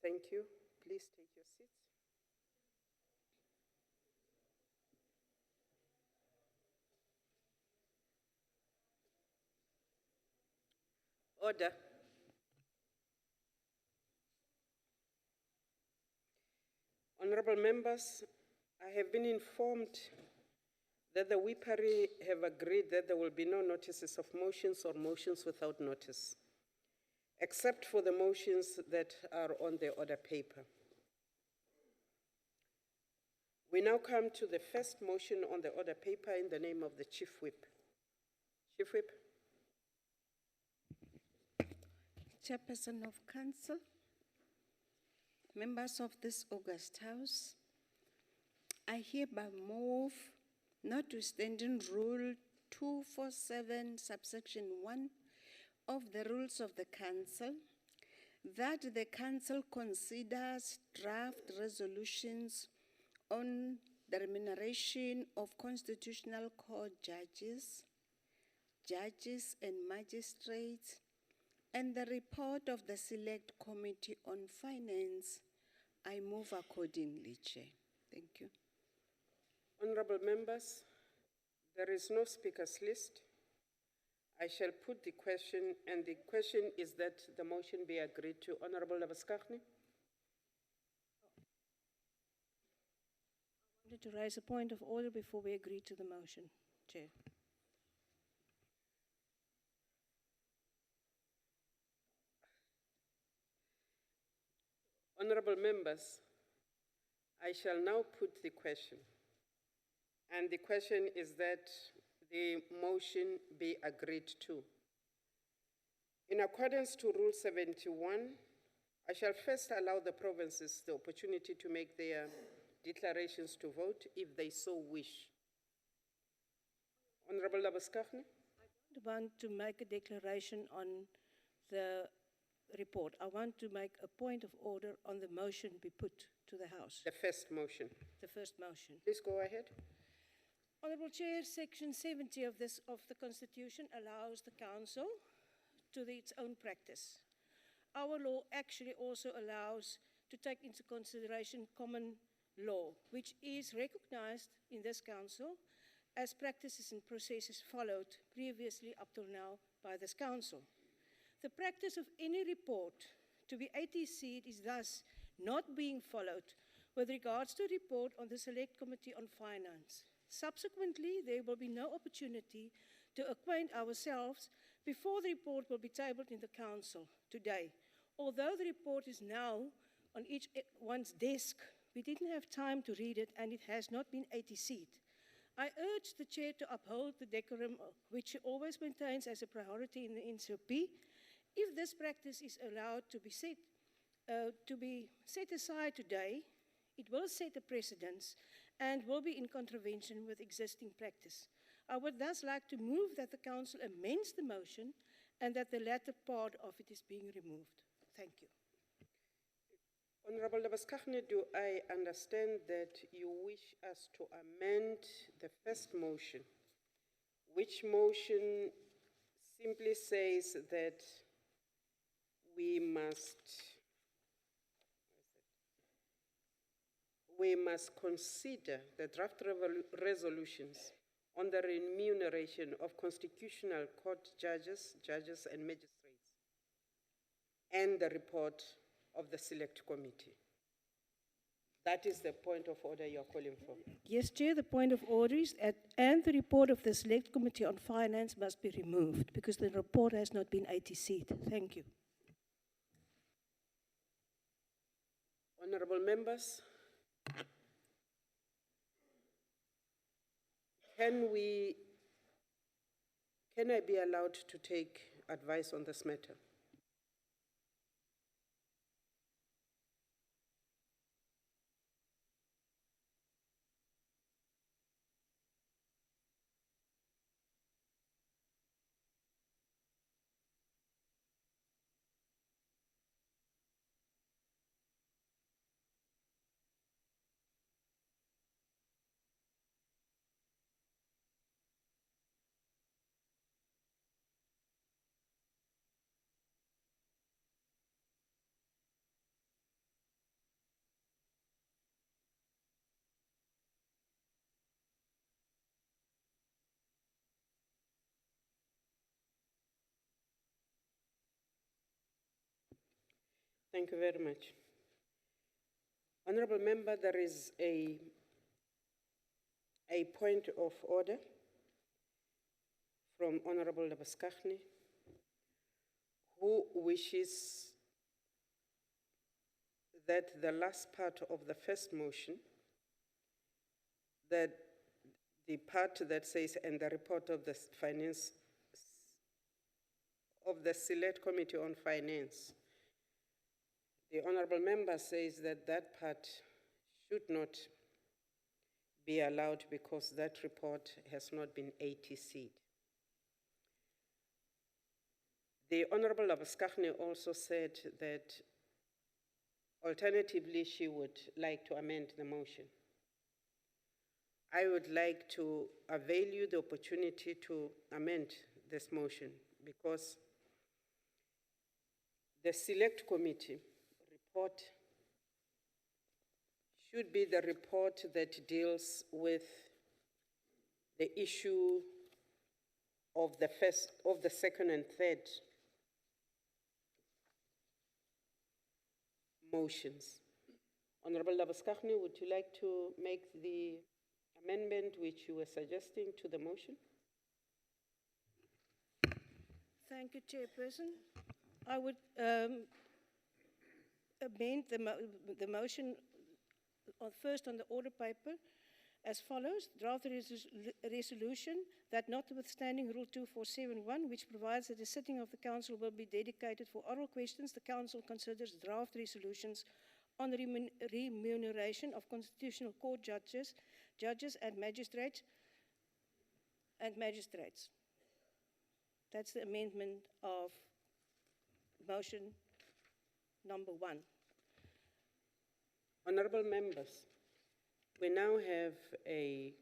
Thank you. Please take your seats. Order. Honorable members, I have been informed that the Whippery have agreed that there will be no notices of motions or motions without notice, except for the motions that are on the order paper. We now come to the first motion on the order paper in the name of the Chief Whip. Chief Whip. Chairperson of Council, members of this August House, I hereby move, notwithstanding Rule 247, subsection 1 of the Rules of the Council, that the Council considers draft resolutions on the remuneration of Constitutional Court judges, judges and magistrates, and the report of the Select Committee on Finance. I move accordingly, Chair. Thank you. Honorable members, there is no speakers list. I shall put the question, and the question is that the motion be agreed to. Honorable Labaskachni. I wanted to raise a point of order before we agree to the motion, Chair. Honorable members, I shall now put the question. And the question is that the motion be agreed to. In accordance to Rule 71, I shall first allow the provinces the opportunity to make their declarations to vote if they so wish. Honorable Labaskachni. I don't want to make a declaration on the report. I want to make a point of order on the motion be put to the House. The first motion. The first motion. Please go ahead. Honourable Chair, Section 70 of the Constitution allows the Council to its own practice. Our law actually also allows to take into consideration common law, which is recognised in this Council as practices and processes followed previously up till now by this Council. The practice of any report to be ATC'd is thus not being followed with regards to report on the Select Committee on Finance. Subsequently, there will be no opportunity to acquaint ourselves before the report will be tabled in the Council today. Although the report is now on each one's desk, we didn't have time to read it and it has not been ATC'd. I urge the Chair to uphold the decorum which she always maintains as a priority in the NCOP. If this practice is allowed to be set aside today, it will set a precedence and will be in contravention with existing practice. I would thus like to move that the Council amends the motion and that the latter part of it is being removed. Thank you. Honorable Labaskachni, do I understand that you wish us to amend the first motion, which motion simply says that we must consider the draft resolutions on the remuneration of Constitutional Court judges and magistrates, and the report of the Select Committee. That is the point of order you're calling for. Yes, Chair, the point of order is and the report of the Select Committee on Finance must be removed because the report has not been ATC'd. Thank you. Honorable members, can I be allowed to take advice on this matter? Thank you very much. Honorable Member, there is a point of order from Honorable Labaskachny, who wishes that the last part of the first motion, that the part that says, and the report of the finance, of the Select Committee on Finance, the Honorable Member says that that part should not be allowed because that report has not been ATC'd. The Honorable Labaskachny also said that alternatively she would like to amend the motion. I would like to avail you the opportunity to amend this motion because the Select Committee report should be the report that deals with the issue of the second and third motions. Honorable Labaskachny, would you like to make the amendment which you were suggesting to the motion? Thank you, Chairperson. I would amend the motion first on the order paper as follows. Draft resolution that notwithstanding Rule 2471, which provides that the sitting of the Council will be dedicated for oral questions, the Council considers draft resolutions on the remuneration of Constitutional Court judges and magistrates. That's the amendment of motion number 1. Honorable members, we now have a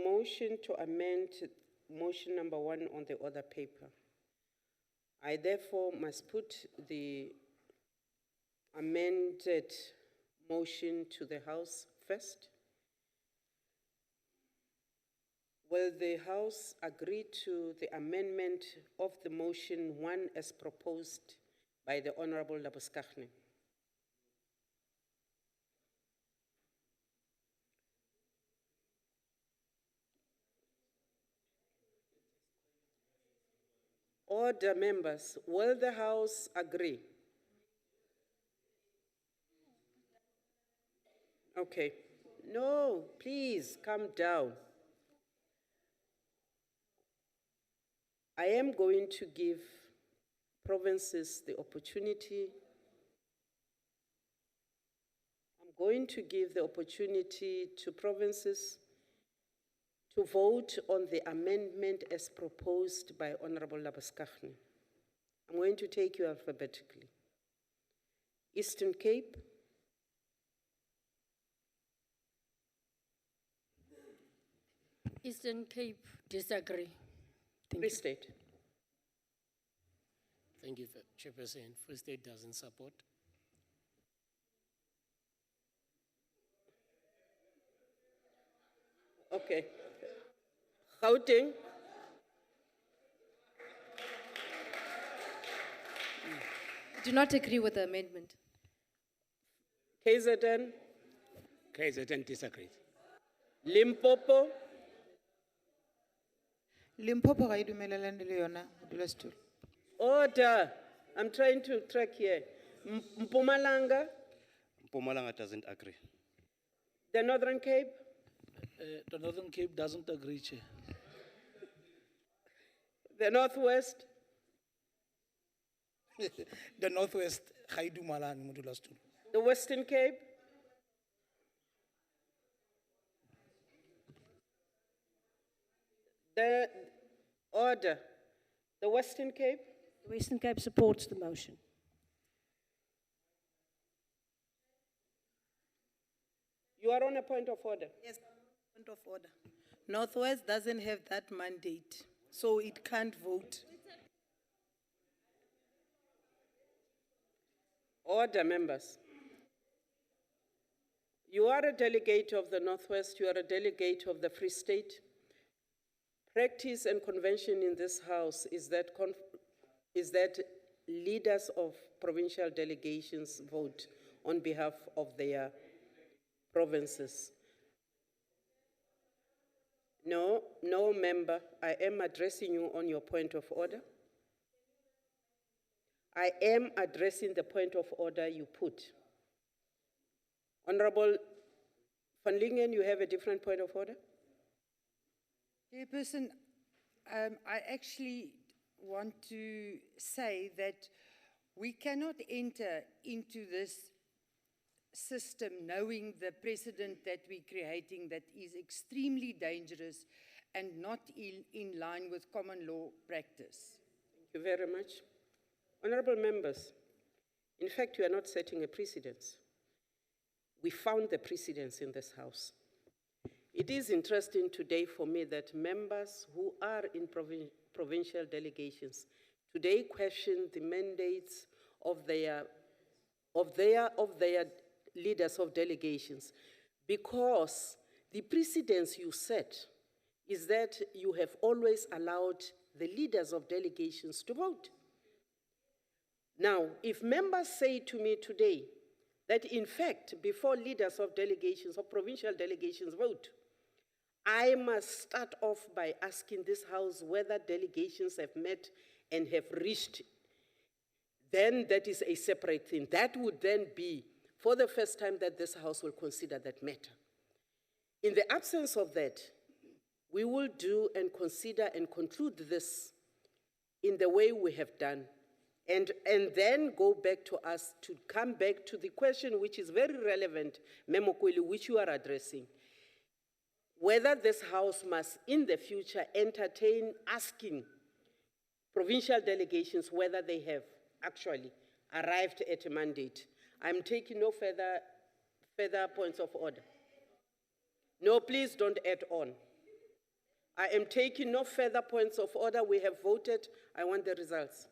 motion to amend motion number 1 on the order paper. I therefore must put the amended motion to the House first. Will the House agree to the amendment of the motion 1 as proposed by the Honorable Labaskachny? Order, members. Will the House agree? Okay. No, please, calm down. I am going to give provinces the opportunity. I'm going to give the opportunity to provinces to vote on the amendment as proposed by Honorable Labaskachny. I'm going to take you alphabetically. Eastern Cape, Eastern Cape, disagree. Free State, Thank you, Chairperson. Free State doesn't support. okay. Gauteng, Do not agree with the amendment. KZN, KZN disagrees. Limpopo, Limpopo ga e dumelelane le yona modulasetulo. order. I'm trying to track here. Mpumalanga, Mpumalanga doesn't agree. the Northern Cape, The Northern Cape doesn't agree, Chair. the Northwest, The Northwest, ga e dumalane modulasetulo. the Western Cape, the order. The Western Cape, The Western Cape supports the motion. you are on a point of order. Yes, point of order. Northwest doesn't have that mandate, so it can't vote. Order, members. You are a delegate of the Northwest, you are a delegate of the Free State. Practice and convention in this House is that is that leaders of provincial delegations vote on behalf of their provinces. No, no member, I am addressing you on your point of order. I am addressing the point of order you put. Honorable Van Lingen, you have a different point of order? Chairperson, I actually want to say that we cannot enter into this system knowing the precedent that we're creating that is extremely dangerous and not in line with common law practice. Thank you very much. Honorable members, in fact, you are not setting a precedence. We found the precedence in this House. It is interesting today for me that members who are in provincial delegations today question the mandates of their leaders of delegations, because the precedence you set is that you have always allowed the leaders of delegations to vote. Now, if members say to me today that in fact, before leaders of delegations, of provincial delegations vote, I must start off by asking this House whether delegations have met and have reached, then that is a separate thing. That would then be for the first time that this House will consider that matter. In the absence of that, we will do and consider and conclude this in the way we have done, and then go back to us to come back to the question which is very relevant, Memokweli, which you are addressing. Whether this House must in the future entertain asking provincial delegations whether they have actually arrived at a mandate. I'm taking no further points of order. No, please don't add on. I am taking no further points of order. We have voted. I want the results.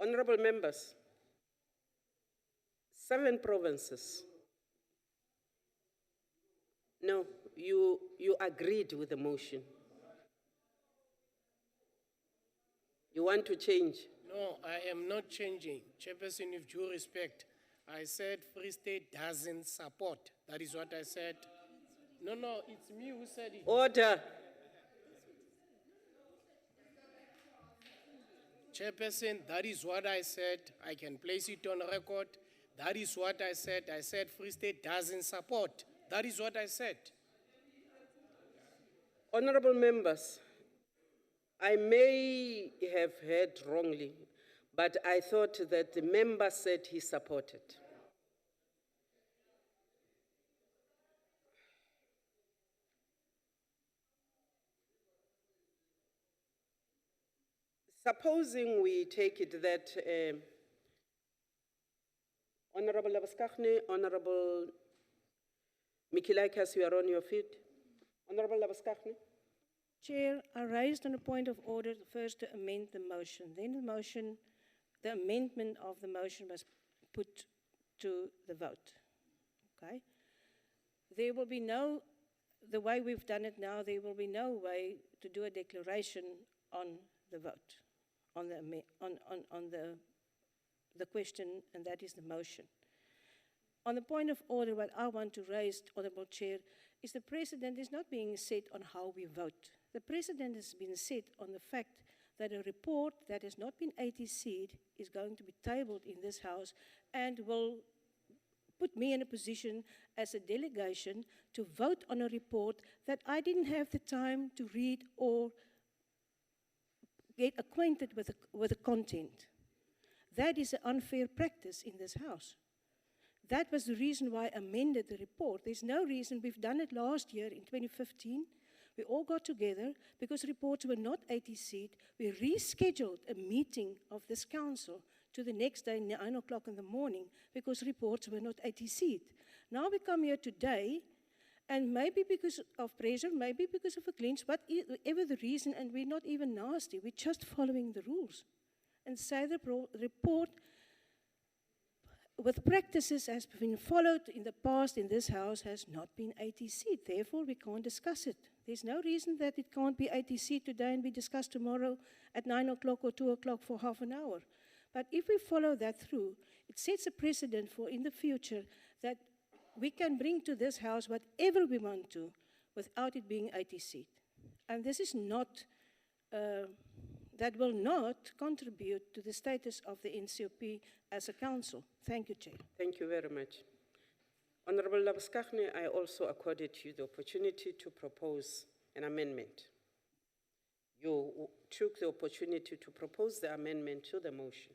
Honorable members, 7 provinces. No, you agreed with the motion. You want to change? No, I am not changing. Chairperson, with due respect, I said Free State doesn't support. That is what I said. No, it's me who said it. Order. Chairperson, that is what I said. I can place it on record. That is what I said. I said Free State doesn't support. That is what I said. Honorable members, I may have heard wrongly, but I thought that the member said he supported. Supposing we take it that Honorable Labaskachne, Honorable Mikilaikas, you are on your feet. Honorable Labaskachne. Chair, I raised on a point of order first to amend the motion. Then the amendment of the motion was put to the vote. Okay? There will be no, the way we've done it now, there will be no way to do a declaration on the vote, on the question, and that is the motion. On the point of order, what I want to raise, Honourable Chair, is the precedent is not being set on how we vote. The precedent has been set on the fact that a report that has not been ATC'd is going to be tabled in this House and will put me in a position as a delegation to vote on a report that I didn't have the time to read or get acquainted with the content. That is an unfair practice in this House. That was the reason why I amended the report. There's no reason. We've done it last year in 2015. We all got together because reports were not ATC'd. We rescheduled a meeting of this council to the next day, 9 o'clock in the morning, because reports were not ATC'd. Now we come here today And maybe because of pressure, maybe because of a clinch, whatever the reason, and we're not even nasty, we're just following the rules. And say the report with practices has been followed in the past in this house has not been ATC. Therefore, we can't discuss it. There's no reason that it can't be ATC today and be discussed tomorrow at 9 o'clock or 2 o'clock for half an hour. But if we follow that through, it sets a precedent for in the future that we can bring to this house whatever we want to without it being ATC. And this is not, that will not contribute to the status of the NCOP as a council. Thank you, Chair. Thank you very much. Honorable Labuskaghni, I also accorded you the opportunity to propose an amendment. You took the opportunity to propose the amendment to the motion.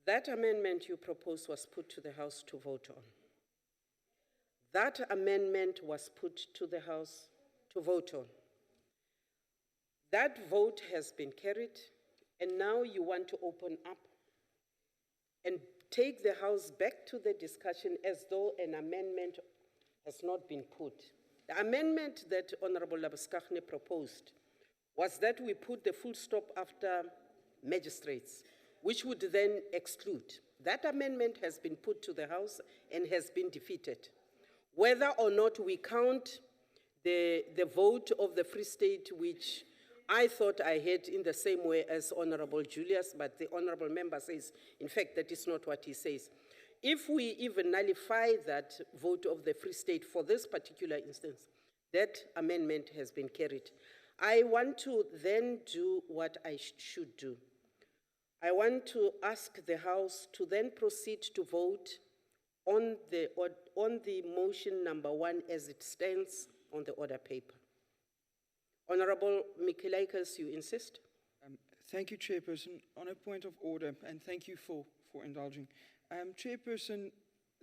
That amendment you proposed was put to the House to vote on. That amendment was put to the House to vote on. That vote has been carried, and now you want to open up and take the House back to the discussion as though an amendment has not been put. The amendment that Honorable Labuskaghni proposed was that we put the full stop after magistrates, which would then exclude. That amendment has been put to the House and has been defeated. Whether or not we count the vote of the Free State, which I thought I had in the same way as Honorable Julius, but the Honorable Member says, in fact, that is not what he says. If we even nullify that vote of the Free State for this particular instance, that amendment has been carried. I want to then do what I should do. I want to ask the House to then proceed to vote on the motion number 1 as it stands on the order paper. Honorable Mikelakis, you insist? Thank you, Chairperson. On a point of order, and thank you for indulging. Chairperson,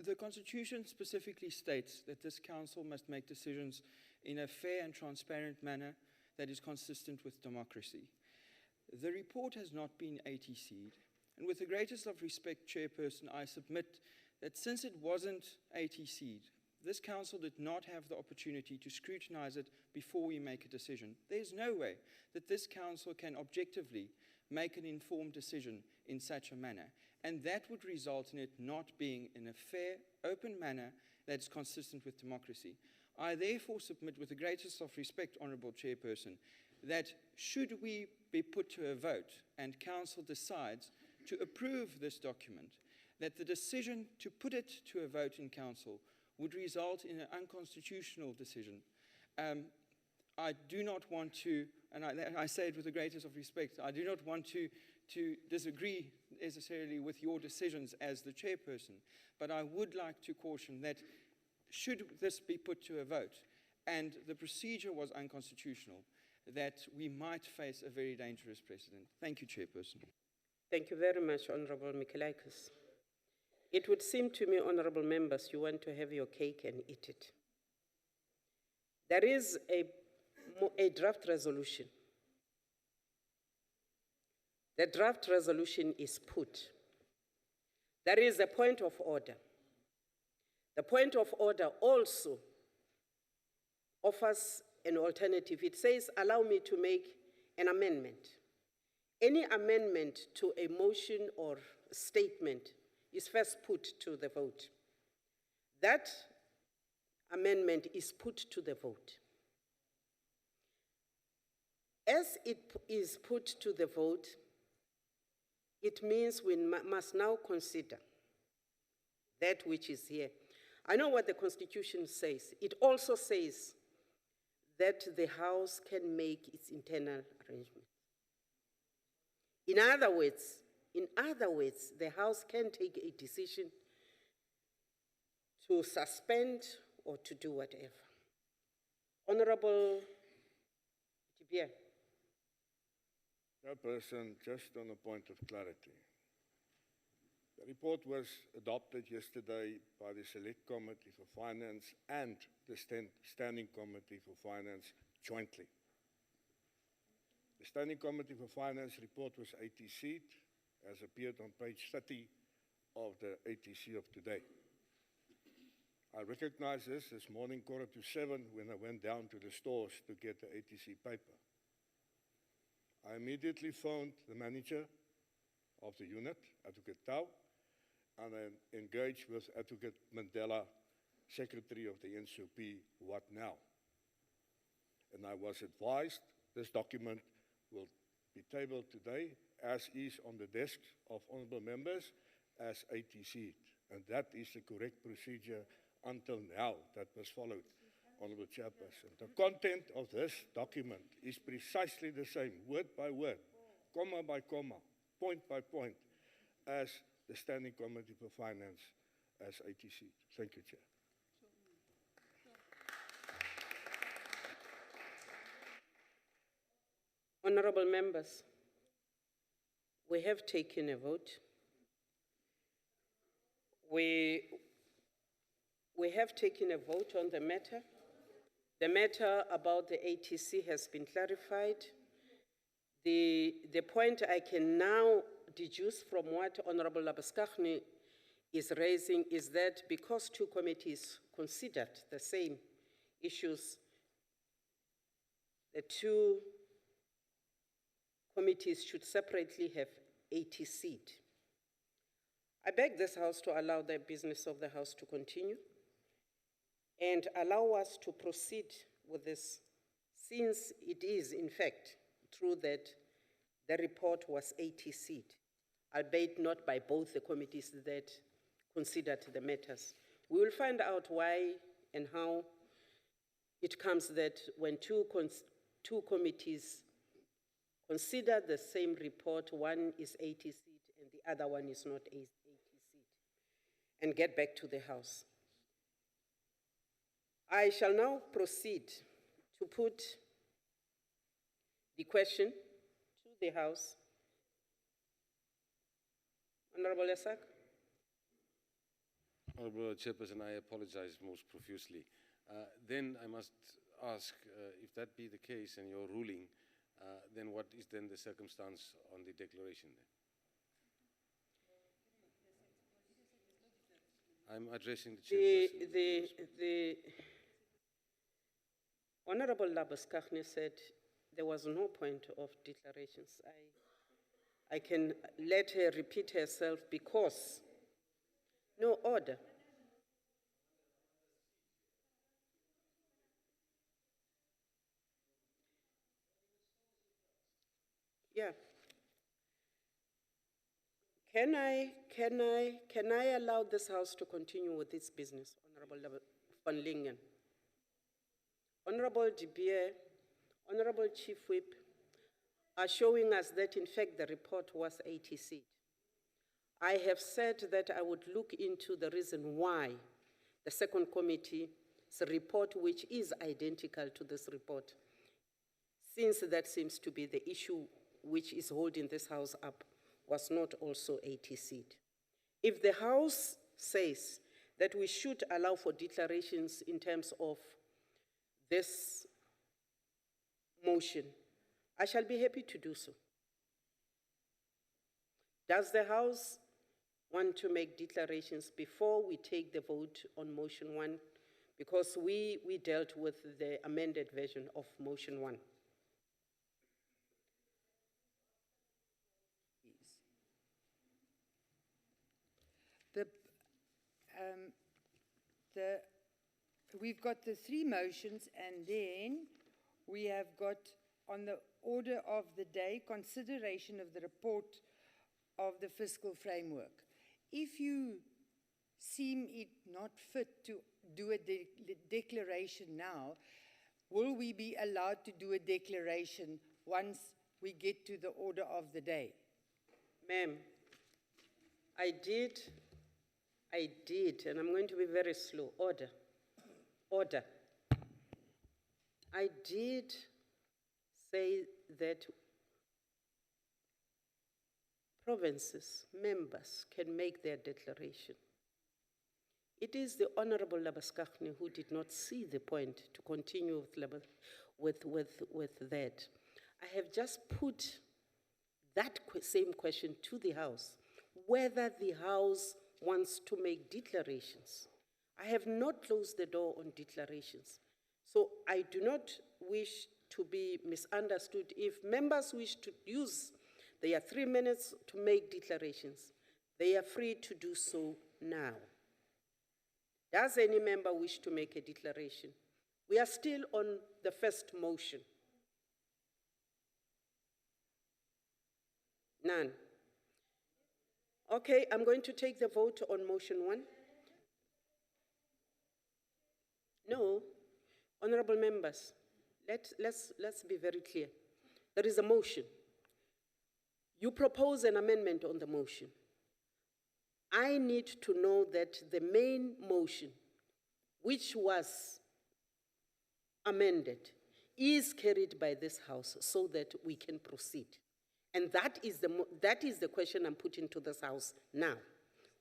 the Constitution specifically states that this Council must make decisions in a fair and transparent manner that is consistent with democracy. The report has not been ATC'd, and with the greatest of respect, Chairperson, I submit that since it wasn't ATC'd, this Council did not have the opportunity to scrutinize it before we make a decision. There's no way that this Council can objectively make an informed decision in such a manner, and that would result in it not being in a fair, open manner that's consistent with democracy. I therefore submit with the greatest of respect, Honourable Chairperson, that should we be put to a vote and Council decides to approve this document, that the decision to put it to a vote in Council would result in an unconstitutional decision. I do not want to, and I say it with the greatest of respect, I do not want to disagree necessarily with your decisions as the chairperson, but I would like to caution that should this be put to a vote and the procedure was unconstitutional, that we might face a very dangerous precedent. Thank you, Chairperson. Thank you very much, Honorable Mikelakis. It would seem to me, honorable members, you want to have your cake and eat it. There is a draft resolution. The draft resolution is put. There is a point of order. The point of order also offers an alternative. It says, allow me to make an amendment. Any amendment to a motion or statement is first put to the vote. That amendment is put to the vote. As it is put to the vote, it means we must now consider that which is here. I know what the Constitution says. It also says that the House can make its internal arrangements. In other words, the House can take a decision to suspend or to do whatever. Honorable Tibia. Chairperson, just on a point of clarity. The report was adopted yesterday by the Select Committee for Finance and the Standing Committee for Finance jointly. The Standing Committee for Finance report was ATC'd, as appeared on page 30 of the ATC of today. I recognized this morning, 6:45, when I went down to the stores to get the ATC paper. I immediately phoned the manager of the unit, Advocate Tau, and I engaged with Advocate Mandela, Secretary of the NCOP, what now? And I was advised this document will be tabled today, as is on the desks of honorable members, as ATC. And that is the correct procedure until now that was followed, Honorable Chairperson. The content of this document is precisely the same, word by word, comma by comma, point by point, as the Standing Committee for Finance as ATC. Thank you, Chair. Honorable members, we have taken a vote. We have taken a vote on the matter. The matter about the ATC has been clarified. The point I can now deduce from what Honorable Labuskaghni is raising is that because two committees considered the same issues, the two committees should separately have ATC. I beg this House to allow the business of the House to continue and allow us to proceed with this, since it is, in fact, true that the report was ATC'd, albeit not by both the committees that considered the matters. We will find out why and how it comes that when two committees consider the same report, one is ATC'd and the other one is not ATC'd, and get back to the House. I shall now proceed to put the question to the House. Honorable Yasak. Honorable Chairperson, I apologize most profusely. Then I must ask, if that be the case and your ruling, then what is then the circumstance on the declaration then? I'm addressing the chairperson. The Honorable Labuskaghni said there was no point of declarations. I can let her repeat herself because no order. Yeah. Can I allow this House to continue with its business, Honorable van Lingen? Honorable De Beer, Honorable Chief Whip are showing us that in fact the report was ATC. I have said that I would look into the reason why the second committee's report, which is identical to this report, since that seems to be the issue which is holding this House up, was not also ATC'd. If the House says that we should allow for declarations in terms of this motion, I shall be happy to do so. Does the House want to make declarations before we take the vote on motion 1? Because we dealt with the amended version of motion 1. We've got the three motions, and then we have got on the order of the day consideration of the report of the fiscal framework. If you seem it not fit to do a declaration now, will we be allowed to do a declaration once we get to the order of the day? Ma'am, I did, and I'm going to be very slow. Order. I did say that provinces, members, can make their declaration. It is the Honorable Labuskaghni who did not see the point to continue with that. I have just put that same question to the House, whether the House wants to make declarations. I have not closed the door on declarations. So I do not wish to be misunderstood. If members wish to use their 3 minutes to make declarations, they are free to do so now. Does any member wish to make a declaration? We are still on the first motion. None. Okay, I'm going to take the vote on motion 1. No, honorable members, let's be very clear. There is a motion. You propose an amendment on the motion. I need to know that the main motion, which was amended, is carried by this House so that we can proceed. And that is the question I'm putting to this House now.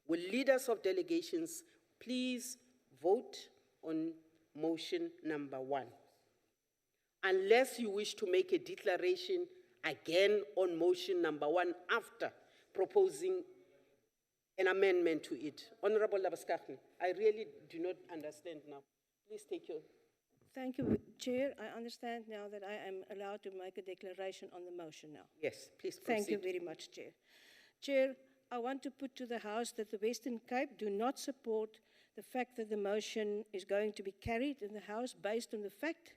Will leaders of delegations please vote on motion number 1? Unless you wish to make a declaration again on motion number 1 after proposing an amendment to it. Honorable Labaskachni, I really do not understand now. Please take your... Thank you, Chair. I understand now that I am allowed to make a declaration on the motion now. Yes, please proceed. Thank you very much, Chair. Chair, I want to put to the House that the Western Cape do not support the fact that the motion is going to be carried in the House based on the fact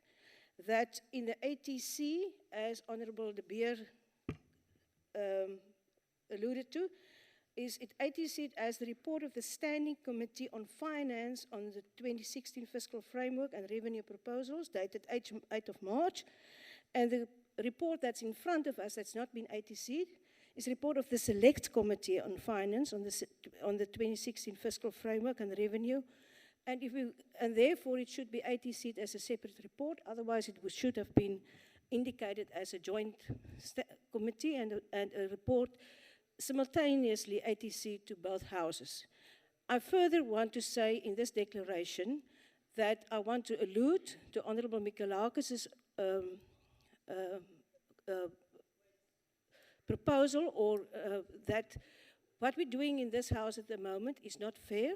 that in the ATC, as Honourable De Beer alluded to, is it ATC as the report of the Standing Committee on Finance on the 2016 Fiscal Framework and Revenue Proposals dated 8th of March, and the report that's in front of us that's not been ATC'd is a report of the Select Committee on Finance on the 2016 Fiscal Framework and Revenue, and therefore it should be ATC'd as a separate report, otherwise it should have been indicated as a joint committee and a report simultaneously ATC to both houses. I further want to say in this declaration that I want to allude to Honourable Mikalakis' proposal, or that what we're doing in this House at the moment is not fair,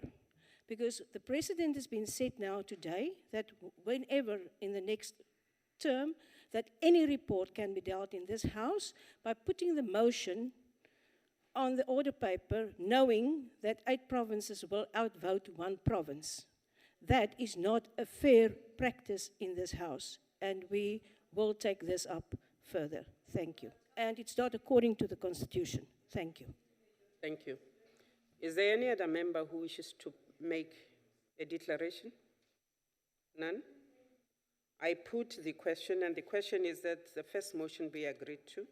because the precedent has been set now today that whenever in the next term that any report can be dealt in this House by putting the motion on the order paper, knowing that 8 provinces will outvote 1 province. That is not a fair practice in this House, and we will take this up further. Thank you. And it's not according to the Constitution. Thank you. Thank you. Is there any other member who wishes to make a declaration? None? I put the question, and the question is that the first motion be agreed to.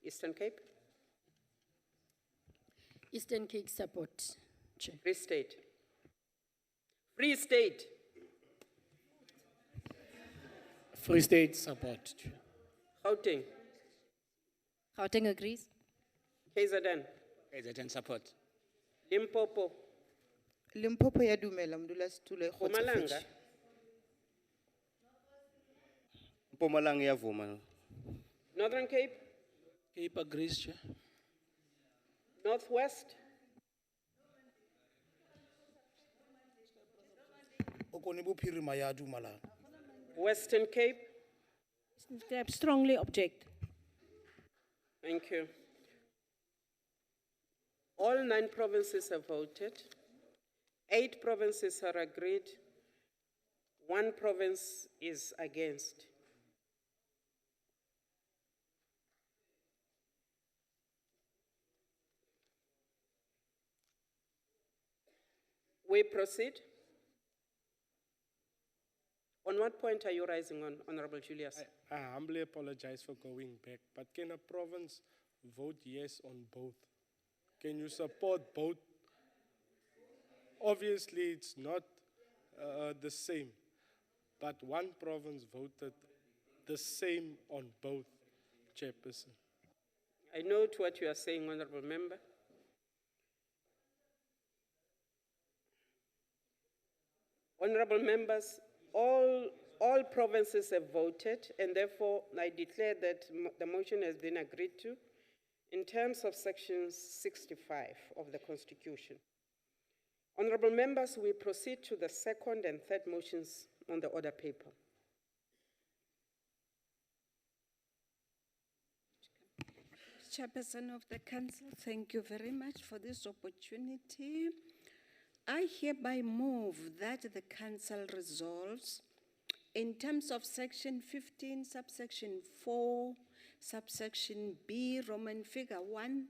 Eastern Cape? Eastern Cape support, Chair. Free State. Free State. Free State support. Gauteng. Gauteng agrees. KZN. KZN support. Limpopo. Limpopo ya dumela mdulasetulo e Mpumalanga. kgotsofetse. Mpumalanga iyavuma. Northern Cape. Cape agrees, Chair. Northwest. Okone bophirima ya dumalana. Western Cape. I strongly object. Thank you. All 9 provinces have voted. 8 provinces are agreed. 1 province is against. We proceed. On what point are you rising on, Honorable Julius? I humbly apologize for going back, but can a province vote yes on both? Can you support both? Obviously, it's not the same, but 1 province voted the same on both, Chairperson. I note what you are saying, Honorable Member. Honorable members, all provinces have voted, and therefore I declare that the motion has been agreed to in terms of Section 65 of the Constitution. Honorable members, we proceed to the second and third motions on the order paper. Chairperson of the Council, thank you very much for this opportunity. I hereby move that the Council resolves in terms of Section 15, subsection 4, subsection B, Roman figure 1,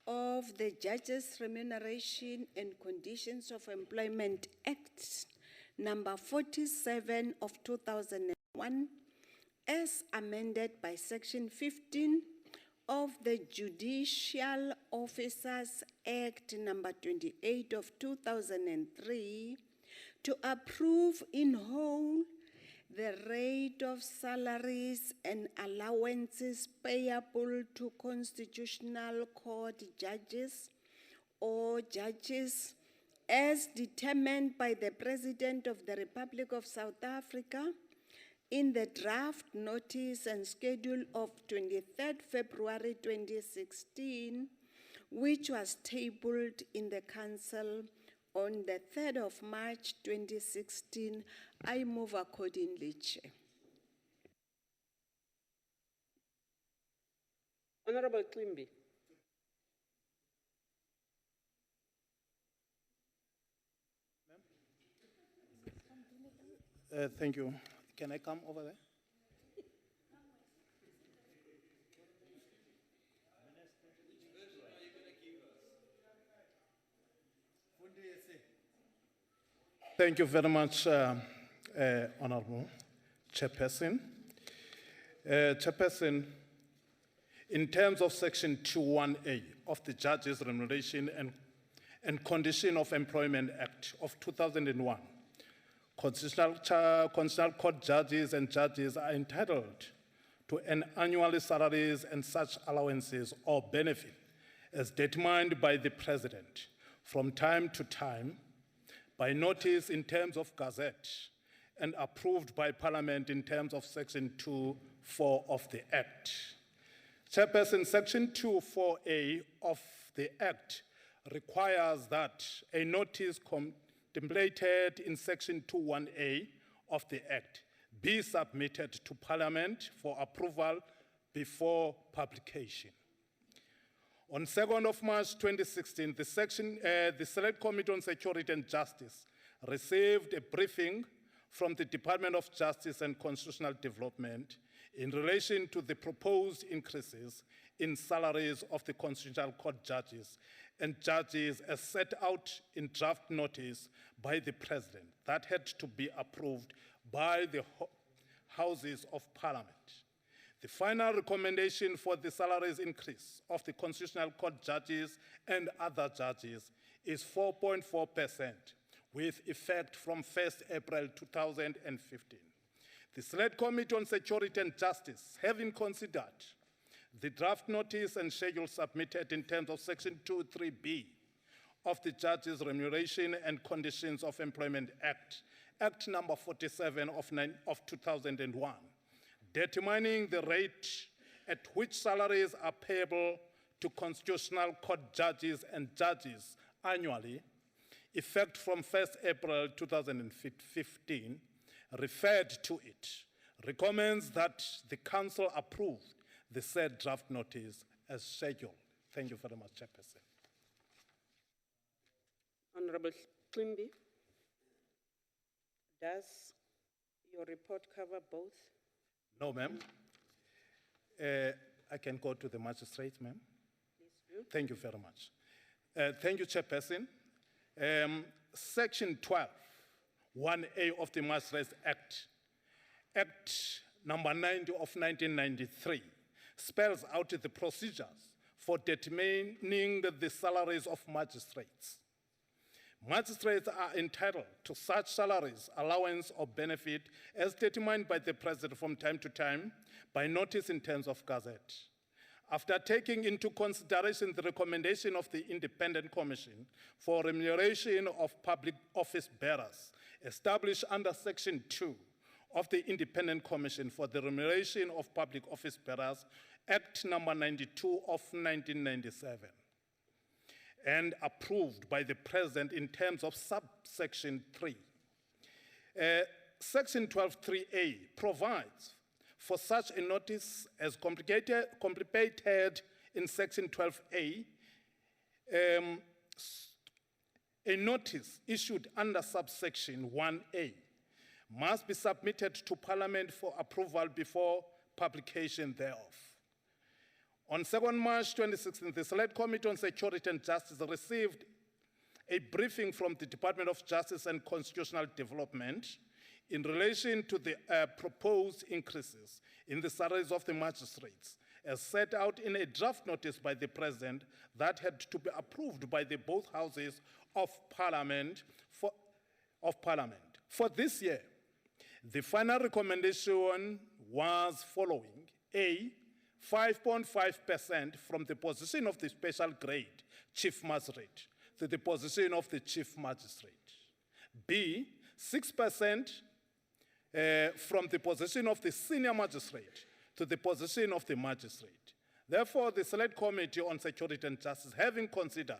of the Judges' Remuneration and Conditions of Employment Act, number 47 of 2001, as amended by Section 15 of the Judicial Officers Act, number 28 of 2003, to approve in whole the rate of salaries and allowances payable to Constitutional Court judges or judges as determined by the President of the Republic of South Africa in the draft notice and schedule of 23rd February 2016, which was tabled in the Council on the 3rd of March 2016. I move accordingly, Chair. Honorable Klimbi. Thank you. Can I come over there? Thank you very much, Honorable Chairperson. Chairperson, in terms of Section 21A of the Judges' Remuneration and Condition of Employment Act of 2001, Constitutional Court judges and judges are entitled to earn annual salaries and such allowances or benefit as determined by the President from time to time by notice in terms of Gazette and approved by Parliament in terms of Section 2(4) of the Act. Chairperson, Section 2(4)A of the Act requires that a notice contemplated in Section 21A of the Act be submitted to Parliament for approval before publication. On 2nd of March 2016, the Select Committee on Security and Justice received a briefing from the Department of Justice and Constitutional Development in relation to the proposed increases in salaries of the Constitutional Court judges and judges as set out in draft notice by the President that had to be approved by the Houses of Parliament. The final recommendation for the salaries increase of the Constitutional Court judges and other judges is 4.4% with effect from 1st April 2015. The Select Committee on Security and Justice, having considered the draft notice and schedule submitted in terms of Section 2(3)B of the Judges' Remuneration and Conditions of Employment Act, Act number 47 of 2001, determining the rate at which salaries are payable to Constitutional Court judges and judges annually, effect from 1st April 2015, referred to it, recommends that the Council approve the said draft notice as scheduled. Thank you very much, Chairperson. Honorable Klimbi, does your report cover both? No, ma'am. I can go to the magistrate, ma'am. Please do. Thank you very much. Thank you, Chairperson. Section 12, 1A of the Magistrates Act, Act number 90 of 1993, spells out the procedures for determining the salaries of magistrates. Magistrates are entitled to such salaries, allowance, or benefit as determined by the President from time to time by notice in terms of Gazette. After taking into consideration the recommendation of the Independent Commission for Remuneration of Public Office Bearers, established under Section 2 of the Independent Commission for the Remuneration of Public Office Bearers, Act number 92 of 1997. and approved by the President in terms of subsection 3. Section 12.3a provides for such a notice as contemplated in Section 12a, a notice issued under subsection 1a must be submitted to Parliament for approval before publication thereof. On 2nd March 2016, the Select Committee on Security and Justice received a briefing from the Department of Justice and Constitutional Development in relation to the proposed increases in the salaries of the magistrates, as set out in a draft notice by the President that had to be approved by the both houses of Parliament. For this year, the final recommendation was following: A, 5.5% from the position of the special grade chief magistrate to the position of the chief magistrate. B, 6% from the position of the senior magistrate to the position of the magistrate. Therefore, the Select Committee on Security and Justice, having considered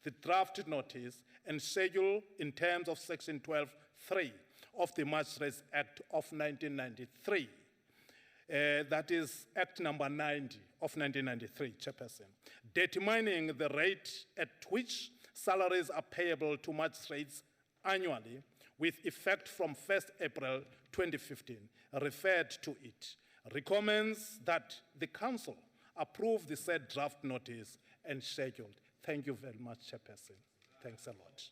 the draft notice and schedule in terms of Section 12.3 of the Magistrates Act of 1993, that is Act number 90 of 1993, Chairperson, determining the rate at which salaries are payable to magistrates annually with effect from 1st April 2015, referred to it, recommends that the Council approve the said draft notice and schedule. Thank you very much, Chairperson. Thanks a lot.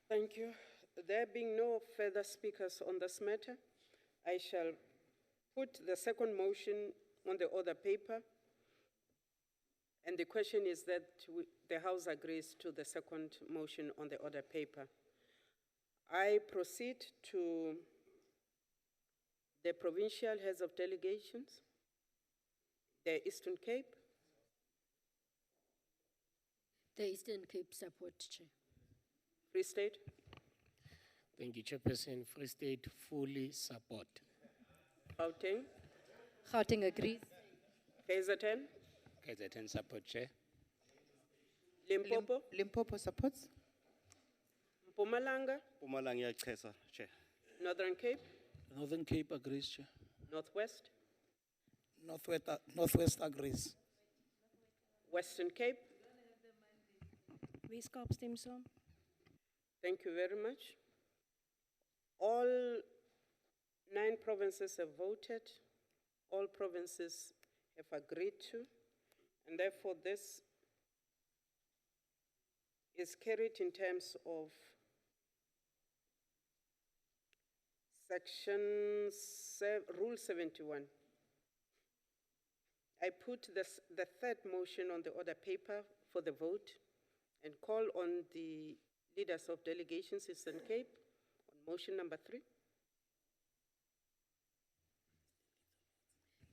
Thank you. There being no further speakers on this matter, I shall put the second motion on the order paper. And the question is that the House agrees to the second motion on the order paper. I proceed to the provincial heads of delegations, the Eastern Cape. The Eastern Cape support, Chair. Free State. Thank you, Chairperson. Free State fully support. Gauteng. Gauteng agrees. KZN. KZN support, Chair. Limpopo. Limpopo supports. Mpumalanga. Mpumalanga iyachesa, Chair. Northern Cape. Northern Cape agrees, Chair. Northwest. Northwest agrees. Western Cape. Weskaap stem saam. Thank you very much. All 9 provinces have voted. All provinces have agreed to, and therefore this is carried in terms of Rule 71. I put the third motion on the order paper for the vote and call on the leaders of delegations, Eastern Cape, on motion number 3.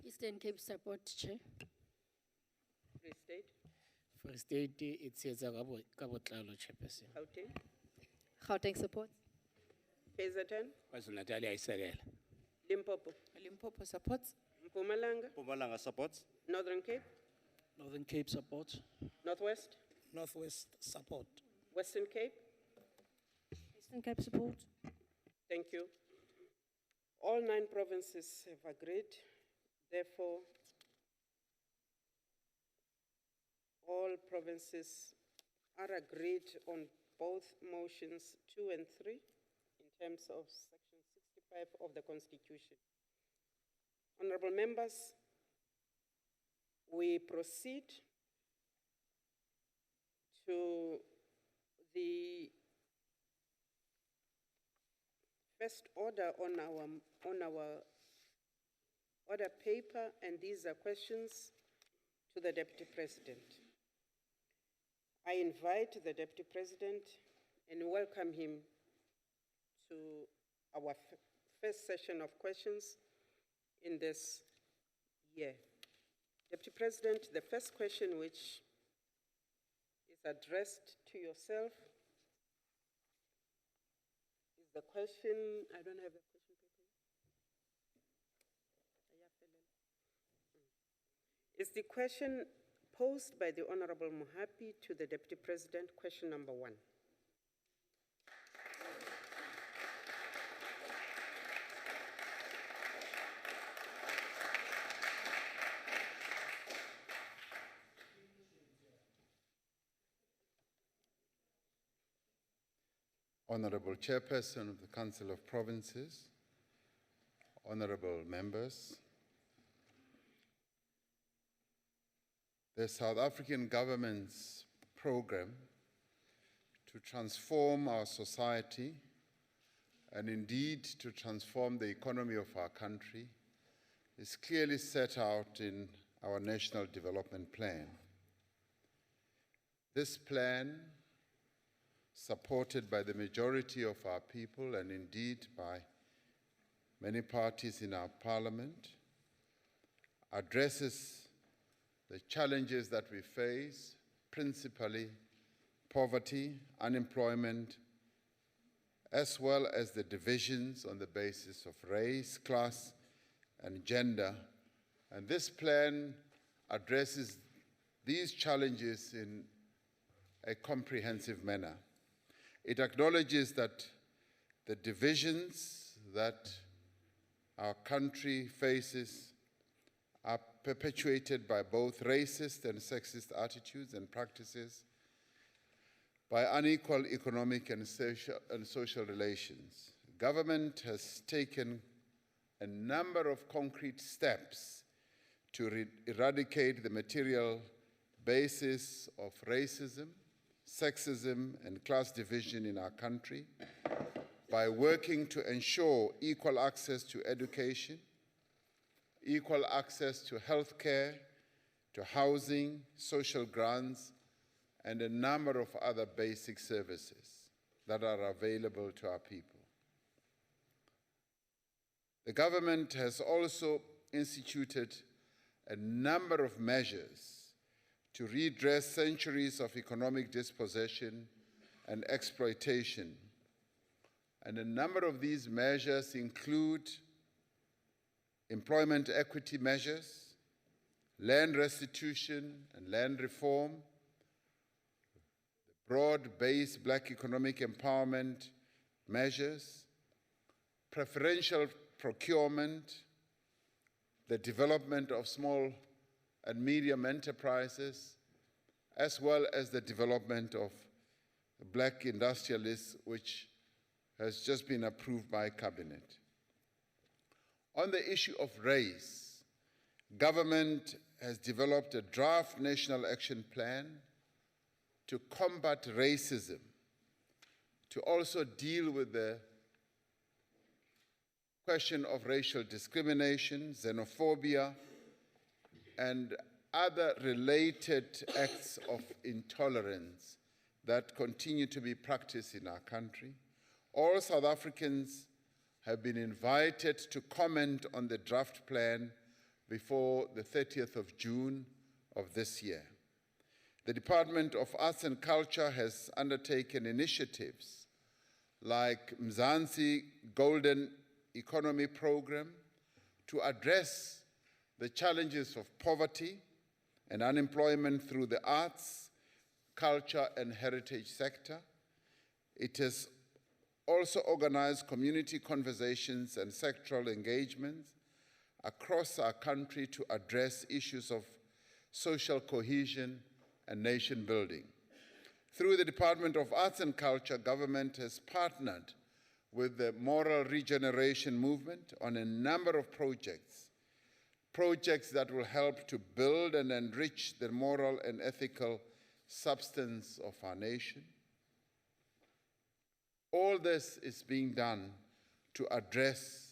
Eastern Cape support, Chair. Free State. Free State, it's Kabotlalo, Chairperson. Gauteng. Gauteng support. KZN. KwaZulu-Natal iyayisekela. Limpopo. Limpopo supports. Mpumalanga. Mpumalanga supports. Northern Cape. Northern Cape support. Northwest. Northwest support. Western Cape. Eastern Cape support. Thank you. All 9 provinces have agreed. Therefore, all provinces are agreed on both motions 2 and 3 in terms of Section 65 of the Constitution. Honorable members, we proceed to the first order on our order paper, and these are questions to the Deputy President. I invite the Deputy President and welcome him to our first session of questions in this year. Deputy President, the first question, which is addressed to yourself, is the question, I don't have a question paper. Is the question posed by the Honorable Mohapi to the Deputy President. Question number 1. Honorable Chairperson of the Council of Provinces, honorable members, the South African government's program to transform our society and indeed to transform the economy of our country is clearly set out in our National Development Plan. This plan, supported by the majority of our people and indeed by many parties in our parliament, addresses the challenges that we face, principally poverty, unemployment, as well as the divisions on the basis of race, class, and gender. And this plan addresses these challenges in a comprehensive manner. It acknowledges that the divisions that our country faces are perpetuated by both racist and sexist attitudes and practices, by unequal economic and social relations. Government has taken a number of concrete steps to eradicate the material basis of racism, sexism, and class division in our country by working to ensure equal access to education, equal access to health care, to housing, social grants, and a number of other basic services that are available to our people. The government has also instituted a number of measures to redress centuries of economic dispossession and exploitation. And a number of these measures include employment equity measures, land restitution and land reform, broad-based Black economic empowerment measures, preferential procurement, the development of small and medium enterprises, as well as the development of Black industrialists, which has just been approved by Cabinet. On the issue of race, government has developed a draft national action plan to combat racism, to also deal with the question of racial discrimination, xenophobia, and other related acts of intolerance that continue to be practiced in our country. All South Africans have been invited to comment on the draft plan before the 30th of June of this year. The Department of Arts and Culture has undertaken initiatives like Mzansi Golden Economy Program to address the challenges of poverty and unemployment through the arts, culture, and heritage sector. It has also organized community conversations and sectoral engagements across our country to address issues of social cohesion and nation building. Through the Department of Arts and Culture, government has partnered with the Moral Regeneration Movement on a number of projects that will help to build and enrich the moral and ethical substance of our nation. All this is being done to address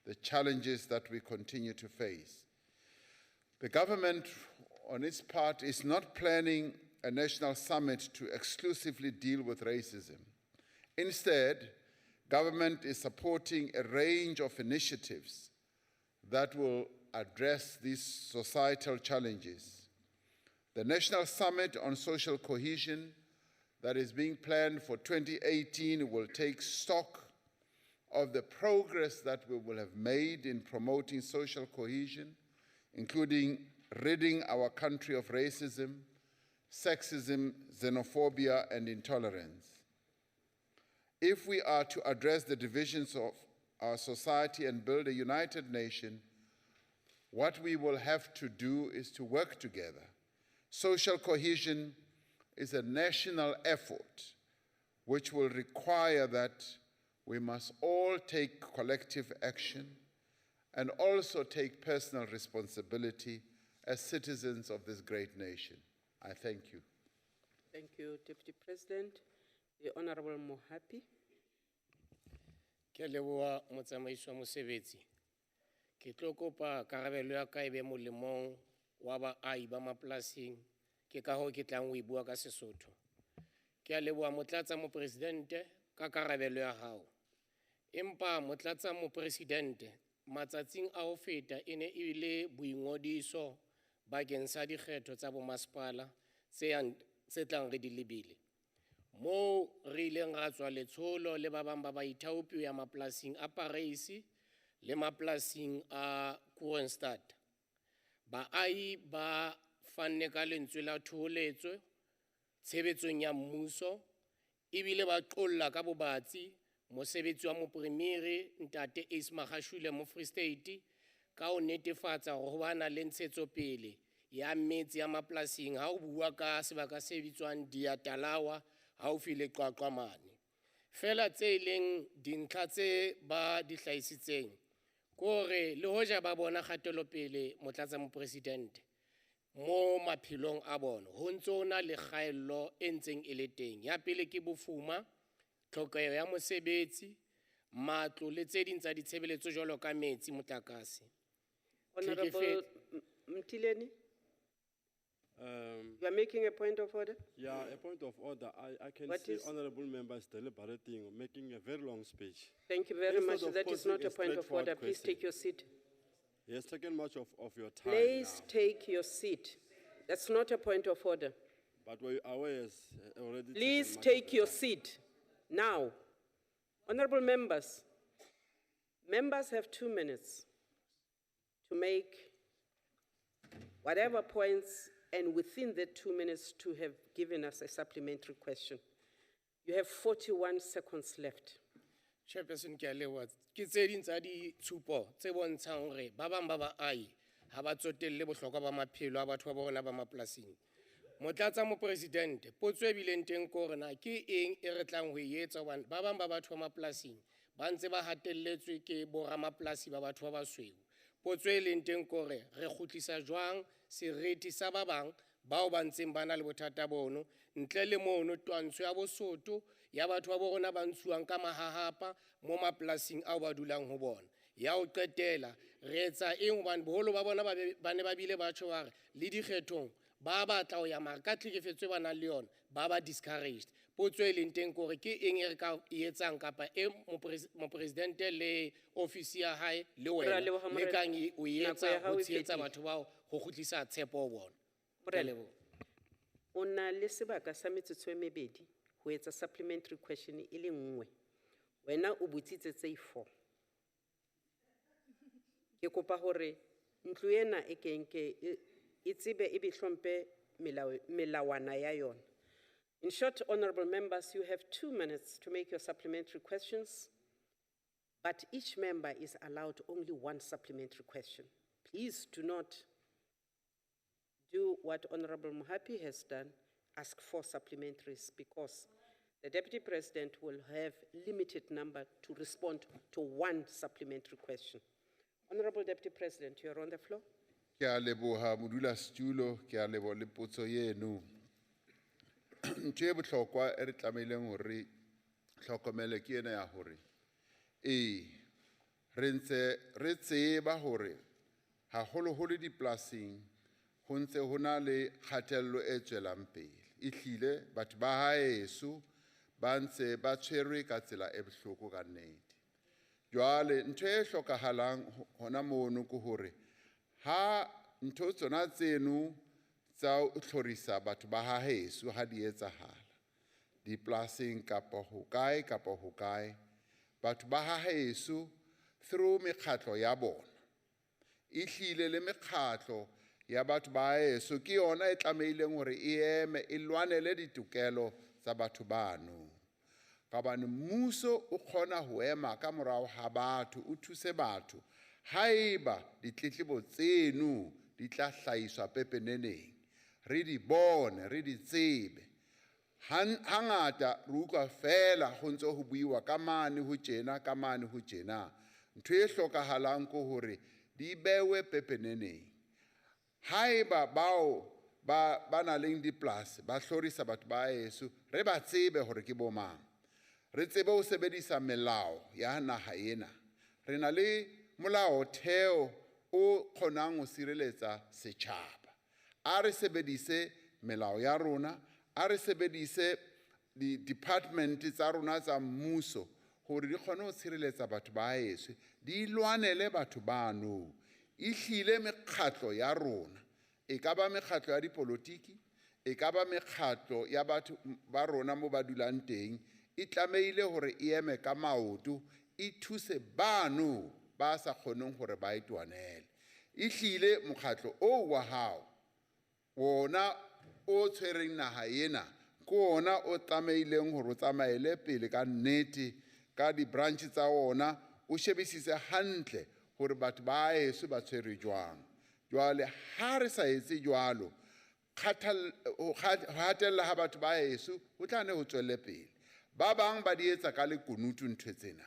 the challenges that we continue to face. The government, on its part, is not planning a national summit to exclusively deal with racism. Instead, government is supporting a range of initiatives that will address these societal challenges. The National Summit on Social Cohesion that is being planned for 2018 will take stock of the progress that we will have made in promoting social cohesion, including ridding our country of racism, sexism, xenophobia, and intolerance. If we are to address the divisions of our society and build a united nation, what we will have to do is to work together. Social cohesion is a national effort which will require that we must all take collective action and also take personal responsibility as citizens of this great nation. I thank you. Thank you, Deputy President. The Honorable Mohapi. Ke leboha motsamaiso wa mosebetsi. Ke tlo kopa karabelo ya ka e be molemong wa baahi ba mapolasing. Ke ka hoo ke tlang ho e bua ka Sesotho. Ke a leboha motlatsa mopresidente ka karabelo ya hao. Empa motlatsa mopresidente matsatsing a ho feta e ne e le boingodiso bakeng sa dikgetho tsa bomasepala tse tlang re di lebile. Mo re ileng ra tswa letsholo le ba bang ba baithaopi ya mapolasing a Pareisi le mapolasing a Kroonstad. Baahi ba fanne ka lentswe la thoholetso tshebetsong ya mmuso ebile ba qolla ka bobatsi mosebetsi wa mopremiere Ntate Ace Magashule mo Free State ka ho netefatsa hore ho bana le ntshetsopele ya metsi ya mapolasing ha o bua ka sebaka se bitswang Diatalawa haufi le Qwaqwa mane. Fela tse leng dintlha tse ba di hlahisitseng kore le hoja ba bona kgatelopele motlatsa mopresidente mo maphelong a bona ho ntse ona le kgaello e ntseng e le teng. Ya pele ke bofuma, tlhokeho ya mosebetsi, matlo le tse ding tsa ditshebeletso jwalo ka metsi, motlakase. Honorable Mtileni, you are making a point of order? Yeah, a point of order. I can What see is- honorable members deliberating, making a very long speech. Thank you very much. Instead of That is posing not a point of straightforward order. Please question. take your seat. He has taken much of your time Please now. take your seat. That's not a point of order. But we are aware has already Please taken much take of your the time. seat now. Honorable members, members have 2 minutes to make whatever points, and within the 2 minutes to have given us a supplementary question. You have 41 seconds left. Chairperson, ke a leboha. Ke tse ding tsa ditshupo tse bontshang hore ba bang ba baahi ha ba tsotelle bohlokwa ba maphelo a batho ba bona ba mapolasing. Motlatsa mopresidente, potso e bileng teng ke hore na ke eng e re tlang ho e etsa hobane ba bang ba batho ba mapolasing ba ntse ba hatelletswe ke boramapolasi ba batho ba basweu. Potso e leng teng ke hore re kgutlisa jwang seriti sa ba bang bao ba ntseng ba na le bothata bono ntle le mono twantsho ya bosoto ya batho ba bona ba ntshuwang ka mahahapa mo mapolasing ao ba dulang ho bona. Ya ho qetela re etsa eng hobane boholo ba bona ba ne ba bile ba tjho ba re le dikgethong ba batla ho ya mara ka tlhekefetso e ba nang le yona ba ba discouraged. Potso e leng teng ke hore ke eng e re ka e etsang kapa e mopresidente le ofisi ya hae le wena le kang o e etsa ho tshehetsa batho bao ho kgutlisa tshepo ho bona. Ke a leboha. O na le sebaka sa metsotso e mebedi ho etsa supplementary question e le nngwe. Wena o botsitse tse 4. Ke kopa hore ntlo ena e kenke e tsebe e be hlompe melawana ya yona. In short, honorable members, you have 2 minutes to make your supplementary questions, but each member is allowed only 1 supplementary question. Please do not do what Honorable Mohapi has done, ask 4 supplementaries, because the Deputy President will have limited number to respond to 1 supplementary question. Honorable Deputy President, you are on the floor. Ke a leboha modulasetulo, ke a leboha le potso eno. Ntho e bohlokwa e re tlameileng hore hlokomele ke ena ya hore re ntse re tseba hore haholoholo dipolasing ho ntse ho na le kgatello e tswelang pele. Ehlile batho ba haeso ba ntse ba tshwerwe ka tsela e bohloko ka nnete. Jwale ntho e hlokahalang hona mono ke hore ha ntho tsona tseno tsa ho tlhorisa batho ba haeso ha di etsahala dipolasing kapa ho kae batho ba haeso through mekgatlo ya bona ehlile le mekgatlo ya batho ba heso ke yona e tlameileng hore e eme e lwanele ditokelo tsa batho bano. Ka bane mmuso o kgona ho ema ka morao ha batho, o thuse batho haeba ditletlebo tseno di tla hlahiswa pepeneneng, re di bone, re di tsebe. Hangata re utlwa fela ho ntse ho buiwa ka mane ho tjena, ka mane ho tjena. Ntho e hlokahalang ke hore di bewe pepeneneng. Haeba bao ba na leng dipolasi ba hlorisa batho ba heso, re ba tsebe hore ke bo mang. Re tsebe ho sebedisa melao ya naha ena. Re na le molaotheo o kgonang ho sireletsa setjhaba. A re sebedise melao ya rona, a re sebedise di-department tsa rona tsa mmuso hore di kgone ho sireletsa batho ba heso, di lwanele batho bano. Ehlile mekgatlo ya rona, e ka ba mekgatlo ya dipolotiki, e ka ba mekgatlo ya batho ba rona mo ba dulang teng, e tlameile hore e eme ka maoto, e thuse bano ba sa kgoneng hore ba itwanele. Ehlile mokgatlo o wa hao, wona o tshwereng naha ena, ke ona o tlameileng hore o tsamaele pele ka nnete ka di-branch tsa ona, o shebisise hantle hore batho ba heso ba tshwerwe jwang. Jwale ha re sa etse jwalo, ho hatella ha batho ba heso ho tlane ho tswelle pele. Ba bang ba di etsa ka lekunutu ntho tsena,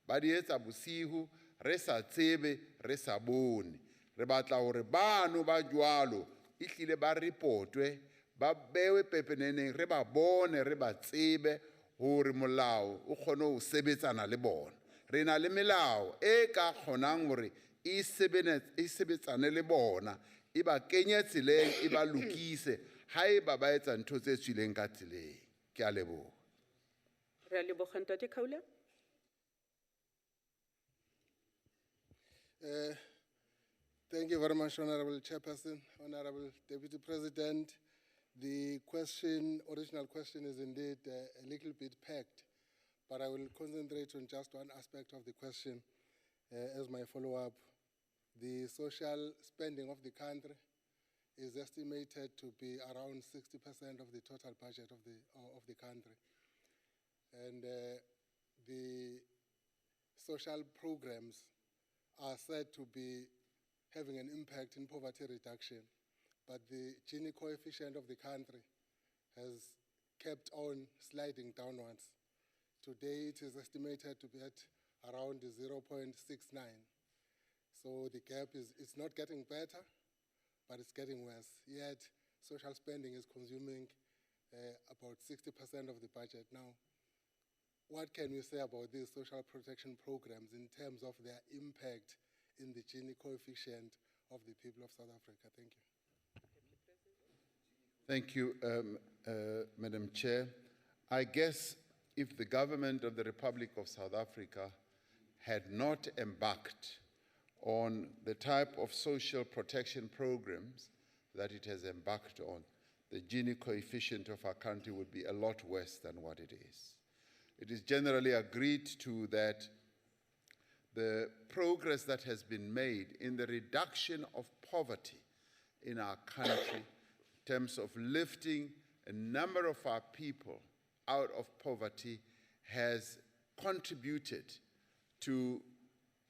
ba di etsa bosihu, re sa tsebe, re sa bone. Re batla hore bano ba jwalo ehlile ba repotwe, ba bewe pepeneneng, re ba bone, re ba tsebe hore molao o kgone ho sebetsana le bona. Re na le melao e ka kgonang hore e sebetsane le bona, e ba kenye tseleng, e ba lokise haeba ba etsa ntho tse tswileng ka tseleng. Ke a leboha. Re a leboga Ntate Kaula. Thank you very much, Honorable Chairperson, Honorable Deputy President. The original question is indeed a little bit packed, but I will concentrate on just one aspect of the question as my follow-up. The social spending of the country is estimated to be around 60% of the total budget of the country. And the social programs are said to be having an impact in poverty reduction, but the Gini coefficient of the country has kept on sliding downwards. Today it is estimated to be at around 0.69. So the gap it's not getting better, but it's getting worse. Yet social spending is consuming about 60% of the budget now. What can we say about these social protection programs in terms of their impact in the Gini coefficient of the people of South Africa? Thank you. Thank you, Madam Chair. I guess if the government of the Republic of South Africa had not embarked on the type of social protection programs that it has embarked on, the Gini coefficient of our country would be a lot worse than what it is. It is generally agreed to that the progress that has been made in the reduction of poverty in our country, in terms of lifting a number of our people out of poverty, has contributed to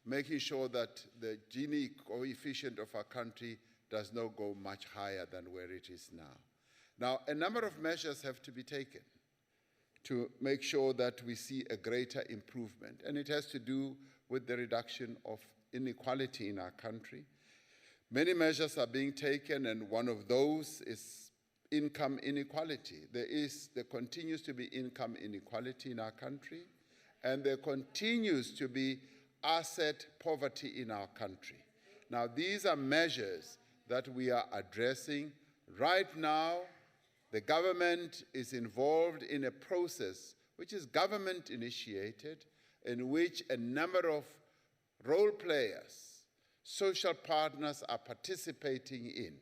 making sure that the Gini coefficient of our country does not go much higher than where it is now. Now, a number of measures have to be taken to make sure that we see a greater improvement, and it has to do with the reduction of inequality in our country. Many measures are being taken, and one of those is income inequality. There continues to be income inequality in our country, and there continues to be asset poverty in our country. Now, these are measures that we are addressing. Right now, the government is involved in a process which is government initiated, in which a number of role players, social partners are participating in,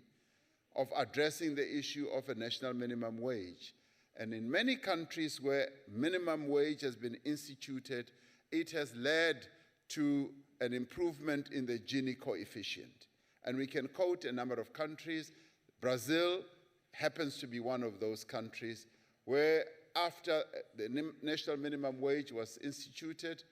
of addressing the issue of a national minimum wage. And in many countries where minimum wage has been instituted, it has led to an improvement in the Gini coefficient. And we can quote a number of countries. Brazil happens to be one of those countries where after the national minimum wage was instituted,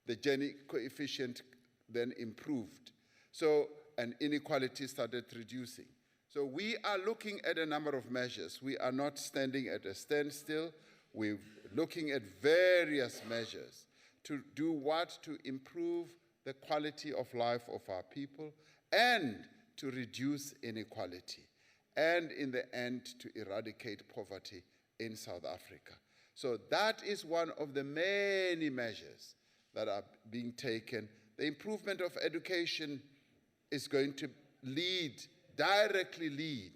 the Gini coefficient then improved. So, and inequality started reducing. So we are looking at a number of measures. We are not standing at a standstill. We're looking at various measures to do what? To improve the quality of life of our people and to reduce inequality, and in the end, to eradicate poverty in South Africa. So that is one of the many measures that are being taken. The improvement of education is going to directly lead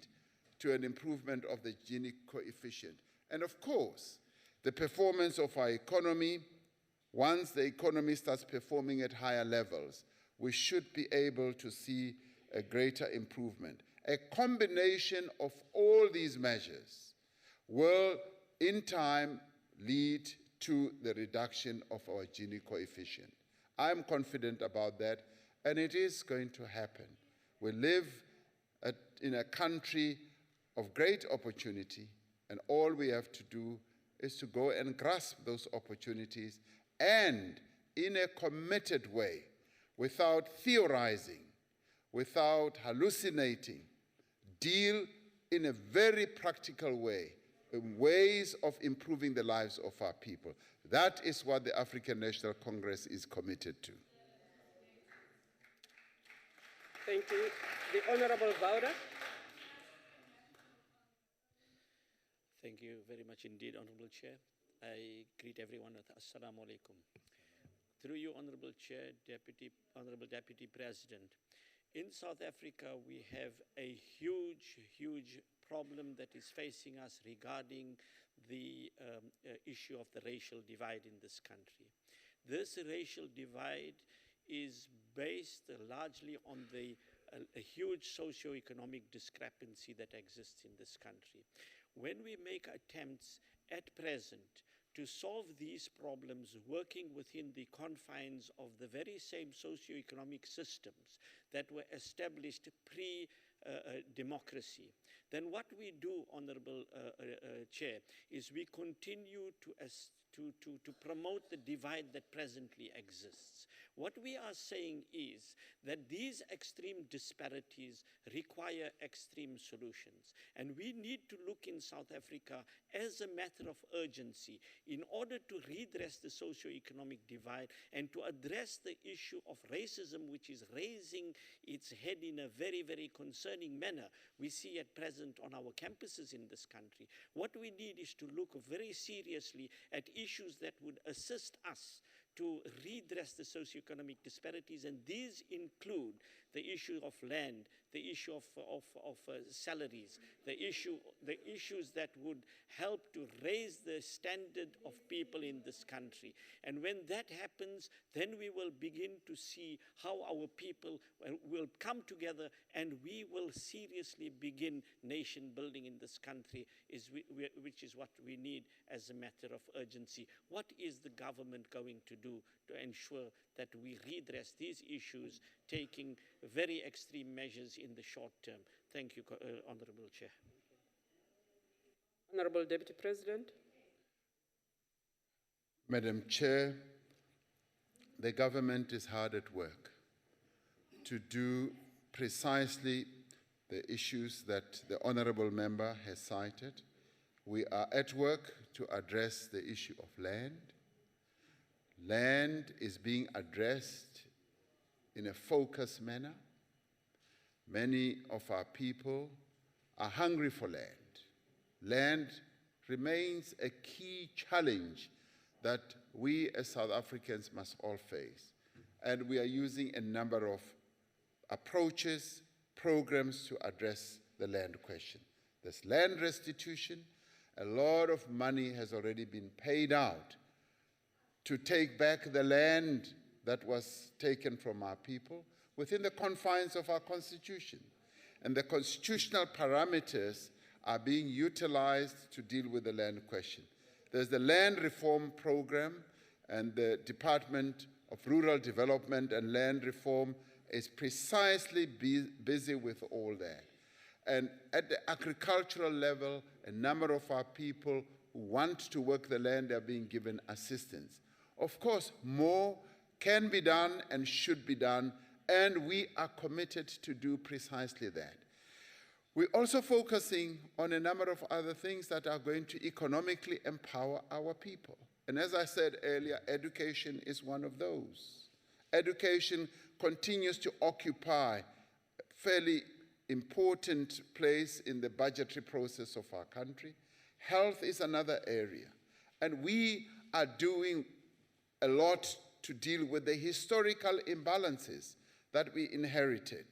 to an improvement of the Gini coefficient. And of course, the performance of our economy, once the economy starts performing at higher levels, we should be able to see a greater improvement. A combination of all these measures will, in time, lead to the reduction of our Gini coefficient. I'm confident about that, and it is going to happen. We live in a country of great opportunity, and all we have to do is to go and grasp those opportunities and in a committed way, without theorizing, without hallucinating, deal in a very practical way, in ways of improving the lives of our people. That is what the African National Congress is committed to. Thank you. The Honorable Bauda. Thank you very much indeed, Honorable Chair. I greet everyone with Assalamu alaikum. Through you, Honorable Chair, Honorable Deputy President, in South Africa we have a huge problem that is facing us regarding the issue of the racial divide in this country. This racial divide is based largely on a huge socio-economic discrepancy that exists in this country. When we make attempts at present to solve these problems working within the confines of the very same socio-economic systems that were established pre-democracy, then what we do, Honorable Chair, is we continue to promote the divide that presently exists. What we are saying is that these extreme disparities require extreme solutions. And we need to look in South Africa as a matter of urgency in order to redress the socio-economic divide and to address the issue of racism, which is raising its head in a very concerning manner. We see at present on our campuses in this country. What we need is to look very seriously at issues that would assist us to redress the socioeconomic disparities, and these include the issue of land, the issue of salaries, the issues that would help to raise the standard of people in this country. And when that happens, then we will begin to see how our people will come together and we will seriously begin nation building in this country, which is what we need as a matter of urgency. What is the government going to do to ensure that we redress these issues, taking very extreme measures in the short term? Thank you, Honorable Chair. Honorable Deputy President. Madam Chair, the government is hard at work to do precisely the issues that the honorable member has cited. We are at work to address the issue of land. Land is being addressed in a focused manner. Many of our people are hungry for land. Land remains a key challenge that we as South Africans must all face. And we are using a number of approaches, programs to address the land question. There's land restitution. A lot of money has already been paid out to take back the land that was taken from our people within the confines of our Constitution. And the constitutional parameters are being utilized to deal with the land question. There's the land reform program, and the Department of Rural Development and Land Reform is precisely busy with all that. And at the agricultural level, a number of our people who want to work the land are being given assistance. Of course, more can be done and should be done, and we are committed to do precisely that. We're also focusing on a number of other things that are going to economically empower our people. And as I said earlier, education is one of those. Education continues to occupy a fairly important place in the budgetary process of our country. Health is another area. And we are doing a lot to deal with the historical imbalances that we inherited.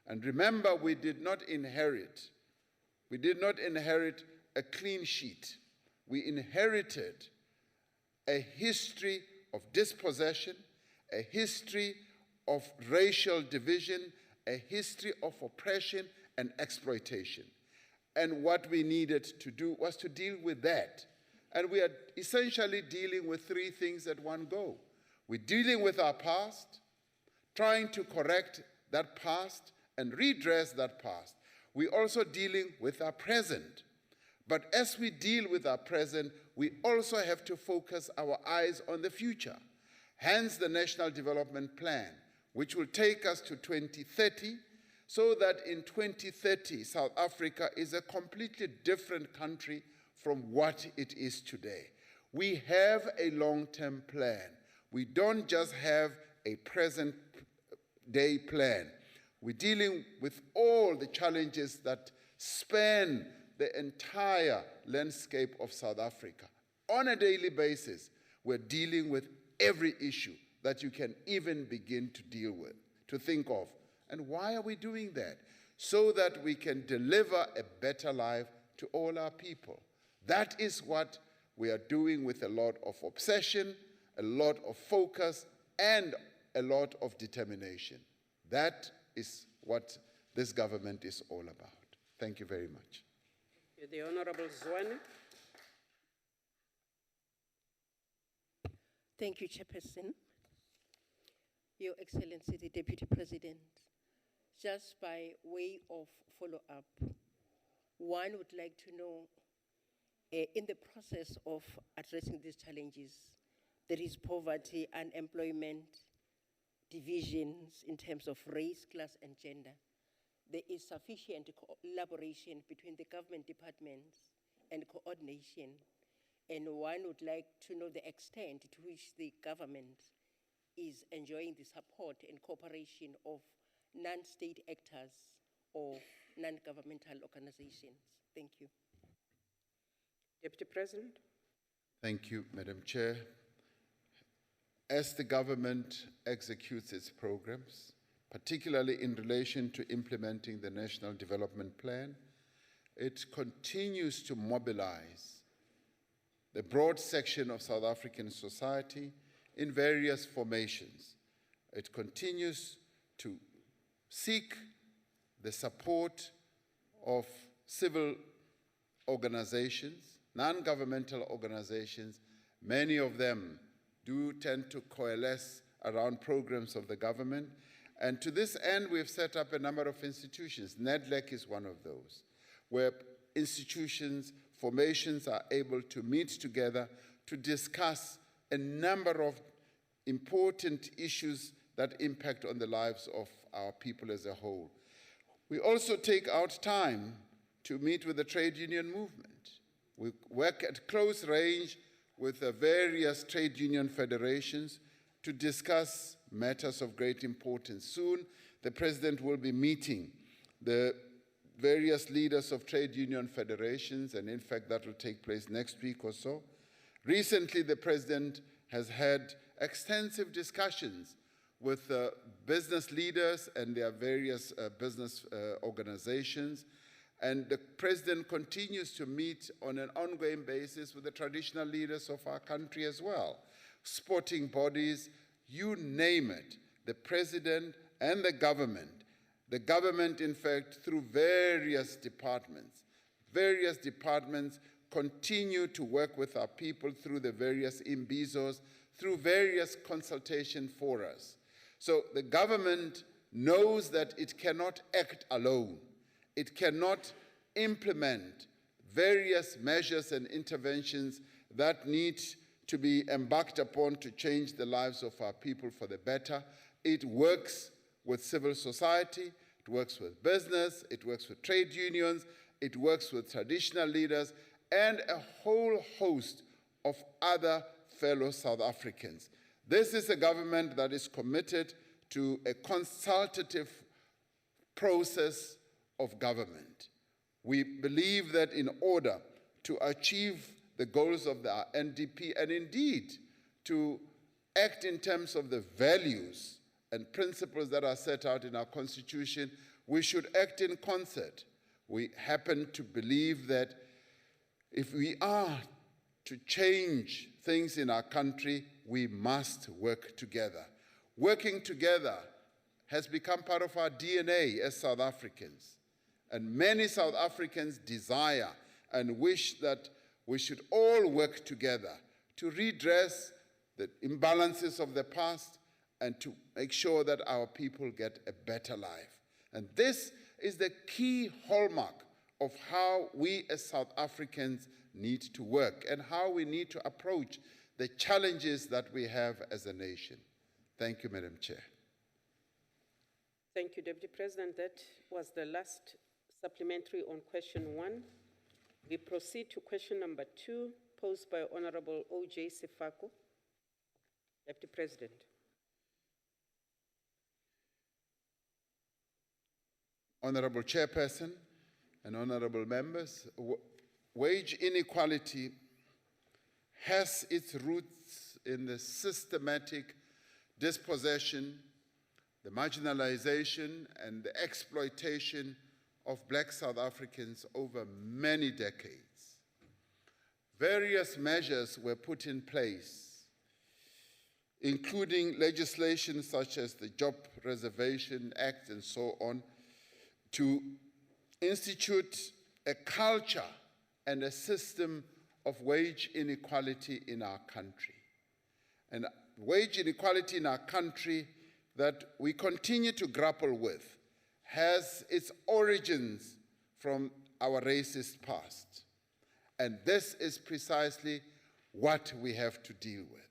And remember, we did not inherit a clean sheet. We inherited a history of dispossession, a history of racial division, a history of oppression and exploitation. And what we needed to do was to deal with that. And we are essentially dealing with three things at one go. We're dealing with our past, trying to correct that past and redress that past. We're also dealing with our present. But as we deal with our present, we also have to focus our eyes on the future. Hence the National Development Plan, which will take us to 2030, so that in 2030, South Africa is a completely different country from what it is today. We have a long-term plan. We don't just have a present day plan. We're dealing with all the challenges that span the entire landscape of South Africa. On a daily basis, we're dealing with every issue that you can even begin to deal with, to think of. And why are we doing that? So that we can deliver a better life to all our people. That is what we are doing with a lot of obsession, a lot of focus, and a lot of determination. That is what this government is all about. Thank you very much. The Honorable Zwane. Thank you, Chairperson. Your Excellency, the Deputy President, just by way of follow-up, one would like to know, in the process of addressing these challenges, there is poverty, unemployment, divisions in terms of race, class, and gender. There is sufficient collaboration between the government departments and coordination, and one would like to know the extent to which the government is enjoying the support and cooperation of non-state actors or non-governmental organizations. Thank you. Deputy President. Thank you, Madam Chair. As the government executes its programs, particularly in relation to implementing the National Development Plan, it continues to mobilize the broad section of South African society in various formations. It continues to seek the support of civil organizations, non-governmental organizations. Many of them do tend to coalesce around programs of the government. And to this end, we've set up a number of institutions. NEDLEC is one of those, where institutions, formations are able to meet together to discuss a number of important issues that impact on the lives of our people as a whole. We also take out time to meet with the trade union movement. We work at close range with the various trade union federations to discuss matters of great importance. Soon, the President will be meeting the various leaders of trade union federations, and in fact, that will take place next week or so. Recently, the President has had extensive discussions with business leaders and their various business organizations. And the President continues to meet on an ongoing basis with the traditional leaders of our country as well. Sporting bodies, you name it, the President and the government, in fact, through various departments continue to work with our people through the various imbizos, through various consultation forums. So the government knows that it cannot act alone. It cannot implement various measures and interventions that need to be embarked upon to change the lives of our people for the better. It works with civil society, it works with business, it works with trade unions, it works with traditional leaders, and a whole host of other fellow South Africans. This is a government that is committed to a consultative process of government. We believe that in order to achieve the goals of the NDP and indeed to act in terms of the values and principles that are set out in our Constitution, we should act in concert. We happen to believe that if we are to change things in our country, we must work together. Working together has become part of our DNA as South Africans. And many South Africans desire and wish that we should all work together to redress the imbalances of the past and to make sure that our people get a better life. And this is the key hallmark of how we as South Africans need to work and how we need to approach the challenges that we have as a nation. Thank you, Madam Chair. Thank you, Deputy President. That was the last supplementary on question 1. We proceed to question number 2, posed by Honorable O.J. Sefako. Deputy President. Honorable Chairperson and honorable members, wage inequality has its roots in the systematic dispossession, the marginalization, and the exploitation of Black South Africans over many decades. Various measures were put in place, including legislation such as the Job Reservation Act and so on, to institute a culture and a system of wage inequality in our country. And wage inequality in our country that we continue to grapple with has its origins from our racist past. And this is precisely what we have to deal with.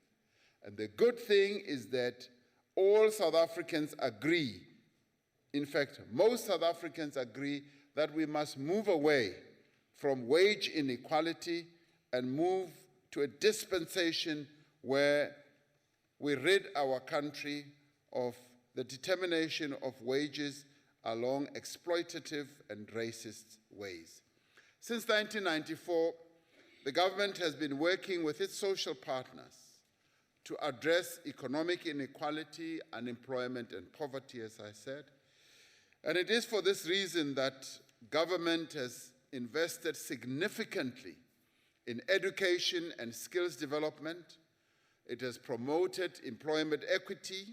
And the good thing is that all South Africans agree, in fact, most South Africans agree that we must move away from wage inequality and move to a dispensation where we rid our country of the determination of wages along exploitative and racist ways. Since 1994, the government has been working with its social partners to address economic inequality, unemployment, and poverty, as I said. And it is for this reason that government has invested significantly in education and skills development. It has promoted employment equity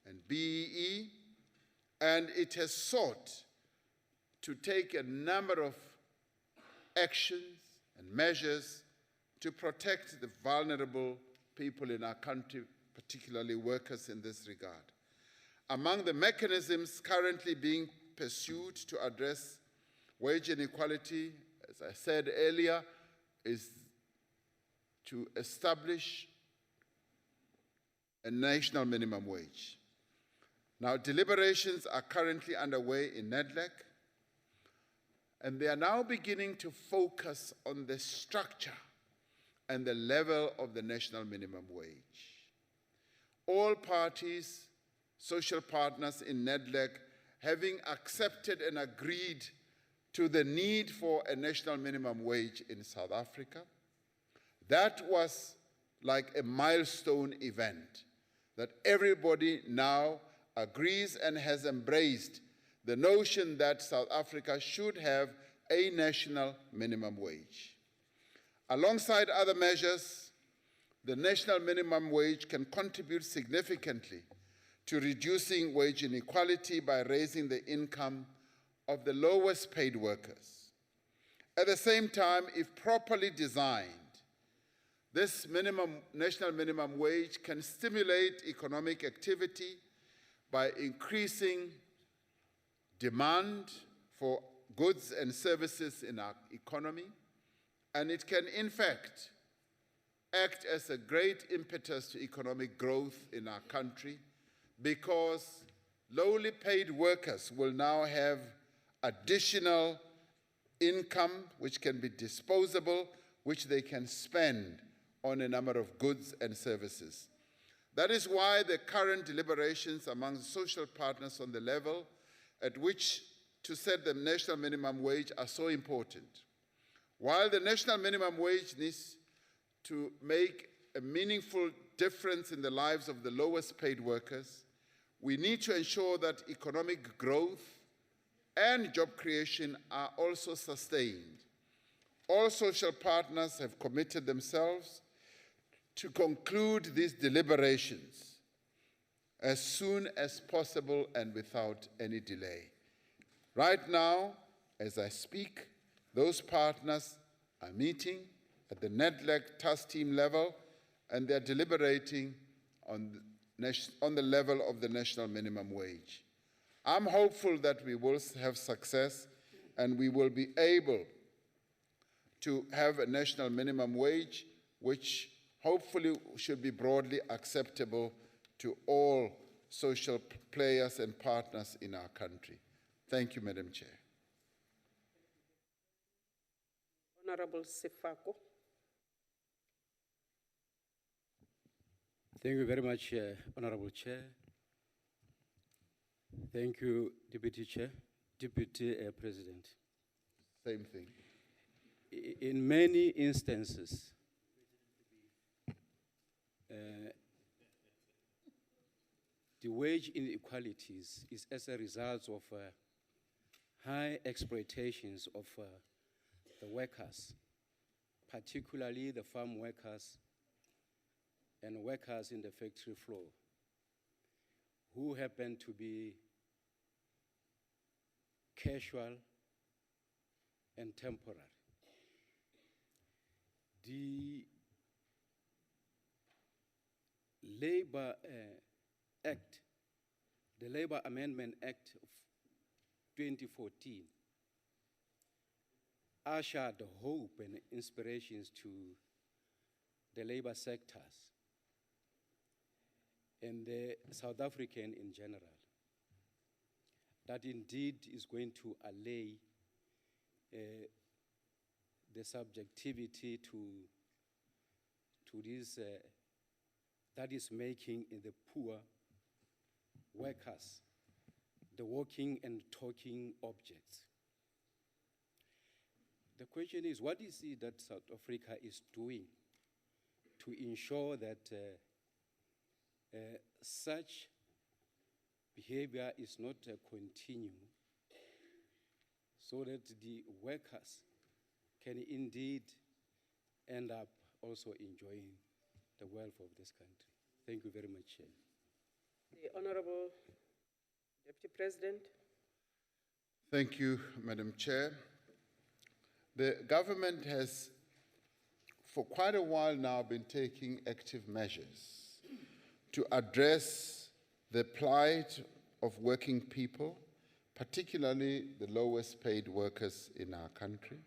and BEE, and it has sought to take a number of actions and measures to protect the vulnerable people in our country, particularly workers in this regard. Among the mechanisms currently being pursued to address wage inequality, as I said earlier, is to establish a national minimum wage. Now, deliberations are currently underway in NEDLAC, and they are now beginning to focus on the structure and the level of the national minimum wage. All parties, social partners in NEDLAC, having accepted and agreed to the need for a national minimum wage in South Africa. That was like a milestone event that everybody now agrees and has embraced the notion that South Africa should have a national minimum wage. Alongside other measures, the national minimum wage can contribute significantly to reducing wage inequality by raising the income of the lowest paid workers. At the same time, if properly designed, this national minimum wage can stimulate economic activity by increasing demand for goods and services in our economy, and it can, in fact, act as a great impetus to economic growth in our country, because lowly paid workers will now have additional income which can be disposable, which they can spend on a number of goods and services. That is why the current deliberations among social partners on the level at which to set the national minimum wage are so important. While the national minimum wage needs to make a meaningful difference in the lives of the lowest paid workers, we need to ensure that economic growth and job creation are also sustained. All social partners have committed themselves to conclude these deliberations as soon as possible and without any delay. Right now, as I speak, those partners are meeting at the NEDLEC task team level, and they're deliberating on the level of the national minimum wage. I'm hopeful that we will have success and we will be able to have a national minimum wage which hopefully should be broadly acceptable to all social players and partners in our country. Thank you, Madam Chair. Honorable Sefako. Thank you very much, Honorable Chair. Thank you, Deputy Chair, Deputy President. Same thing. In many instances, the wage inequalities is as a result of high exploitations of the workers, particularly the farm workers and workers in the factory floor, who happen to be casual and temporary. The Labor Act, the Labor Amendment Act of 2014, ushered hope and inspirations to the labor sectors and the South African in general, that indeed is going to allay the subjectivity to this that is making the poor workers the walking and talking objects. The question is, what is it that South Africa is doing to ensure that such behavior is not continue, so that the workers can indeed end up also enjoying the wealth of this country? Thank you very much, Chair. The Honorable Deputy President. Thank you, Madam Chair. The government has, for quite a while now, been taking active measures to address the plight of working people, particularly the lowest paid workers in our country.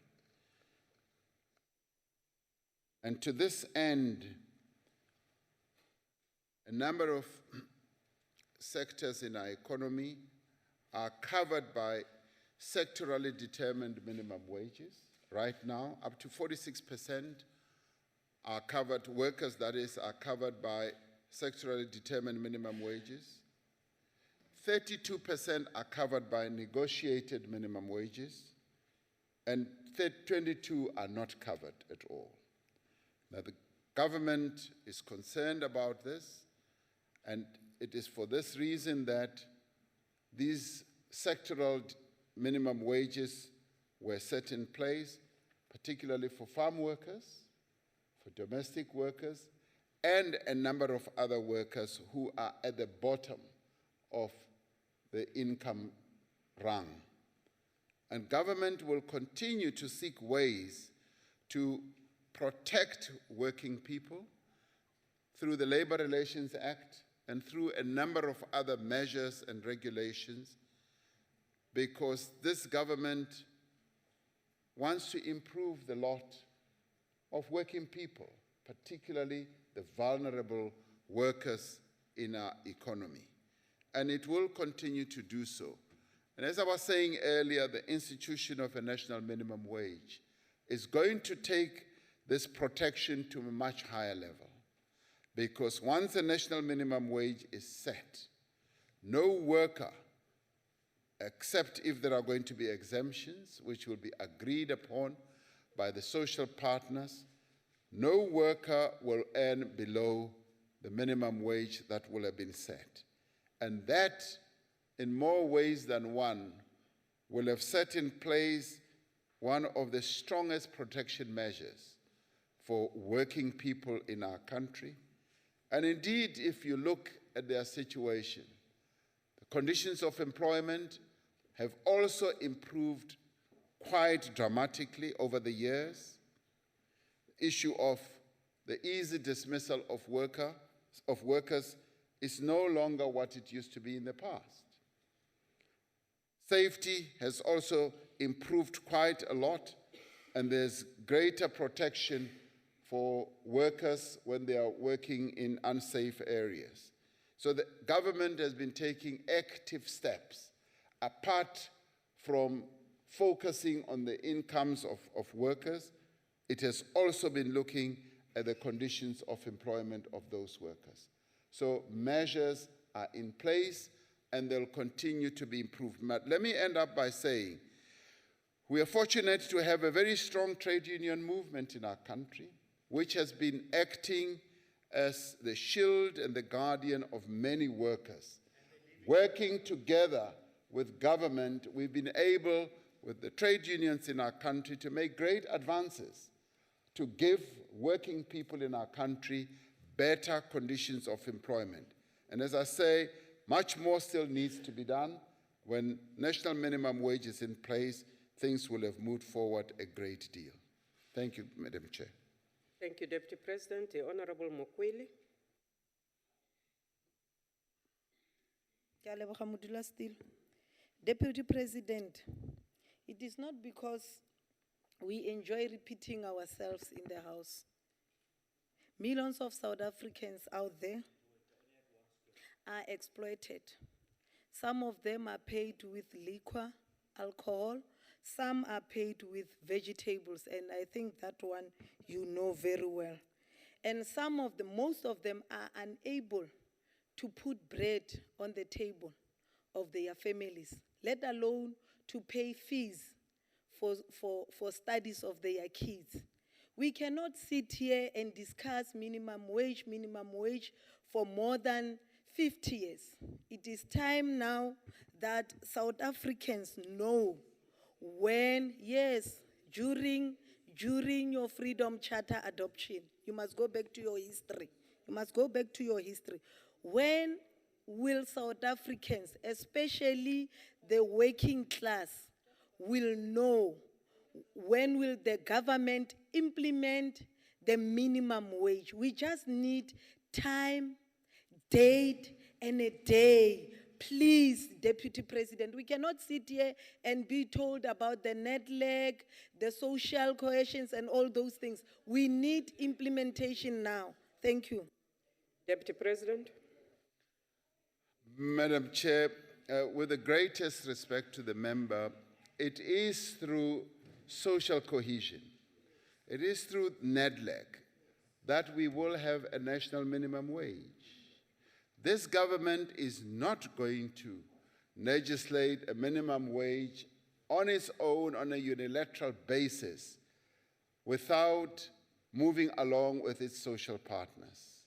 And to this end, a number of sectors in our economy are covered by sectorally determined minimum wages. Right now, up to 46% are covered, workers that is, are covered by sectorally determined minimum wages. 32% are covered by negotiated minimum wages, and 22 are not covered at all. Now, the government is concerned about this, and it is for this reason that these sectoral minimum wages were set in place, particularly for farm workers, for domestic workers, and a number of other workers who are at the bottom of the income rung. And government will continue to seek ways to protect working people through the Labor Relations Act and through a number of other measures and regulations because this government wants to improve the lot of working people, particularly the vulnerable workers in our economy. And it will continue to do so. And as I was saying earlier, the institution of a national minimum wage is going to take this protection to a much higher level. Because once a national minimum wage is set, no worker, except if there are going to be exemptions, which will be agreed upon by the social partners, no worker will earn below the minimum wage that will have been set. And that, in more ways than one, will have set in place one of the strongest protection measures for working people in our country. And indeed, if you look at their situation, the conditions of employment have also improved quite dramatically over the years. The issue of the easy dismissal of workers is no longer what it used to be in the past. Safety has also improved quite a lot, and there's greater protection for workers when they are working in unsafe areas. So the government has been taking active steps, apart from focusing on the incomes of workers. It has also been looking at the conditions of employment of those workers. So measures are in place, and they'll continue to be improved. But let me end up by saying, we are fortunate to have a very strong trade union movement in our country, which has been acting as the shield and the guardian of many workers. Working together with government, we've been able, with the trade unions in our country, to make great advances to give working people in our country better conditions of employment. And as I say, much more still needs to be done. When national minimum wage is in place, things will have moved forward a great deal. Thank you, Madam Chair. Thank you, Deputy President. The Honorable Mokwele. Ke a leboga modulasetulo. Deputy President, it is not because we enjoy repeating ourselves in the House. Millions of South Africans out there are exploited. Some of them are paid with liquor, alcohol. Some are paid with vegetables, and I think that one you know very well. And most of them are unable to put bread on the table of their families, let alone to pay fees for studies of their kids. We cannot sit here and discuss minimum wage for more than 50 years. It is time now that South Africans know when, yes, during your Freedom Charter adoption, you must go back to your history. You must go back to your history. When will South Africans, especially the working class, will know? When will the government implement the minimum wage? We just need time, date, and a day. Please, Deputy President, we cannot sit here and be told about the net leg, the social cohesions, and all those things. We need implementation now. Thank you. Deputy President. Madam Chair, with the greatest respect to the member, it is through social cohesion, it is through NEDLEC that we will have a national minimum wage. This government is not going to legislate a minimum wage on its own on a unilateral basis without moving along with its social partners.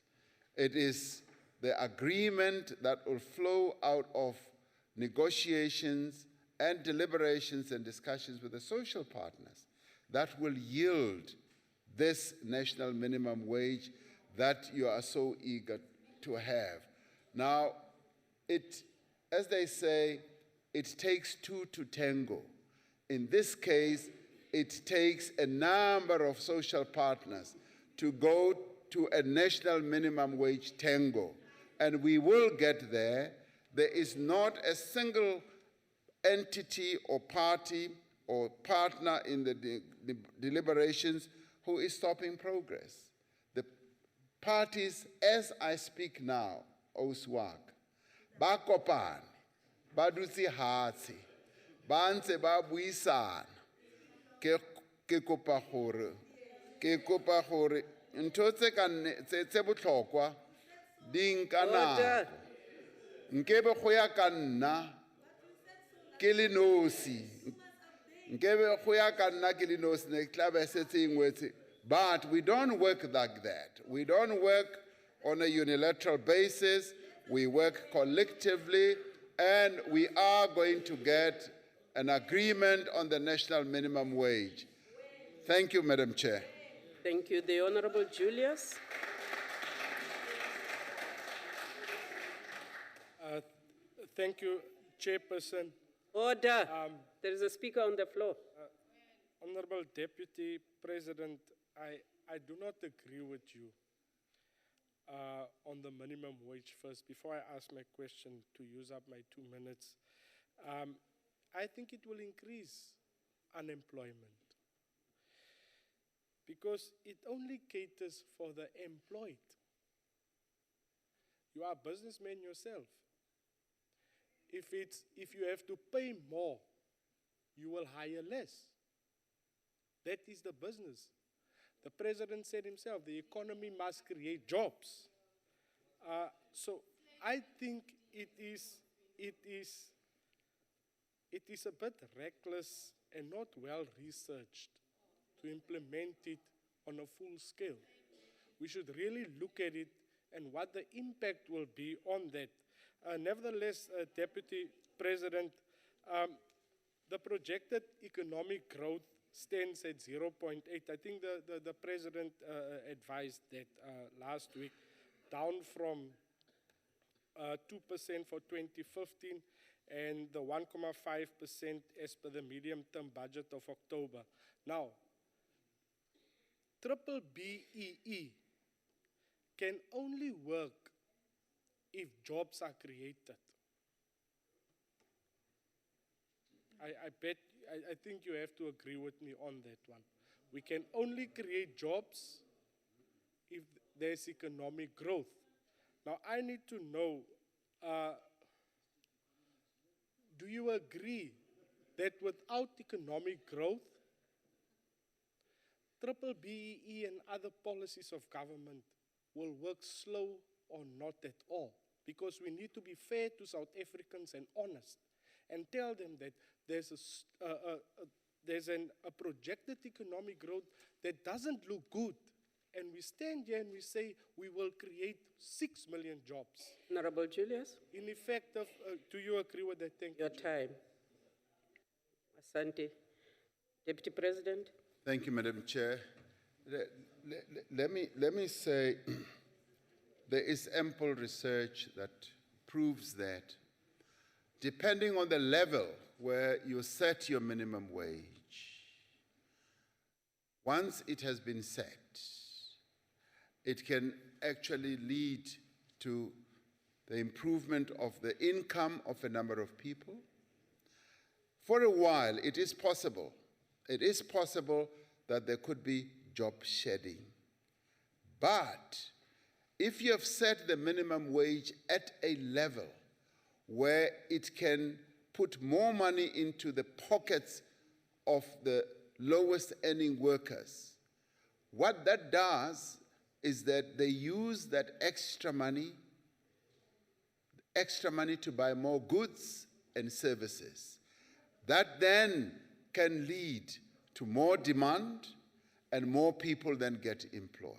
It is the agreement that will flow out of negotiations and deliberations and discussions with the social partners that will yield this national minimum wage that you are so eager to have. Now, as they say, it takes two to tango. In this case, it takes a number of social partners to go to a national minimum wage tango. And we will get there. There is not a single entity or party or partner in the deliberations who is stopping progress. The parties, as I speak now, Oswak, ba kopane, ba dutse hatsi, ba ntse ba buisana. Ke kopa gore ntho tse botlhokwa di nka nako. Nkebe go ya ka nna ke le nosi. Nkebe go ya ka nna ke le nosi ne tla be setse ingwetse. But we don't work like that. We don't work on a unilateral basis. We work collectively, and we are going to get an agreement on the national minimum wage. Thank you, Madam Chair. Thank you. The Honorable Julius. Thank you, Chairperson. Order. There is a speaker on the floor. Honorable Deputy President, I do not agree with you on the minimum wage first. Before I ask my question to use up my 2 minutes, I think it will increase unemployment because it only caters for the employed. You are a businessman yourself. If you have to pay more, you will hire less. That is the business. The president said himself, the economy must create jobs. So I think it is a bit reckless and not well researched to implement it on a full scale. We should really look at it and what the impact will be on that. Nevertheless, Deputy President, the projected economic growth stands at 0.8. I think the President advised that last week, down from 2% for 2015 and the 1.5% as per the medium-term budget of October. Now, BBEE can only work if jobs are created. I think you have to agree with me on that one. We can only create jobs if there's economic growth. Now, I need to know, do you agree that without economic growth, BBEE and other policies of government will work slow or not at all? Because we need to be fair to South Africans and honest and tell them that there's a projected economic growth that doesn't look good. And we stand here and we say we will create 6 million jobs. Honorable Julius. In effect, do you agree with that? Thank you. Your time. Asante. Deputy President. Thank you, Madam Chair. Let me say there is ample research that proves that depending on the level where you set your minimum wage, once it has been set, it can actually lead to the improvement of the income of a number of people. For a while, it is possible that there could be job shedding. But if you have set the minimum wage at a level where it can put more money into the pockets of the lowest earning workers, what that does is that they use that extra money to buy more goods and services. That then can lead to more demand and more people then get employed.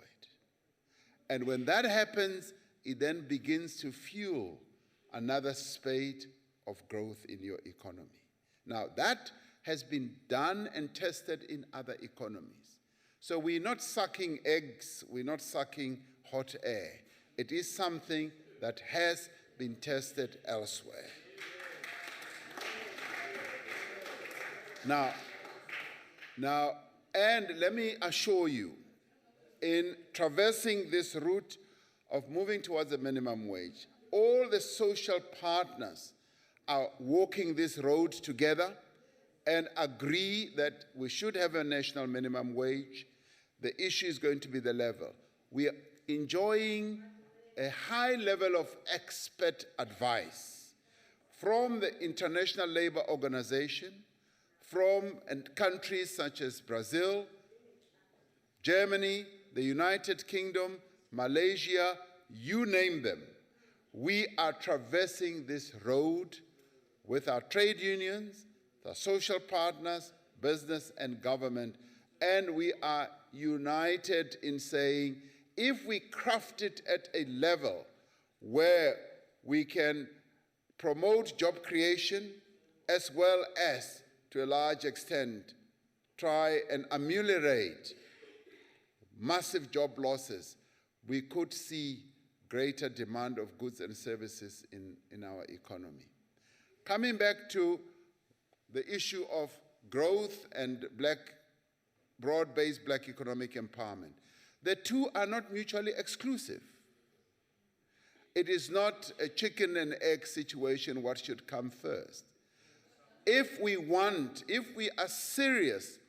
And when that happens, it then begins to fuel another spate of growth in your economy. Now, that has been done and tested in other economies. So we're not sucking eggs, we're not sucking hot air. It is something that has been tested elsewhere. Now, and let me assure you, in traversing this route of moving towards a minimum wage, all the social partners are walking this road together and agree that we should have a national minimum wage. The issue is going to be the level. We are enjoying a high level of expert advice from the International Labour Organization, from countries such as Brazil, Germany, the United Kingdom, Malaysia, you name them. We are traversing this road with our trade unions, our social partners, business and government, and we are united in saying, if we craft it at a level where we can promote job creation as well as, to a large extent, try and ameliorate massive job losses, we could see greater demand of goods and services in our economy. Coming back to the issue of growth and broad-based black economic empowerment, the two are not mutually exclusive. It is not a chicken and egg situation, what should come first. If we are serious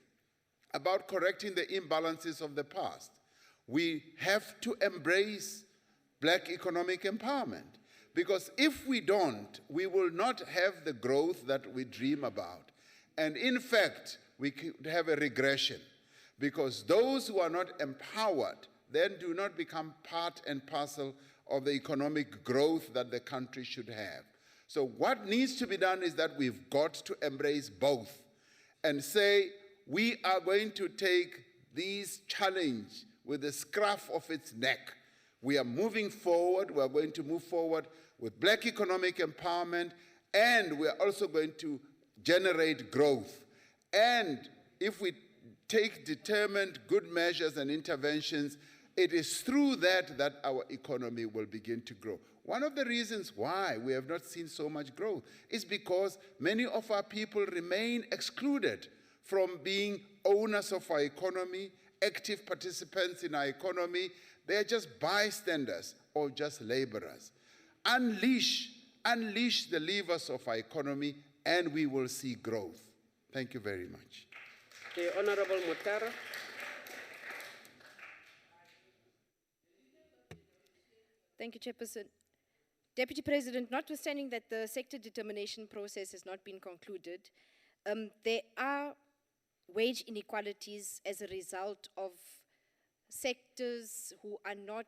about correcting the imbalances of the past, we have to embrace black economic empowerment. Because if we don't, we will not have the growth that we dream about. And in fact, we could have a regression. Because those who are not empowered then do not become part and parcel of the economic growth that the country should have. So what needs to be done is that we've got to embrace both and say, we are going to take these challenges with the scruff of its neck. We are moving forward. We are going to move forward with black economic empowerment, and we are also going to generate growth. And if we take determined good measures and interventions, it is through that that our economy will begin to grow. One of the reasons why we have not seen so much growth is because many of our people remain excluded from being owners of our economy, active participants in our economy. They are just bystanders or just laborers. Unleash the levers of our economy, and we will see growth. Thank you very much. The Honorable Mutara. Thank you, Chairperson. Deputy President, notwithstanding that the sector determination process has not been concluded, there are wage inequalities as a result of sectors who are not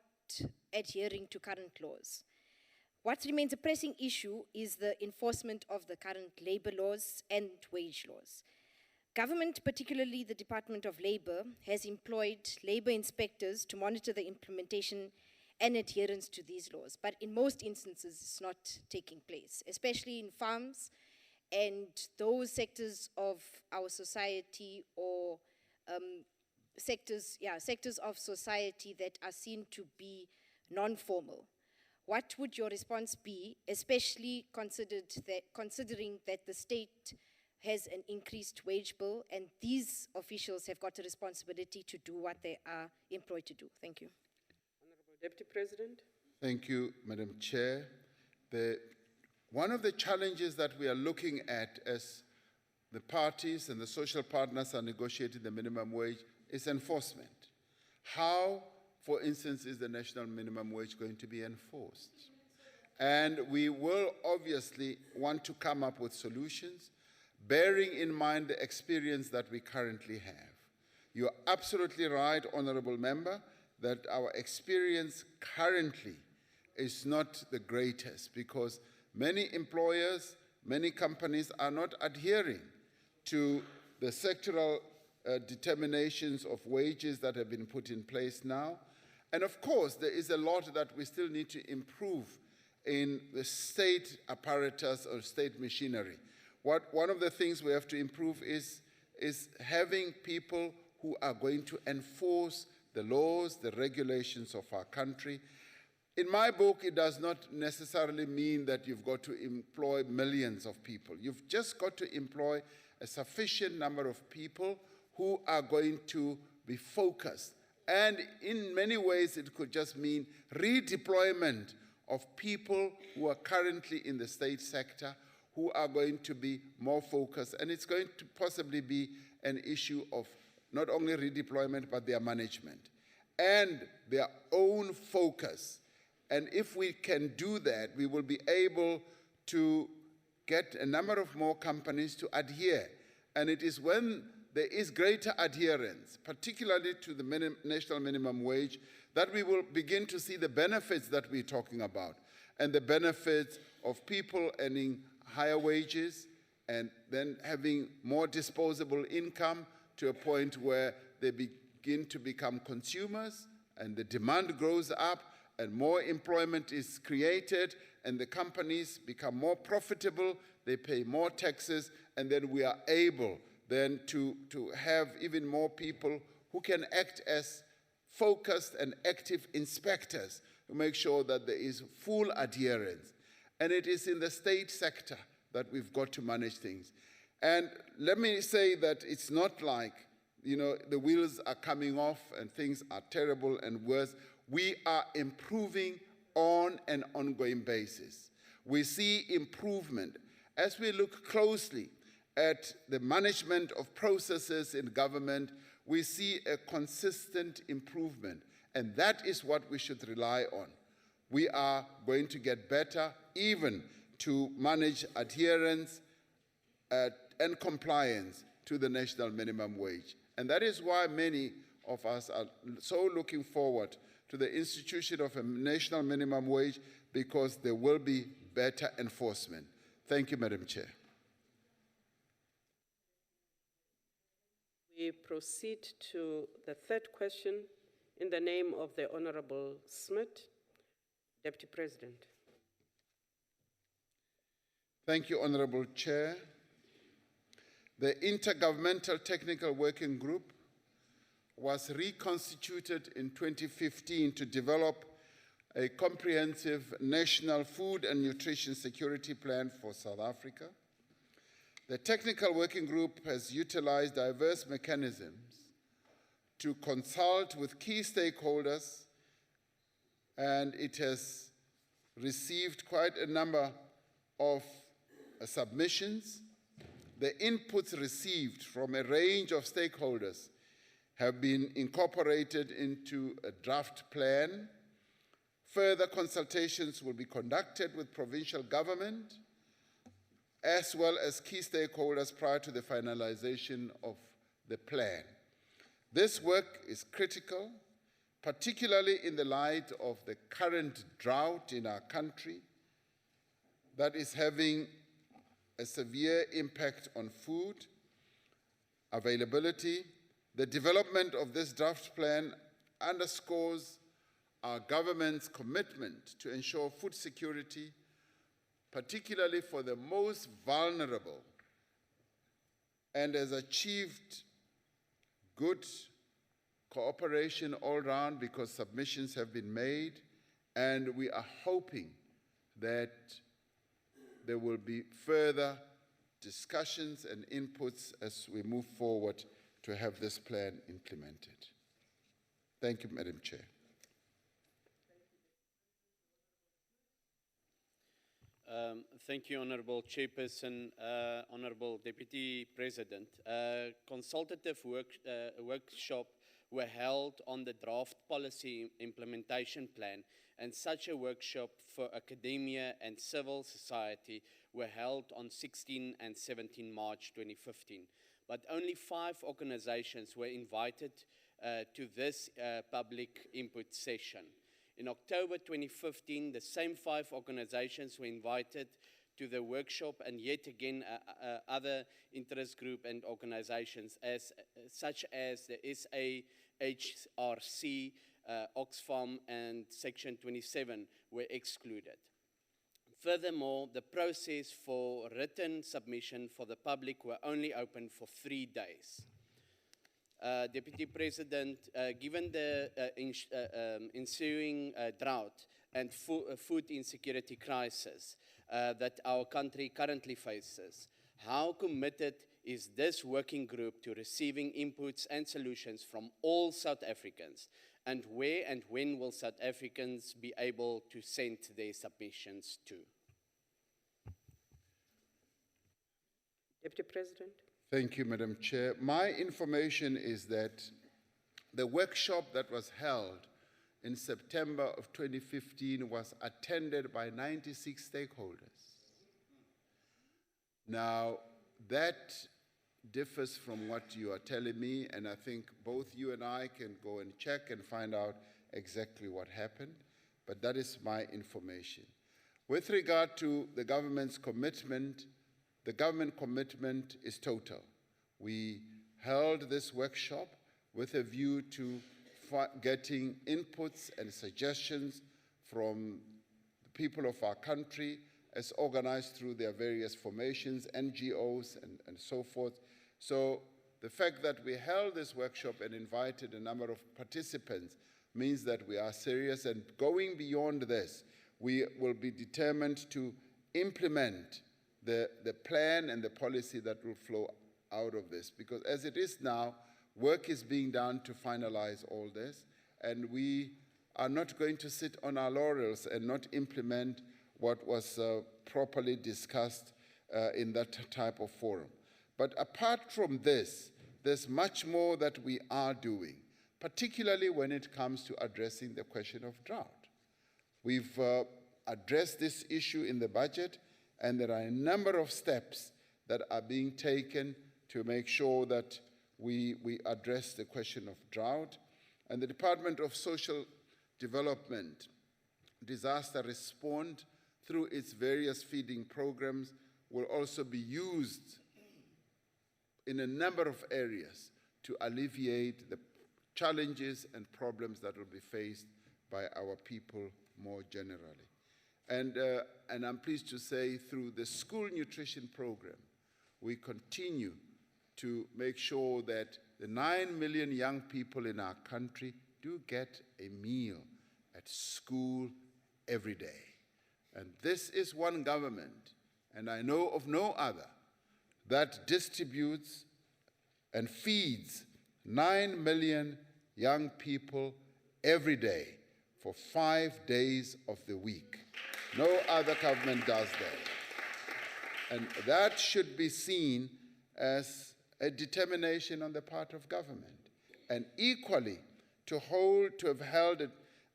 adhering to current laws. What remains a pressing issue is the enforcement of the current labor laws and wage laws. Government, particularly the Department of Labor, has employed labor inspectors to monitor the implementation and adherence to these laws. But in most instances, it's not taking place, especially in farms and those sectors of our society or sectors of society that are seen to be non-formal. What would your response be, especially considering that the state has an increased wage bill and these officials have got a responsibility to do what they are employed to do? Thank you. Honorable Deputy President. Thank you, Madam Chair. One of the challenges that we are looking at as the parties and the social partners are negotiating the minimum wage is enforcement. How, for instance, is the national minimum wage going to be enforced? And we will obviously want to come up with solutions, bearing in mind the experience that we currently have. You're absolutely right, Honorable Member, that our experience currently is not the greatest because many employers, many companies are not adhering to the sectoral determinations of wages that have been put in place now. And of course, there is a lot that we still need to improve in the state apparatus or state machinery. One of the things we have to improve is having people who are going to enforce the laws, the regulations of our country. In my book, it does not necessarily mean that you've got to employ millions of people. You've just got to employ a sufficient number of people who are going to be focused. And in many ways, it could just mean redeployment of people who are currently in the state sector, who are going to be more focused, and it's going to possibly be an issue of not only redeployment, but their management and their own focus. And if we can do that, we will be able to get a number of more companies to adhere. And it is when there is greater adherence, particularly to the national minimum wage, that we will begin to see the benefits that we're talking about, and the benefits of people earning higher wages and then having more disposable income to a point where they begin to become consumers and the demand grows up and more employment is created and the companies become more profitable, they pay more taxes, and then we are able then to have even more people who can act as focused and active inspectors to make sure that there is full adherence. And it is in the state sector that we've got to manage things. And let me say that it's not like, the wheels are coming off and things are terrible and worse. We are improving on an ongoing basis. We see improvement. As we look closely at the management of processes in government, we see a consistent improvement, and that is what we should rely on. We are going to get better even to manage adherence and compliance to the national minimum wage. And that is why many of us are so looking forward to the institution of a national minimum wage, because there will be better enforcement. Thank you, Madam Chair. We proceed to the third question in the name of the Honorable Smith, Deputy President. Thank you, Honorable Chair. The Intergovernmental Technical Working Group was reconstituted in 2015 to develop a comprehensive national food and nutrition security plan for South Africa. The Technical Working Group has utilized diverse mechanisms to consult with key stakeholders, and it has received quite a number of submissions. The inputs received from a range of stakeholders have been incorporated into a draft plan. Further consultations will be conducted with provincial government as well as key stakeholders prior to the finalization of the plan. This work is critical, particularly in the light of the current drought in our country that is having a severe impact on food availability. The development of this draft plan underscores our government's commitment to ensure food security, particularly for the most vulnerable, and has achieved good cooperation all around because submissions have been made, and we are hoping that there will be further discussions and inputs as we move forward to have this plan implemented. Thank you, Madam Chair. Thank you, Honourable Chairperson, Honourable Deputy President. Consultative workshop were held on the draft policy implementation plan, and such a workshop for academia and civil society were held on 16 and 17 March 2015. But only 5 organizations were invited to this public input session. In October 2015, the same 5 organizations were invited to the workshop, and yet again other interest group and organizations such as the SAHRC, Oxfam and Section 27 were excluded. Furthermore, the process for written submission for the public were only open for 3 days. Deputy President, given the ensuing drought and food insecurity crisis that our country currently faces, how committed is this working group to receiving inputs and solutions from all South Africans? And where and when will South Africans be able to send their submissions to? Deputy President. Thank you, Madam Chair. My information is that the workshop that was held in September of 2015 was attended by 96 stakeholders. Now, that differs from what you are telling me, and I think both you and I can go and check and find out exactly what happened, but that is my information. With regard to the government's commitment, the government commitment is total. We held this workshop with a view to getting inputs and suggestions from the people of our country as organized through their various formations, NGOs, and so forth. So the fact that we held this workshop and invited a number of participants means that we are serious, and going beyond this, we will be determined to implement the plan and the policy that will flow out of this. Because as it is now, work is being done to finalize all this, and we are not going to sit on our laurels and not implement what was properly discussed in that type of forum. But apart from this, there's much more that we are doing, particularly when it comes to addressing the question of drought. We've addressed this issue in the budget, and there are a number of steps that are being taken to make sure that we address the question of drought. And the Department of Social Development, Disaster Response, through its various feeding programs, will also be used in a number of areas to alleviate the challenges and problems that will be faced by our people more generally. And I'm pleased to say through the school nutrition program, we continue to make sure that the 9 million young people in our country do get a meal at school every day. And this is one government, and I know of no other, that distributes and feeds 9 million young people every day for 5 days of the week. No other government does that. And that should be seen as a determination on the part of government. And equally, to have held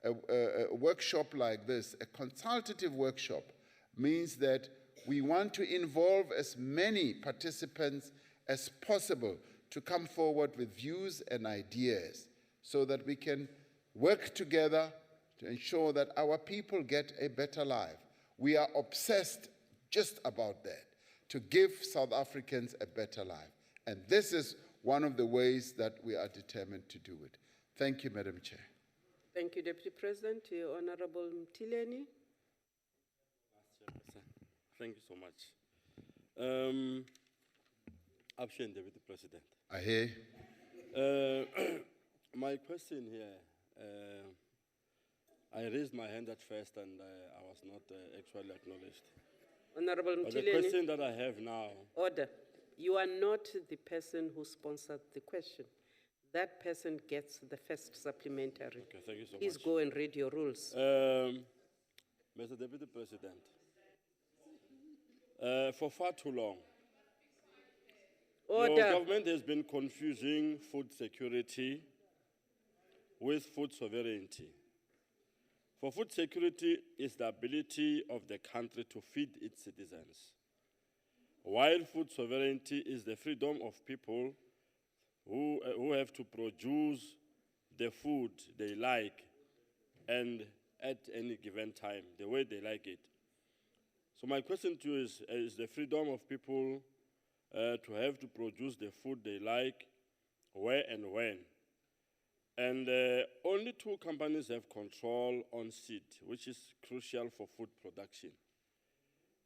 a workshop like this, a consultative workshop, means that we want to involve as many participants as possible to come forward with views and ideas so that we can work together to ensure that our people get a better life. We are obsessed just about that, to give South Africans a better life. And this is one of the ways that we are determined to do it. Thank you, Madam Chair. Thank you, Deputy President. Honorable Mtileni. Thank you so much. Option, Deputy President. I hear. My question here, I raised my hand at first and I was not actually acknowledged. Honorable But the Mtileni. question that I have now. Order. You are not the person who sponsored the question. That person gets the first supplementary. Okay, thank you so Please much. go and read your rules. Mr. Deputy President, for far too long, Order. your government has been confusing food security with food sovereignty. For food security is the ability of the country to feed its citizens, while food sovereignty is the freedom of people who have to produce the food they like and at any given time, the way they like it. So my question to you is the freedom of people to have to produce the food they like, where and when. And only 2 companies have control on seed, which is crucial for food production.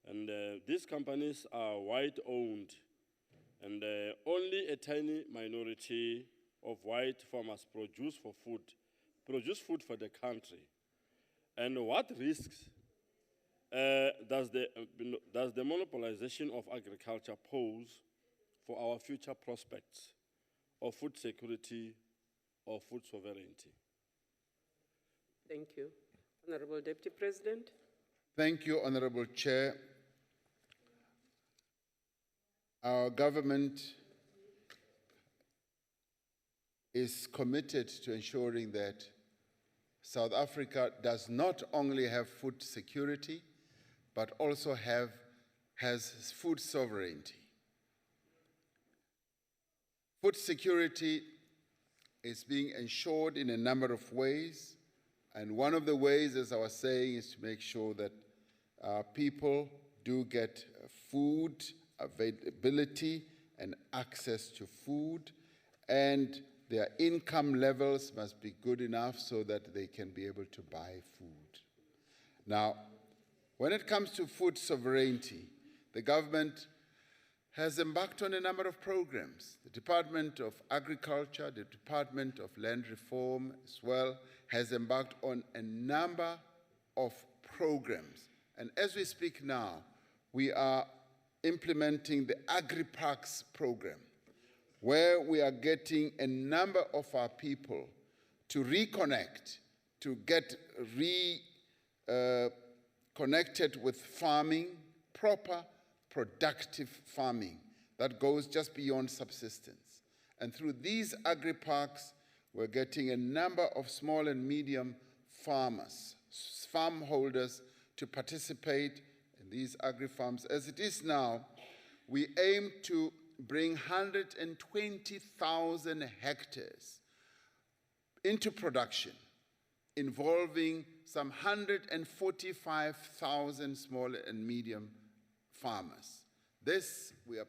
And these companies are white-owned, and only a tiny minority of white farmers produce food for the country. And what risks does the monopolization of agriculture pose for our future prospects of food security or food sovereignty? Thank you. Honorable Deputy President. Thank you, Honorable Chair. Our government is committed to ensuring that South Africa does not only have food security, but also has food sovereignty. Food security is being ensured in a number of ways, and one of the ways, as I was saying, is to make sure that people do get food availability and access to food, and their income levels must be good enough so that they can be able to buy food. Now, when it comes to food sovereignty, the government has embarked on a number of programs. The Department of Agriculture, the Department of Land Reform as well, has embarked on a number of programs. And as we speak now, we are implementing the Agri-Parks program, where we are getting a number of our people to reconnect, to get connected with farming, proper, productive farming that goes just beyond subsistence. And through these agri-parks, we're getting a number of small and medium farmers, farm holders, to participate in these agri-farms. As it is now, we aim to bring 120,000 hectares into production, involving some 145,000 small and medium farmers. This we are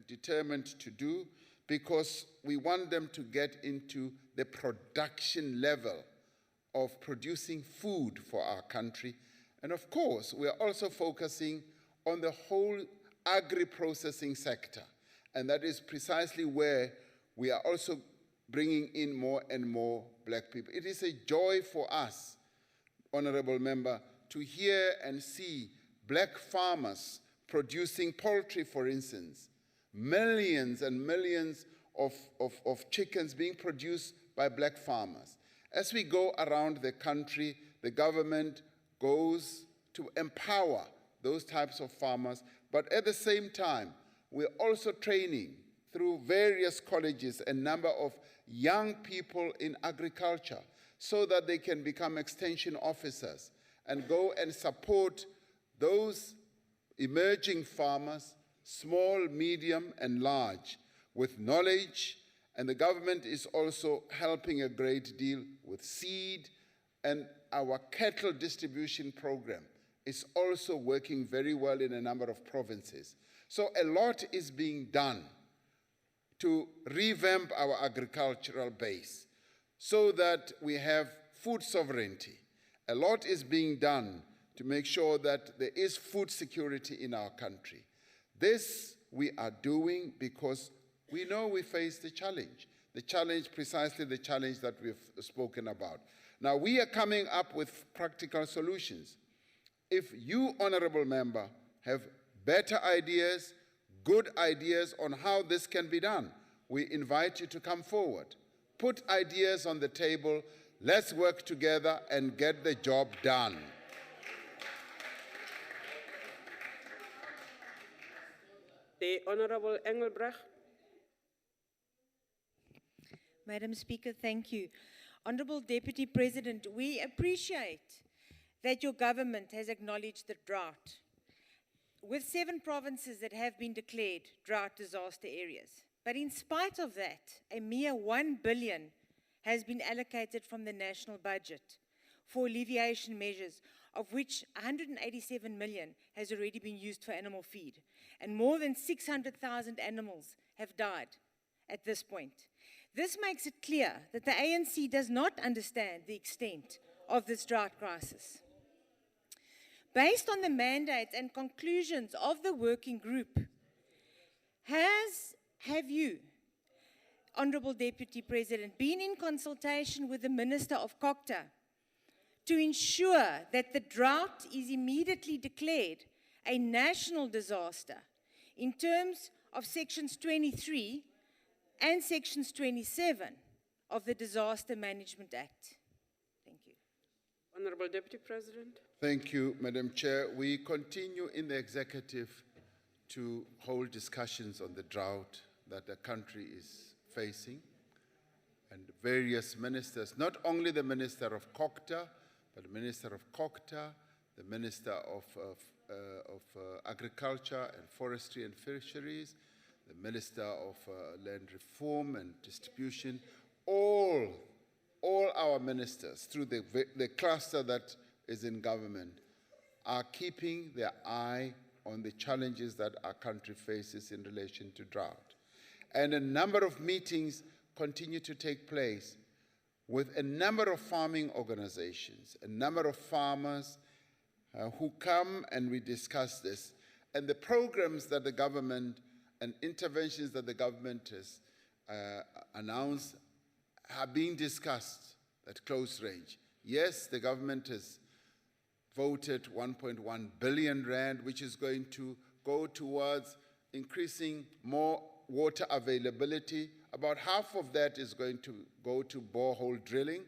determined to do because we want them to get into the production level of producing food for our country. And of course, we are also focusing on the whole agri-processing sector. And that is precisely where we are also bringing in more and more black people. It is a joy for us, Honorable Member, to hear and see black farmers producing poultry, for instance. Millions and millions of chickens being produced by black farmers. As we go around the country, the government goes to empower those types of farmers, but at the same time, we're also training through various colleges a number of young people in agriculture so that they can become extension officers and go and support those emerging farmers, small, medium, and large, with knowledge. And the government is also helping a great deal with seed, and our cattle distribution program is also working very well in a number of provinces. So a lot is being done to revamp our agricultural base so that we have food sovereignty. A lot is being done to make sure that there is food security in our country. This we are doing because we know we face the challenge, precisely the challenge that we've spoken about. Now, we are coming up with practical solutions. If you, Honorable Member, have better ideas, good ideas on how this can be done, we invite you to come forward. Put ideas on the table. Let's work together and get the job done. The Honorable Engelbrecht. Madam Speaker, thank you. Honorable Deputy President, we appreciate that your government has acknowledged the drought, with 7 provinces that have been declared drought disaster areas. But in spite of that, a mere 1 billion has been allocated from the national budget for alleviation measures, of which 187 million has already been used for animal feed. And more than 600,000 animals have died at this point. This makes it clear that the ANC does not understand the extent of this drought crisis. Based on the mandates and conclusions of the working group, have you, Honorable Deputy President, been in consultation with the Minister of Kokta to ensure that the drought is immediately declared a national disaster in terms of Sections 23 and Sections 27 of the Disaster Management Act? Thank you. Honorable Deputy President. Thank you, Madam Chair. We continue in the executive to hold discussions on the drought that the country is facing. And various ministers, not only the Minister of COCTA, but the Minister of COCTA, the Minister of Agriculture and Forestry and Fisheries, the Minister of Land Reform and Distribution, all our ministers through the cluster that is in government are keeping their eye on the challenges that our country faces in relation to drought. And a number of meetings continue to take place with a number of farming organizations, a number of farmers who come and we discuss this. And the programs that the government and interventions that the government has announced are being discussed at close range. Yes, the government has voted 1.1 billion rand, which is going to go towards increasing more water availability. About half of that is going to go to borehole drilling,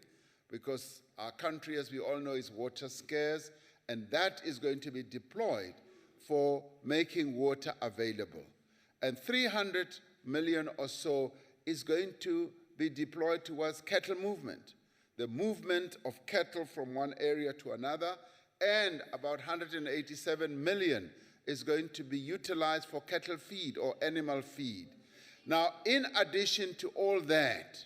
because our country, as we all know, is water scarce, and that is going to be deployed for making water available. And 300 million or so is going to be deployed towards cattle movement, the movement of cattle from one area to another, and about 187 million is going to be utilized for cattle feed or animal feed. Now, in addition to all that,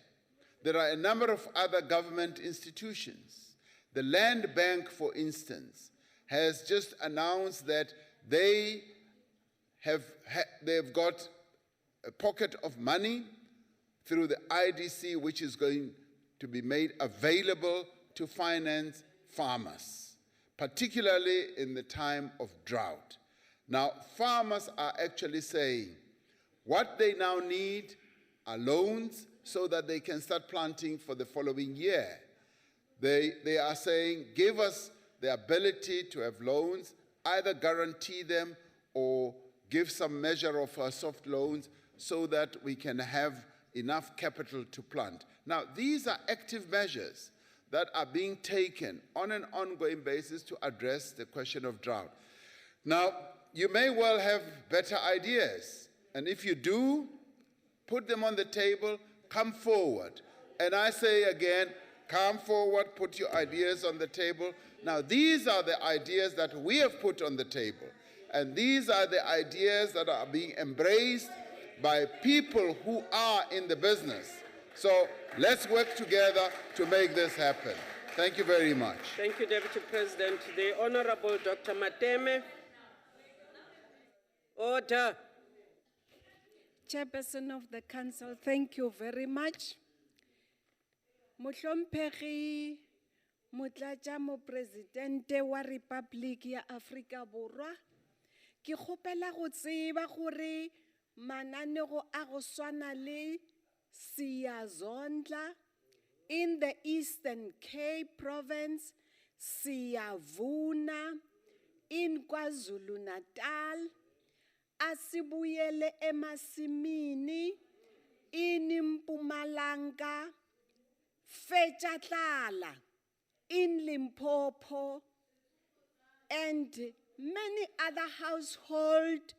there are a number of other government institutions. The Land Bank, for instance, has just announced that they've got a pocket of money through the IDC, which is going to be made available to finance farmers, particularly in the time of drought. Now, farmers are actually saying what they now need are loans so that they can start planting for the following year. They are saying, give us the ability to have loans, either guarantee them or give some measure of soft loans so that we can have enough capital to plant. Now, these are active measures that are being taken on an ongoing basis to address the question of drought. Now, you may well have better ideas, and if you do, put them on the table, come forward. And I say again, come forward, put your ideas on the table. Now, these are the ideas that we have put on the table, and these are the ideas that are being embraced by people who are in the business. So let's work together to make this happen. Thank you very much. Thank you, Deputy President. The Honorable Dr. Mateme. Order. Chairperson of the Council, thank you very much. Mohlomphegi motlatša mopresidente wa Republic ya Afrika Borwa, ke kgopela go tseba gore mananeo a go swana le Siyazondla in the Eastern Cape Province, Siyavuna in KwaZulu-Natal, asibuyele emasimini in Mpumalanga, Fetshatlala in Limpopo, and many other household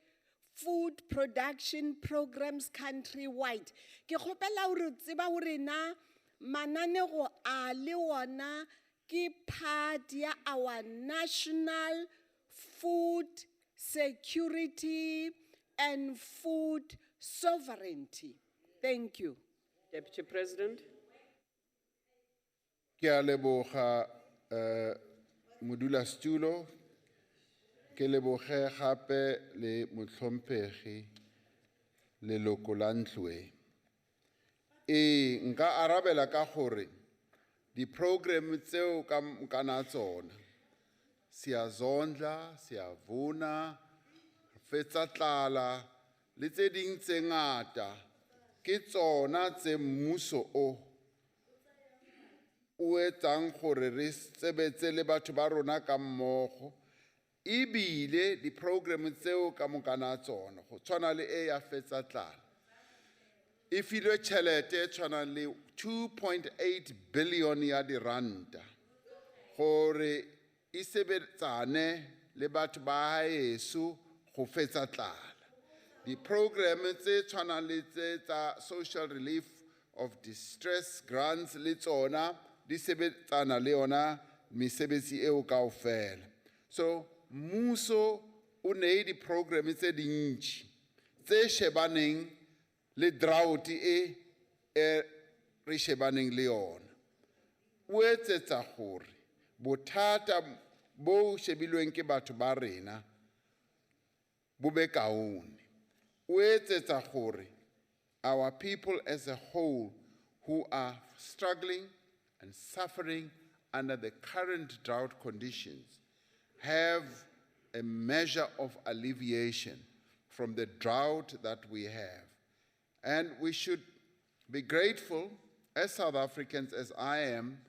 food production programs countrywide. Ke kgopela hore tseba hore na mananeo a le ona ke part ya our national food security and food sovereignty. Thank you. Deputy President. Ke a leboga modulasetulo, ke leboge gape le motlhomphegi leloko la Ntlwe. Nka arabela ka gore di-program tseo kana tsona Siyazondla, Siyavuna, Fetshatlala le tse ding tse ngata ke tsona tse mmuso o etsang gore re sebetse le batho ba rona ka mmogo, ebile di-program tseo ka mokana tsona go tshwana le e ya Fetshatlala e filwe tšhelete e tshwanang le 2.8 billion ya diranta gore e sebetsane le batho ba haeso go Fetshatlala. Di-programme tse tshwanang le tse tsa social relief of distress grants le tsona di sebetsana le yona mesebetsi eo kaofela. So mmuso o nehe di-programme tse dintši tse shebaneng le drought e re shebaneng le yona. O etsetsa gore bothata bo shebilweng ke batho ba rena bo be kaone. O etsetsa gore our people as a whole who are struggling and suffering under the current drought conditions have a measure of alleviation from the drought that we have. And we should be grateful, as South Africans, as I am,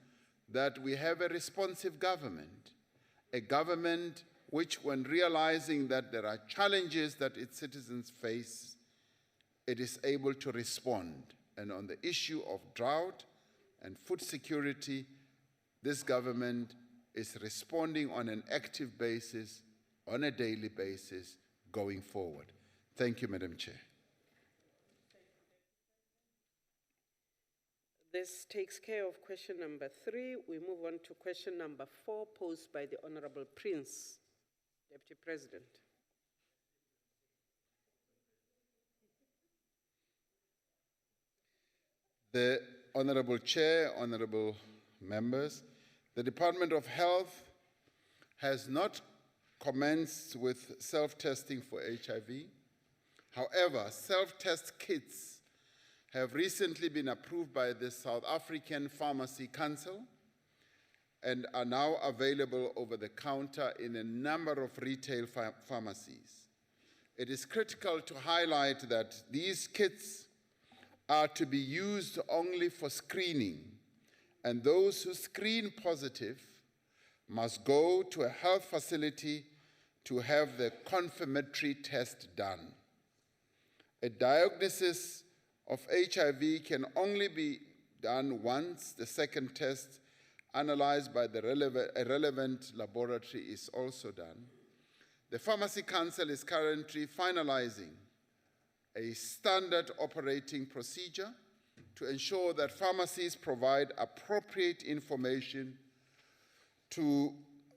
that we have a responsive government, a government which, when realizing that there are challenges that its citizens face, it is able to respond. And on the issue of drought and food security, this government is responding on an active basis, on a daily basis, going forward. Thank you, Madam Chair. This takes care of question number 3. We move on to question number 4, posed by the Honorable Prince, Deputy President. The Honorable Chair, honorable members, the Department of Health has not commenced with self-testing for HIV. However, self-test kits have recently been approved by the South African Pharmacy Council and are now available over the counter in a number of retail pharmacies. It is critical to highlight that these kits are to be used only for screening, and those who screen positive must go to a health facility to have the confirmatory test done. A diagnosis of HIV can only be done once the second test analyzed by the relevant laboratory is also done. The Pharmacy Council is currently finalizing a standard operating procedure to ensure that pharmacies provide appropriate information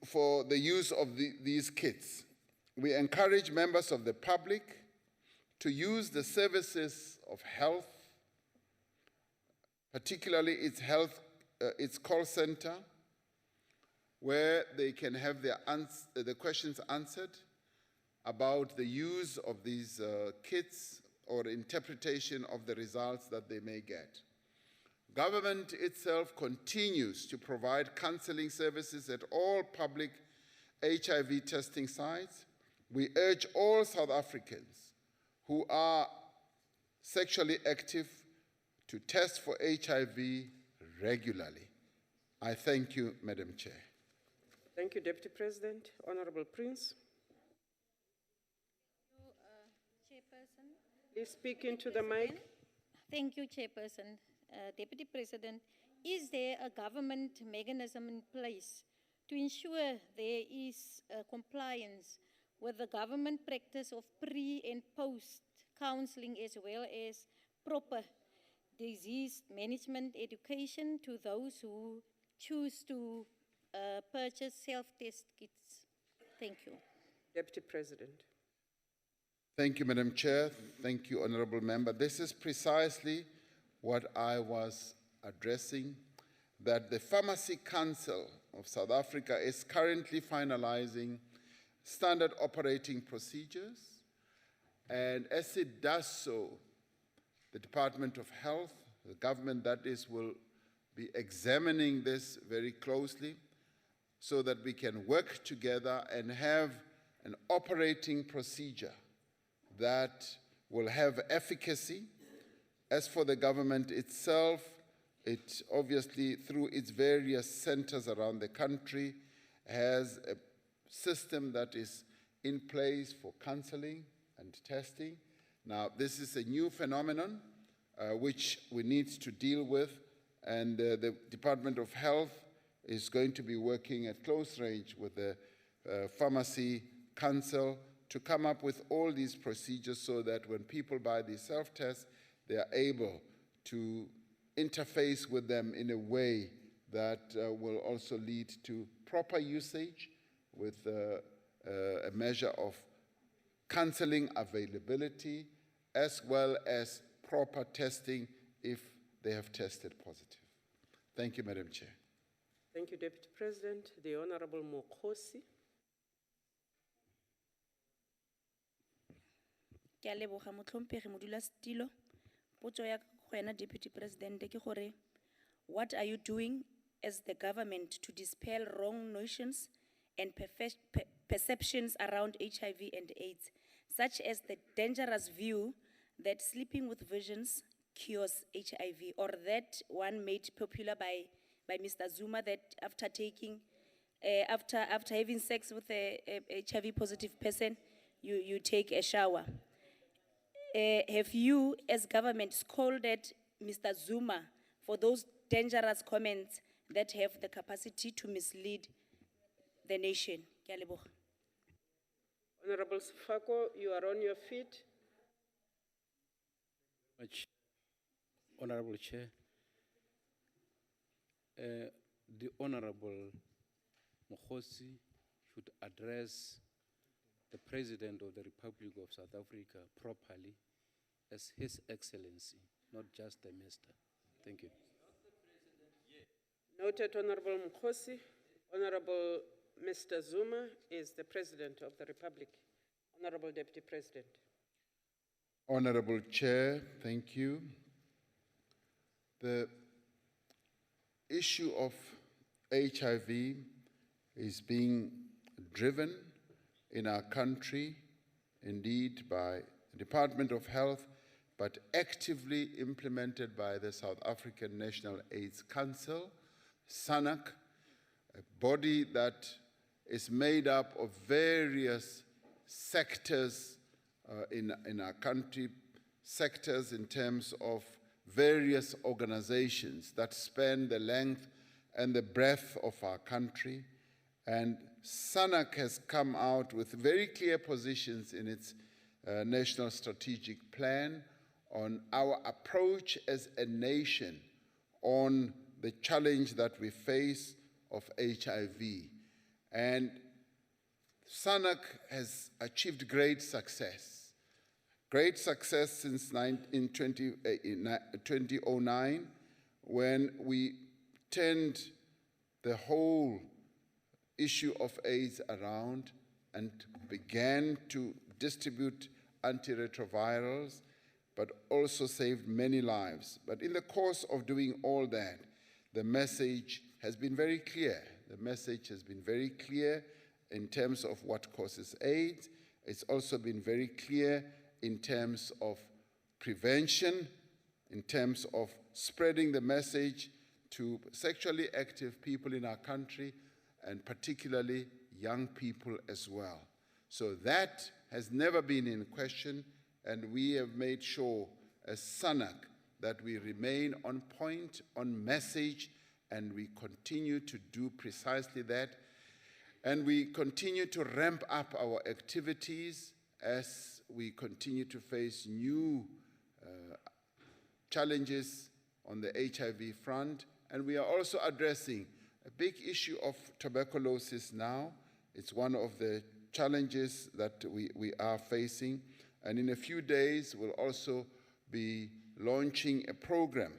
for the use of these kits. We encourage members of the public to use the services of health, particularly its call center, where they can have the questions answered about the use of these kits or interpretation of the results that they may get. Government itself continues to provide counseling services at all public HIV testing sites. We urge all South Africans who are sexually active to test for HIV regularly. I thank you, Madam Chair. Thank you, Deputy President. Honorable Prince. Chairperson. Please speak into the mic. Thank you, Chairperson. Deputy President, is there a government mechanism in place to ensure there is compliance with the government practice of pre- and post-counseling, as well as proper disease management education to those who choose to purchase self-test kits? Thank you. Deputy President. Thank you, Madam Chair. Thank you, Honorable Member. This is precisely what I was addressing, that the Pharmacy Council of South Africa is currently finalizing standard operating procedures, and as it does so, the Department of Health, the government that is, will be examining this very closely so that we can work together and have an operating procedure that will have efficacy. As for the government itself, it obviously, through its various centers around the country, has a system that is in place for counseling and testing. Now, this is a new phenomenon which we need to deal with, and the Department of Health is going to be working at close range with the Pharmacy Council to come up with all these procedures so that when people buy these self-tests, they are able to interface with them in a way that will also lead to proper usage with a measure of cancelling availability as well as proper testing if they have tested positive. Thank you, Madam Chair. Thank you, Deputy President. The Honorable Mokhosi. Ke a leboga motlhomphegi modulasetilo. Potso ya go wena Deputy President ke gore, what are you doing as the government to dispel wrong notions and perceptions around HIV and AIDS, such as the dangerous view that sleeping with virgins cures HIV, or that one made popular by Mr. Zuma, that after having sex with a HIV positive person, you take a shower. Have you, as government, scolded Mr. Zuma for those dangerous comments that have the capacity to mislead the nation? Ke a leboga. Honorable Sifako, you are on your feet. Honorable Chair, the Honorable Mokhosi should address the President of the Republic of South Africa properly as His Excellency, not just the Minister. Thank you. Noted, Honorable Mokhosi. Honorable Mr. Zuma is the President of the Republic. Honorable Deputy President. Honorable Chair, thank you. The issue of HIV is being driven in our country, indeed by the Department of Health, but actively implemented by the South African National AIDS Council, SANAC, a body that is made up of various sectors in our country, sectors in terms of various organizations that span the length and the breadth of our country. And SANAC has come out with very clear positions in its national strategic plan on our approach as a nation on the challenge that we face of HIV. And SANAC has achieved great success since in 2009, when we turned the whole issue of AIDS around and began to distribute antiretrovirals, but also saved many lives. But in the course of doing all that, the message has been very clear. The message has been very clear in terms of what causes AIDS. It's also been very clear in terms of prevention, in terms of spreading the message to sexually active people in our country, and particularly young people as well. So that has never been in question, and we have made sure as SANAC that we remain on point, on message, and we continue to do precisely that. And we continue to ramp up our activities as we continue to face new challenges on the HIV front. And we are also addressing a big issue of tuberculosis now. It's one of the challenges that we are facing. And in a few days, we'll also be launching a program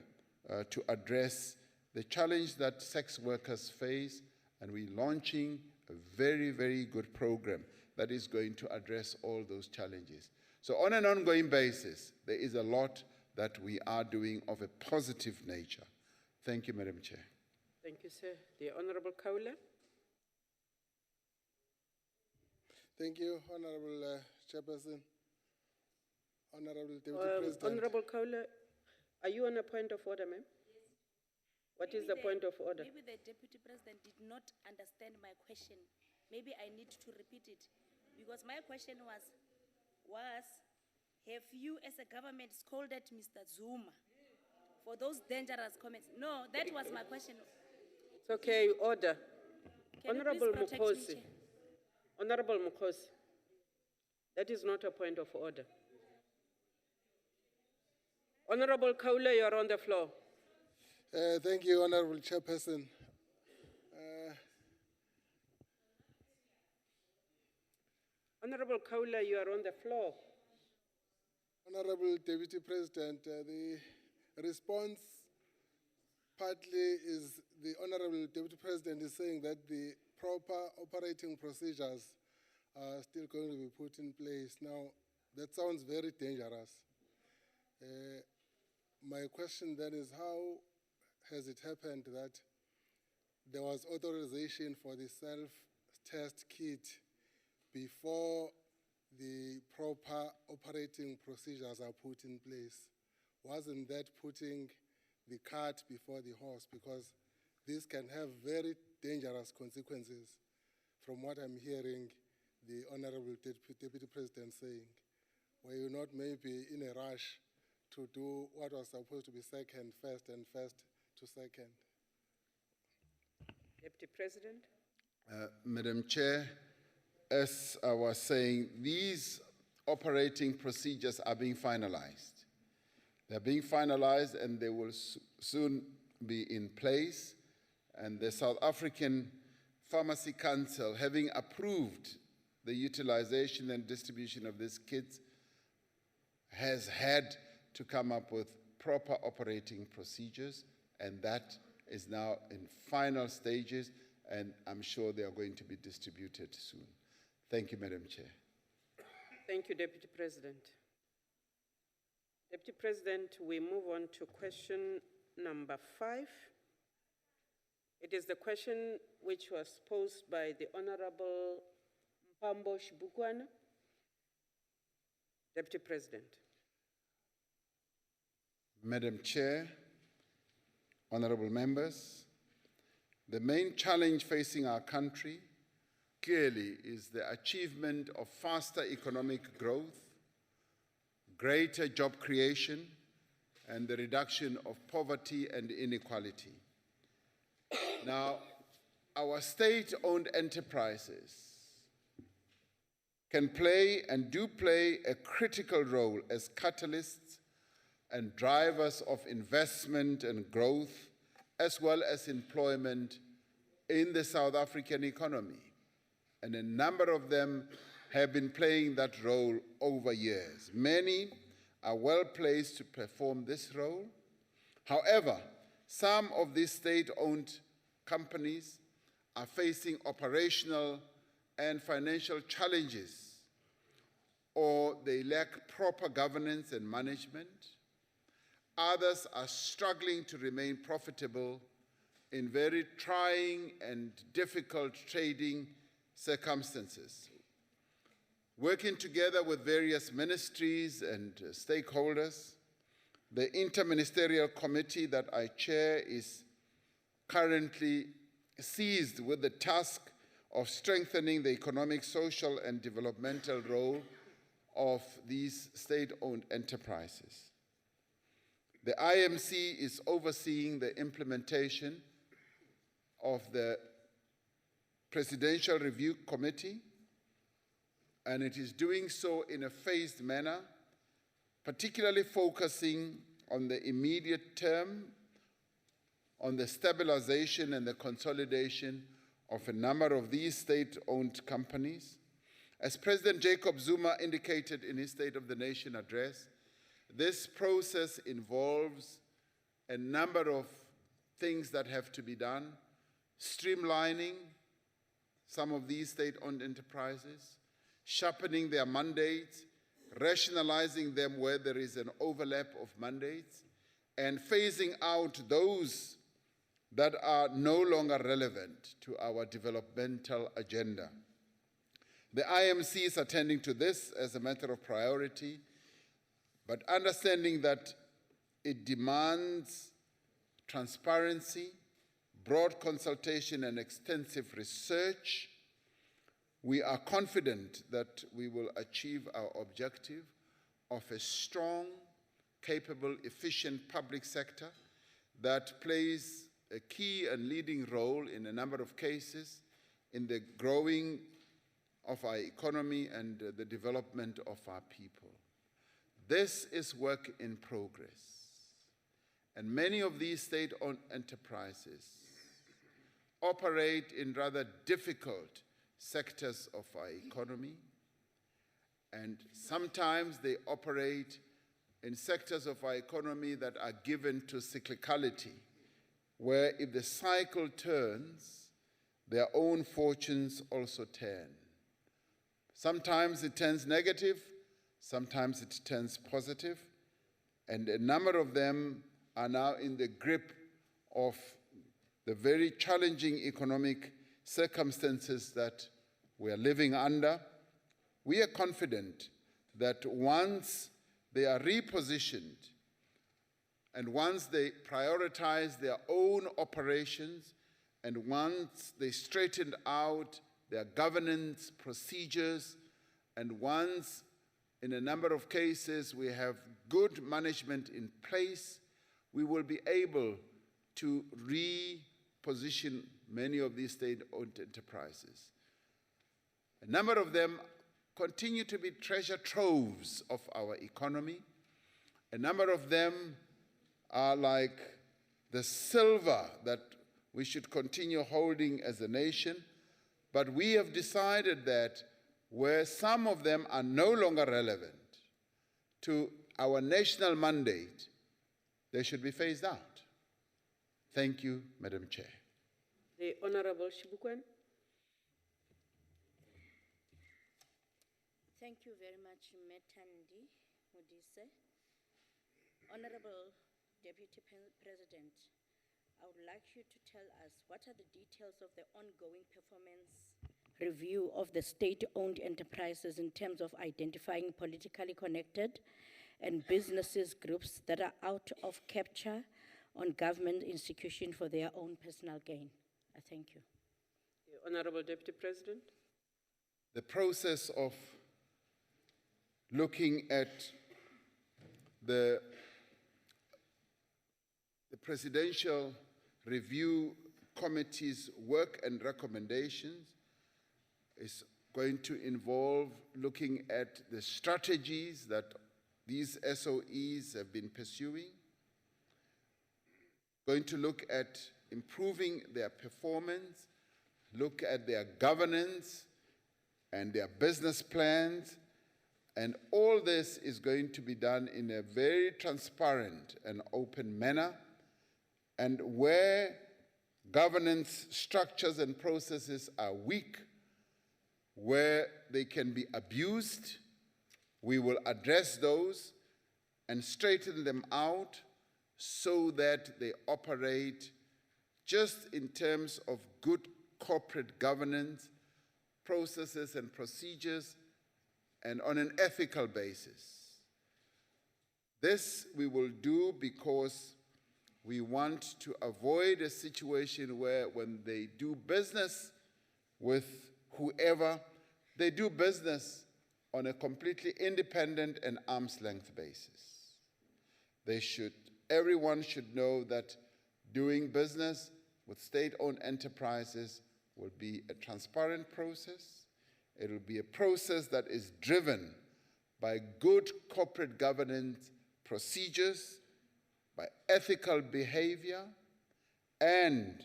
to address the challenge that sex workers face. And we're launching a very, very good program that is going to address all those challenges. So on an ongoing basis, there is a lot that we are doing of a positive nature. Thank you, Madam Chair. Thank you, sir. The Honorable Kaula. Thank you, Honorable Chairperson. Honorable Deputy President. Honorable Kaula, are you on a point of order, ma'am? What is the point of order? Maybe the Deputy President did not understand my question. Maybe I need to repeat it. Because my question was, have you as a government scolded Mr. Zuma for those dangerous comments? No, that was my question. It's okay, order. Can you Honorable please protect me, Mokhosi. Chair? Honorable Mokhosi. That is not a point of order. Honorable Kaula, you are on the floor. Thank you, Honorable Chairperson. Honorable Kaula, you are on the floor. Honorable Deputy President, the response partly is the Honorable Deputy President is saying that the proper operating procedures are still going to be put in place. Now, that sounds very dangerous. My question then is, how has it happened that there was authorization for the self-test kit before the proper operating procedures are put in place? Wasn't that putting the cart before the horse? Because this can have very dangerous consequences from what I'm hearing the Honorable Deputy President saying. Were you not maybe in a rush to do what was supposed to be second first and first to second? Deputy President. Madam Chair, as I was saying, these operating procedures are being finalized. They're being finalized and they will soon be in place. And the South African Pharmacy Council, having approved the utilization and distribution of these kits, has had to come up with proper operating procedures, and that is now in final stages, and I'm sure they are going to be distributed soon. Thank you, Madam Chair. Thank you, Deputy President. Deputy President, we move on to question number 5. It is the question which was posed by the Honorable Mpambosh Bukwana. Deputy President. Madam Chair, honorable members, the main challenge facing our country clearly is the achievement of faster economic growth, greater job creation, and the reduction of poverty and inequality. Now, our state-owned enterprises can play and do play a critical role as catalysts and drivers of investment and growth, as well as employment in the South African economy. And a number of them have been playing that role over years. Many are well placed to perform this role. However, some of these state-owned companies are facing operational and financial challenges, or they lack proper governance and management. Others are struggling to remain profitable in very trying and difficult trading circumstances. Working together with various ministries and stakeholders, the interministerial committee that I chair is currently seized with the task of strengthening the economic, social, and developmental role of these state-owned enterprises. The IMC is overseeing the implementation of the Presidential Review Committee, and it is doing so in a phased manner, particularly focusing on the immediate term, on the stabilization and the consolidation of a number of these state-owned companies. As President Jacob Zuma indicated in his State of the Nation address, this process involves a number of things that have to be done: streamlining some of these state-owned enterprises, sharpening their mandates, rationalizing them where there is an overlap of mandates, and phasing out those that are no longer relevant to our developmental agenda. The IMC is attending to this as a matter of priority, but understanding that it demands transparency, broad consultation, and extensive research, we are confident that we will achieve our objective of a strong, capable, efficient public sector that plays a key and leading role in a number of cases in the growing of our economy and the development of our people. This is work in progress. And many of these state-owned enterprises operate in rather difficult sectors of our economy, and sometimes they operate in sectors of our economy that are given to cyclicality, where if the cycle turns, their own fortunes also turn. Sometimes it turns negative, sometimes it turns positive, and a number of them are now in the grip of the very challenging economic circumstances that we are living under. We are confident that once they are repositioned and once they prioritize their own operations and once they straighten out their governance procedures and once, in a number of cases, we have good management in place, we will be able to reposition many of these state-owned enterprises. A number of them continue to be treasure troves of our economy. A number of them are like the silver that we should continue holding as a nation, but we have decided that where some of them are no longer relevant to our national mandate, they should be phased out. Thank you, Madam Chair. The Honorable Shibukwen. Thank you very much, Metandi Modise. Honorable Deputy President, I would like you to tell us what are the details of the ongoing performance review of the state-owned enterprises in terms of identifying politically connected and businesses groups that are out of capture on government institutions for their own personal gain. I thank you. The Honorable Deputy President. The process of looking at the Presidential Review Committee's work and recommendations is going to involve looking at the strategies that these SOEs have been pursuing, going to look at improving their performance, look at their governance and their business plans, and all this is going to be done in a very transparent and open manner, and where governance structures and processes are weak, where they can be abused, we will address those and straighten them out so that they operate just in terms of good corporate governance, processes and procedures, and on an ethical basis. This we will do because we want to avoid a situation where when they do business with whoever, they do business on a completely independent and arm's length basis. Everyone should know that doing business with state-owned enterprises will be a transparent process. It will be a process that is driven by good corporate governance procedures, by ethical behavior, and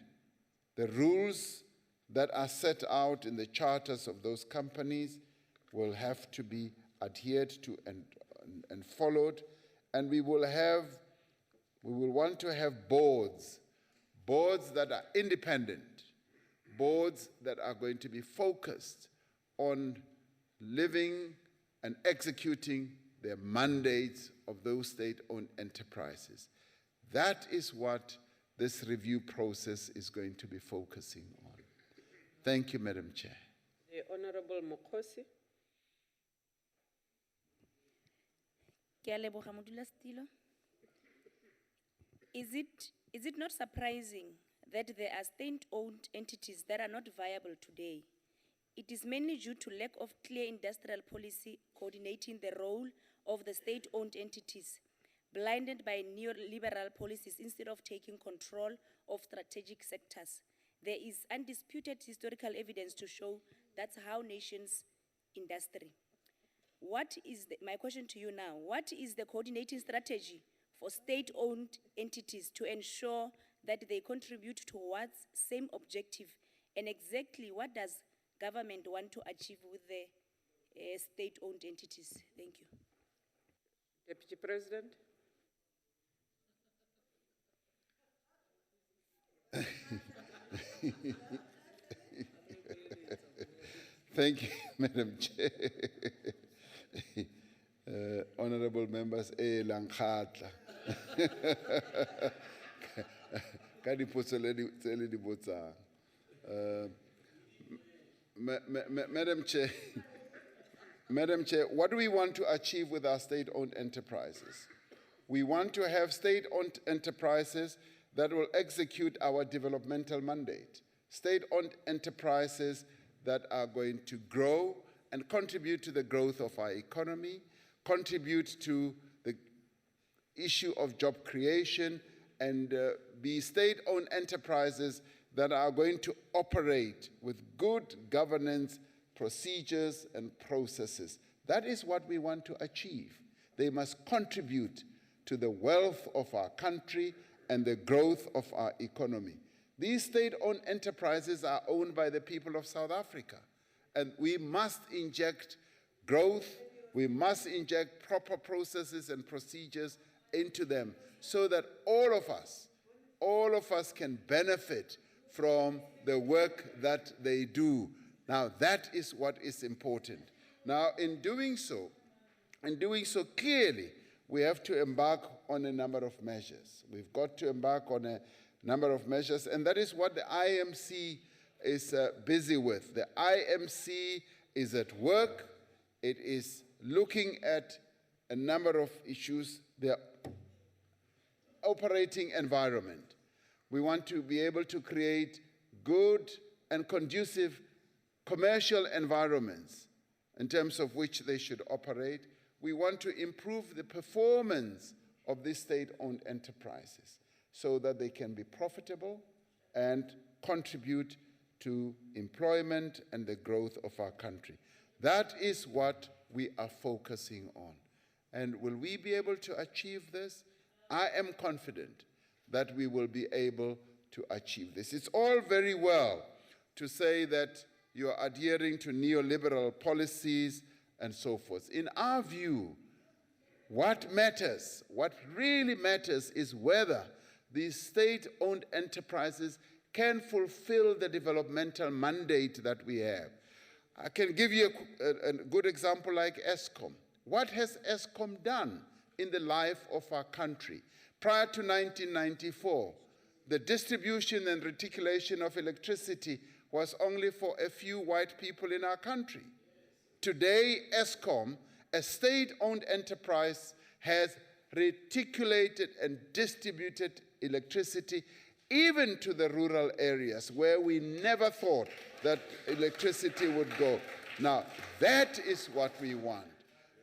the rules that are set out in the charters of those companies will have to be adhered to and followed. And we will want to have boards that are independent, boards that are going to be focused on living and executing their mandates of those state-owned enterprises. That is what this review process is going to be focusing on. Thank you, Madam Chair. The Honorable Mokosi. Ke a leboga modulasetulo. Is it not surprising that there are state-owned entities that are not viable today? It is mainly due to lack of clear industrial policy coordinating the role of the state-owned entities, blinded by neoliberal policies instead of taking control of strategic sectors. There is undisputed historical evidence to show that's how nations industry. My question to you now, what is the coordinating strategy for state-owned entities to ensure that they contribute towards same objective? And exactly what does government want to achieve with the state-owned entities? Thank you. Deputy President. Thank you, Madam Chair. Honorable members, Langkhatla. Madam Chair, Madam Chair, what do we want to achieve with our state-owned enterprises? We want to have state-owned enterprises that will execute our developmental mandate. State-owned enterprises that are going to grow and contribute to the growth of our economy, contribute to the issue of job creation, and be state-owned enterprises that are going to operate with good governance, procedures, and processes. That is what we want to achieve. They must contribute to the wealth of our country and the growth of our economy. These state-owned enterprises are owned by the people of South Africa, and we must inject growth, we must inject proper processes and procedures into them so that all of us can benefit from the work that they do. Now, that is what is important. Now, in doing so clearly, we have to embark on a number of measures. We've got to embark on a number of measures, and that is what the IMC is busy with. The IMC is at work. It is looking at a number of issues. The operating environment. We want to be able to create good and conducive commercial environments in terms of which they should operate. We want to improve the performance of these state-owned enterprises so that they can be profitable and contribute to employment and the growth of our country. That is what we are focusing on. And will we be able to achieve this? I am confident that we will be able to achieve this. It's all very well to say that you are adhering to neoliberal policies and so forth. In our view, what matters, what really matters is whether these state-owned enterprises can fulfill the developmental mandate that we have. I can give you a good example like Eskom. What has Eskom done in the life of our country? Prior to 1994, the distribution and reticulation of electricity was only for a few white people in our country. Today, Eskom, a state-owned enterprise, has reticulated and distributed electricity even to the rural areas where we never thought that electricity would go. Now, that is what we want.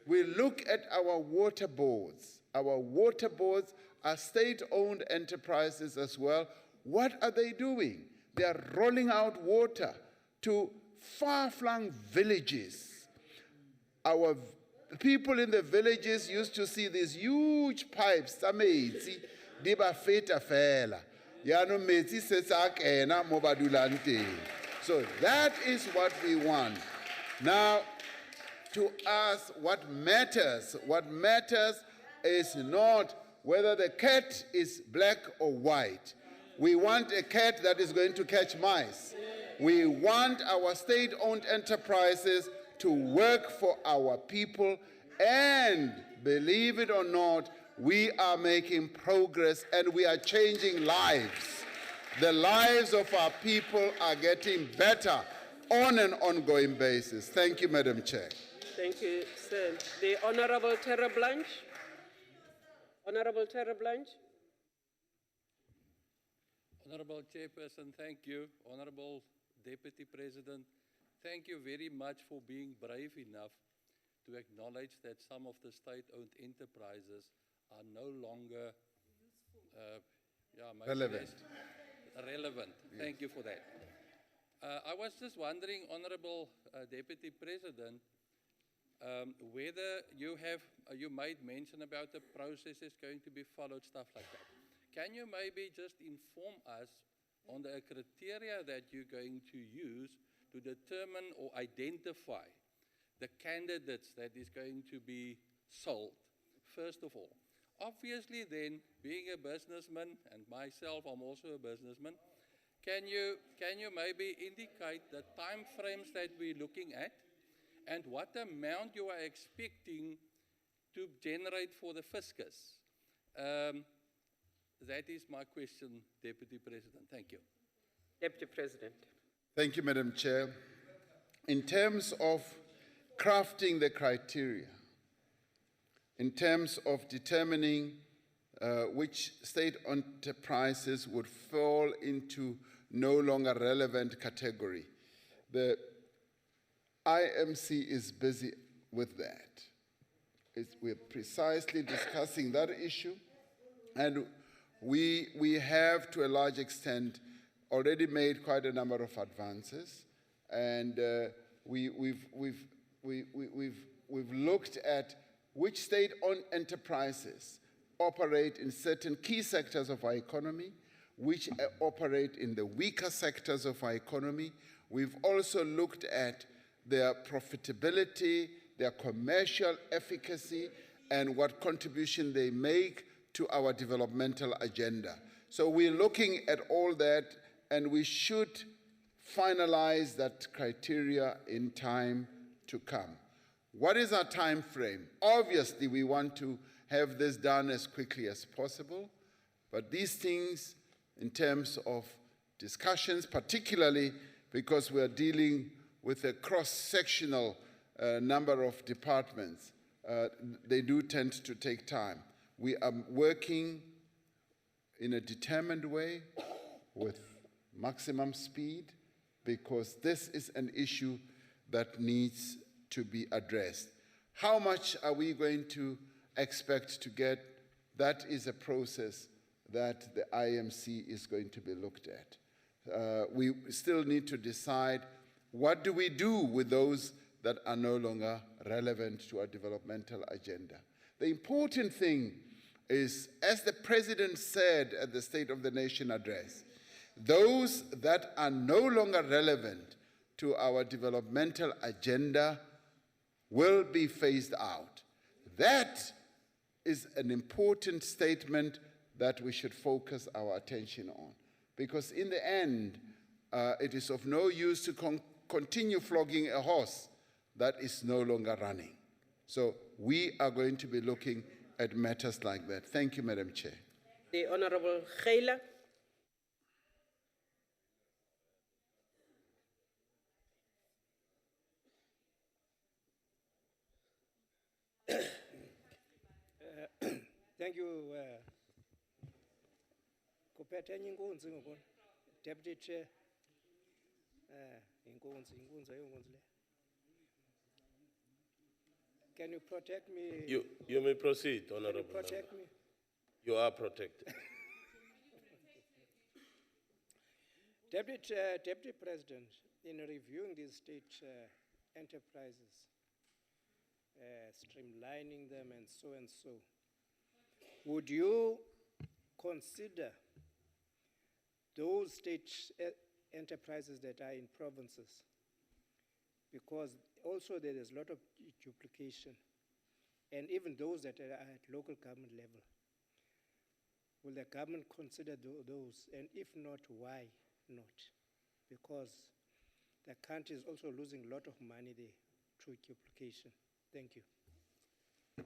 We look at our water boards. Our water boards are state-owned enterprises as well. What are they doing? They are rolling out water to far-flung villages. Our people in the villages used to see these huge pipes, so that is what we want. Now, to us, what matters is not whether the cat is black or white. We want a cat that is going to catch mice. We want our state-owned enterprises to work for our people, and believe it or not, we are making progress and we are changing lives. The lives of our people are getting better on an ongoing basis. Thank you, Madam Chair. Thank you, sir. The Honorable Terra Blanche. Honorable Terra Blanche. Honorable Chairperson, thank you. Honorable Deputy President, thank you very much for being brave enough to acknowledge that some of the state-owned enterprises are no longer relevant. relevant. Thank you for that. I was just wondering, Honorable Deputy President, whether you made mention about the processes going to be followed, stuff like that. Can you maybe just inform us on the criteria that you're going to use to determine or identify the candidates that is going to be sold, first of all? Obviously then, being a businessman, and myself, I'm also a businessman, can you maybe indicate the time frames that we're looking at and what amount you are expecting to generate for the fiscus? That is my question, Deputy President. Thank you. Deputy President. Thank you, Madam Chair. In terms of crafting the criteria, in terms of determining which state enterprises would fall into no longer relevant category, the IMC is busy with that. We're precisely discussing that issue, and we have, to a large extent, already made quite a number of advances, and we've looked at which state-owned enterprises operate in certain key sectors of our economy, which operate in the weaker sectors of our economy. We've also looked at their profitability, their commercial efficacy, and what contribution they make to our developmental agenda. So we're looking at all that, and we should finalize that criteria in time to come. What is our time frame? Obviously, we want to have this done as quickly as possible, but these things, in terms of discussions, particularly because we're dealing with a cross-sectional number of departments, they do tend to take time. We are working in a determined way with maximum speed because this is an issue that needs to be addressed. How much are we going to expect to get? That is a process that the IMC is going to be looked at. We still need to decide what do we do with those that are no longer relevant to our developmental agenda. The important thing is, as the President said at the State of the Nation address, those that are no longer relevant to our developmental agenda will be phased out. That is an important statement that we should focus our attention on, because in the end, it is of no use to continue flogging a horse that is no longer running. So we are going to be looking at matters like that. Thank you, Madam Chair. The Honorable Khayla. Thank you, Kupeteni Nkunzi ngokona, Deputy Chair. Nkunzi le. Can you protect me? You may proceed, Honorable. Can you protect me? You are protected. Deputy President, in reviewing these state enterprises, streamlining them and so, would you consider those state enterprises that are in provinces? Because also there is a lot of duplication, and even those that are at local government level. Will the government consider those? And if not, why not? Because the country is also losing a lot of money there through duplication. Thank you.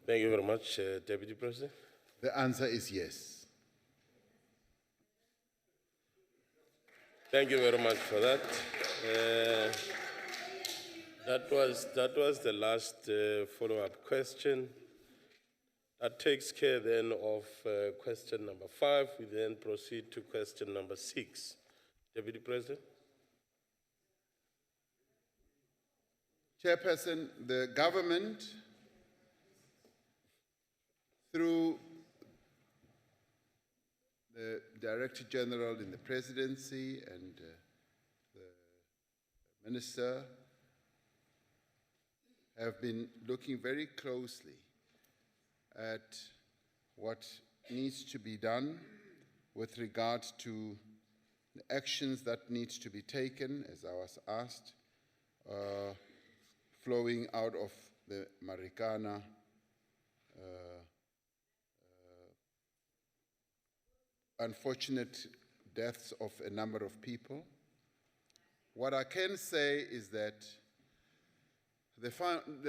Thank you very much, Deputy President. The answer is yes. Thank you very much for that. That was the last follow-up question. That takes care then of question number 5. We then proceed to question number 6. Deputy President. Chairperson, the government, through the Director General in the Presidency and the Minister have been looking very closely at what needs to be done with regard to the actions that need to be taken, as I was asked, flowing out of the Marikana unfortunate deaths of a number of people. What I can say is that the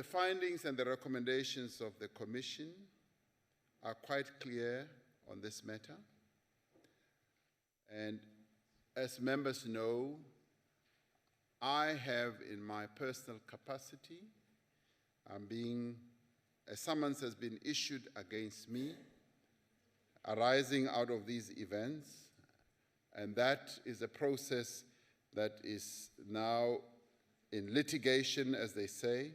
findings and the recommendations of the Commission are quite clear on this matter. And as members know, I have in my personal capacity, a summons has been issued against me arising out of these events, and that is a process that is now in litigation, as they say,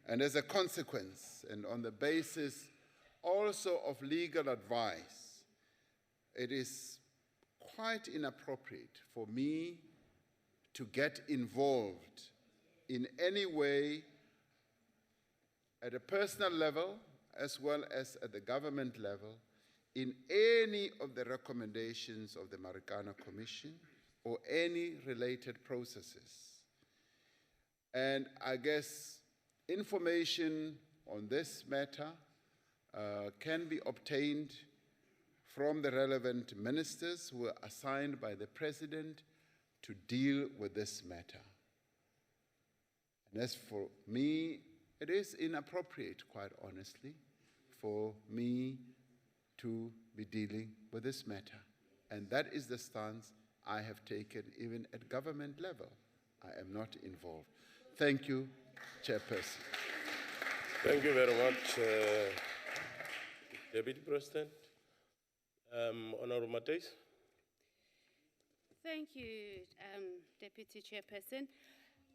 and as a consequence, and on the basis also of legal advice, it is quite inappropriate for me to get involved in any way at a personal level as well as at the government level in any of the recommendations of the Marikana Commission or any related processes. And I guess information on this matter can be obtained from the relevant ministers who are assigned by the President to deal with this matter. And as for me, it is inappropriate, quite honestly, for me to be dealing with this matter. And that is the stance I have taken even at government level. I am not involved. Thank you, Chairperson. Thank you very much, Deputy President. Honorable Matheus. Thank you, Deputy Chairperson.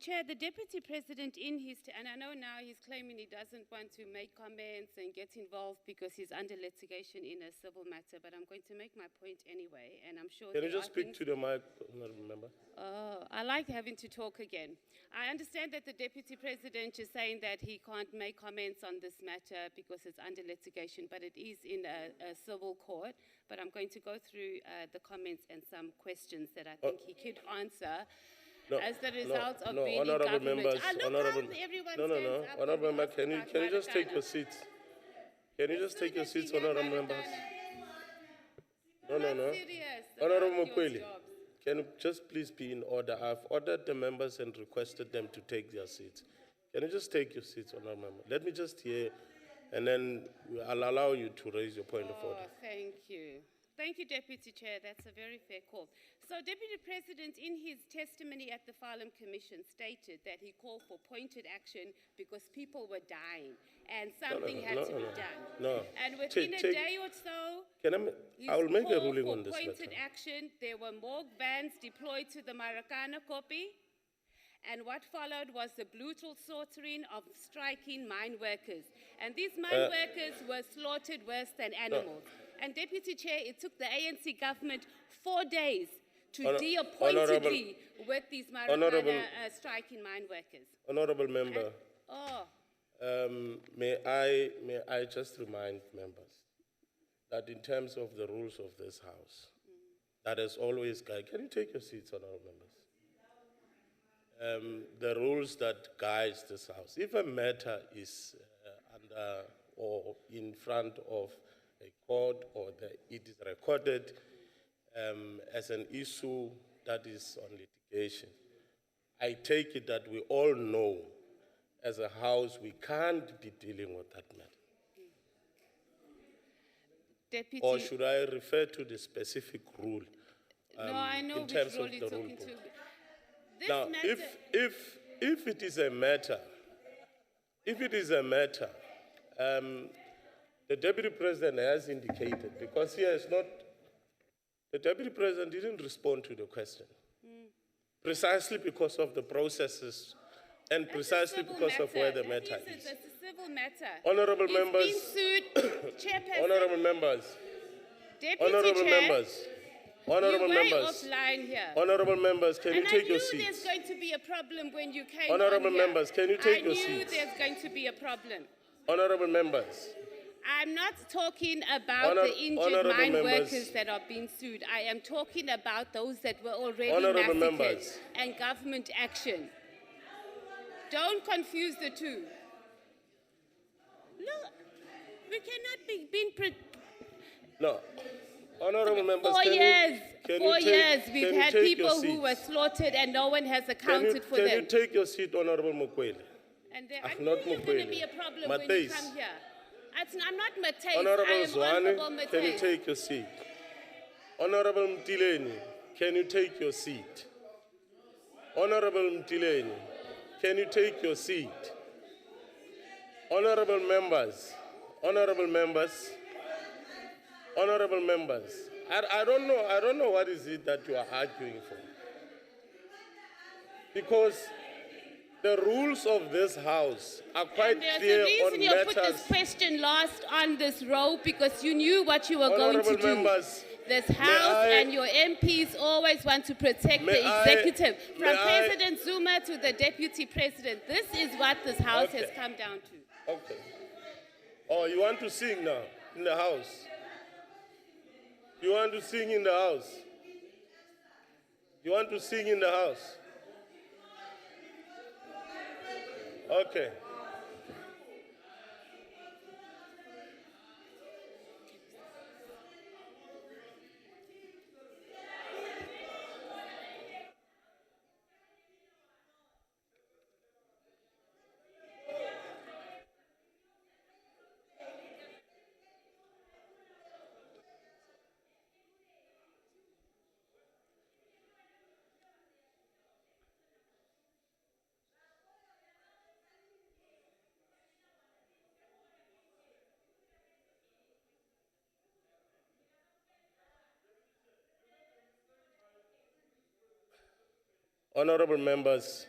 Chair, the Deputy President in his, and I know now he's claiming he doesn't want to make comments and get involved because he's under litigation in a civil matter, but I'm going to make my point anyway, and I'm sure— Can you just speak to the mic, Honorable Member? Oh, I like having to talk again. I understand that the Deputy President is saying that he can't make comments on this matter because it's under litigation, but it is in a civil court. But I'm going to go through the comments and some questions that I think he could answer. As the result of being in honorable government. members, Honorable honorable member, can you just take your seats? Can you just take your seats, honorable members? No. Honorable Mukweli, can you just please be in order? I've ordered the members and requested them to take their seats. Can you just take your seats, honorable member? Let me just hear, and then I'll allow you to raise your point of order. Thank you. Thank you, Deputy Chair. That's a very fair call. So, Deputy President, in his testimony at the Farlam Commission, stated that he called for pointed action because people were dying and something had to be done. No. And within a day or so, I will make a ruling on this pointed matter. action. There were morgue vans deployed to the Marikana copy. And what followed was the brutal slaughtering of striking mine workers. And these mine workers were slaughtered worse than animals. And Deputy Chair, it took the ANC government 4 days to deal pointedly with these Marikana striking mine workers. Honorable member, may I just remind members that in terms of the rules of this House, that has always guided— can you take your seats, honorable members? The rules that guides this House, if a matter is under or in front of a court or it is recorded as an issue that is on litigation, I take it that we all know as a House we can't be dealing with that matter. Deputy, or should I refer to the specific rule no, I know in terms which rule of you're the rule talking book? to. Now, if it is a matter, the Deputy President has indicated, because he has not, the Deputy President didn't respond to the question, precisely because of the processes and precisely because of where the matter is. It's a civil matter. Honorable He's members, been sued, Chairperson. honorable members, Deputy Honorable Chair, members, honorable you're way members, offline here. honorable members, can you And take I your knew there's seats? going to be a problem when you came Honorable on here. members, can you take your I knew seats? there's going to be a problem. Honorable members, I'm not talking about the injured honorable mine members. workers that are being sued. I am talking about those that were already Honorable massacred members. and government action. Don't confuse the two. Look, we cannot be being no. Honorable members, for can years. you, For years, we've can you had take your people who were seats? slaughtered and no one has Can accounted for you them. take your seat, Honorable Mukwele? And I Not knew you're going to Mukwele. be a problem when you Matthys. come here. I'm not Matthys, Honorable I am Honorable Zwane, can you Matthys. take your seat? Honorable Mtileni, can you take your seat? Honorable Mtileni, can you take your seat? Honorable members, honorable members, honorable members. I don't know what is it that you are arguing for. Because the rules of this house are quite There's clear a reason on you put matters. this question last on this row because you knew what you were going to Honorable do. members, This House and your MPs always want to protect the executive. From President Zuma to the Deputy President, this is what this House has come down to. Okay. Oh, you want to sing now in the house? You want to sing in the house? You want to sing in the house? Okay. Honorable members,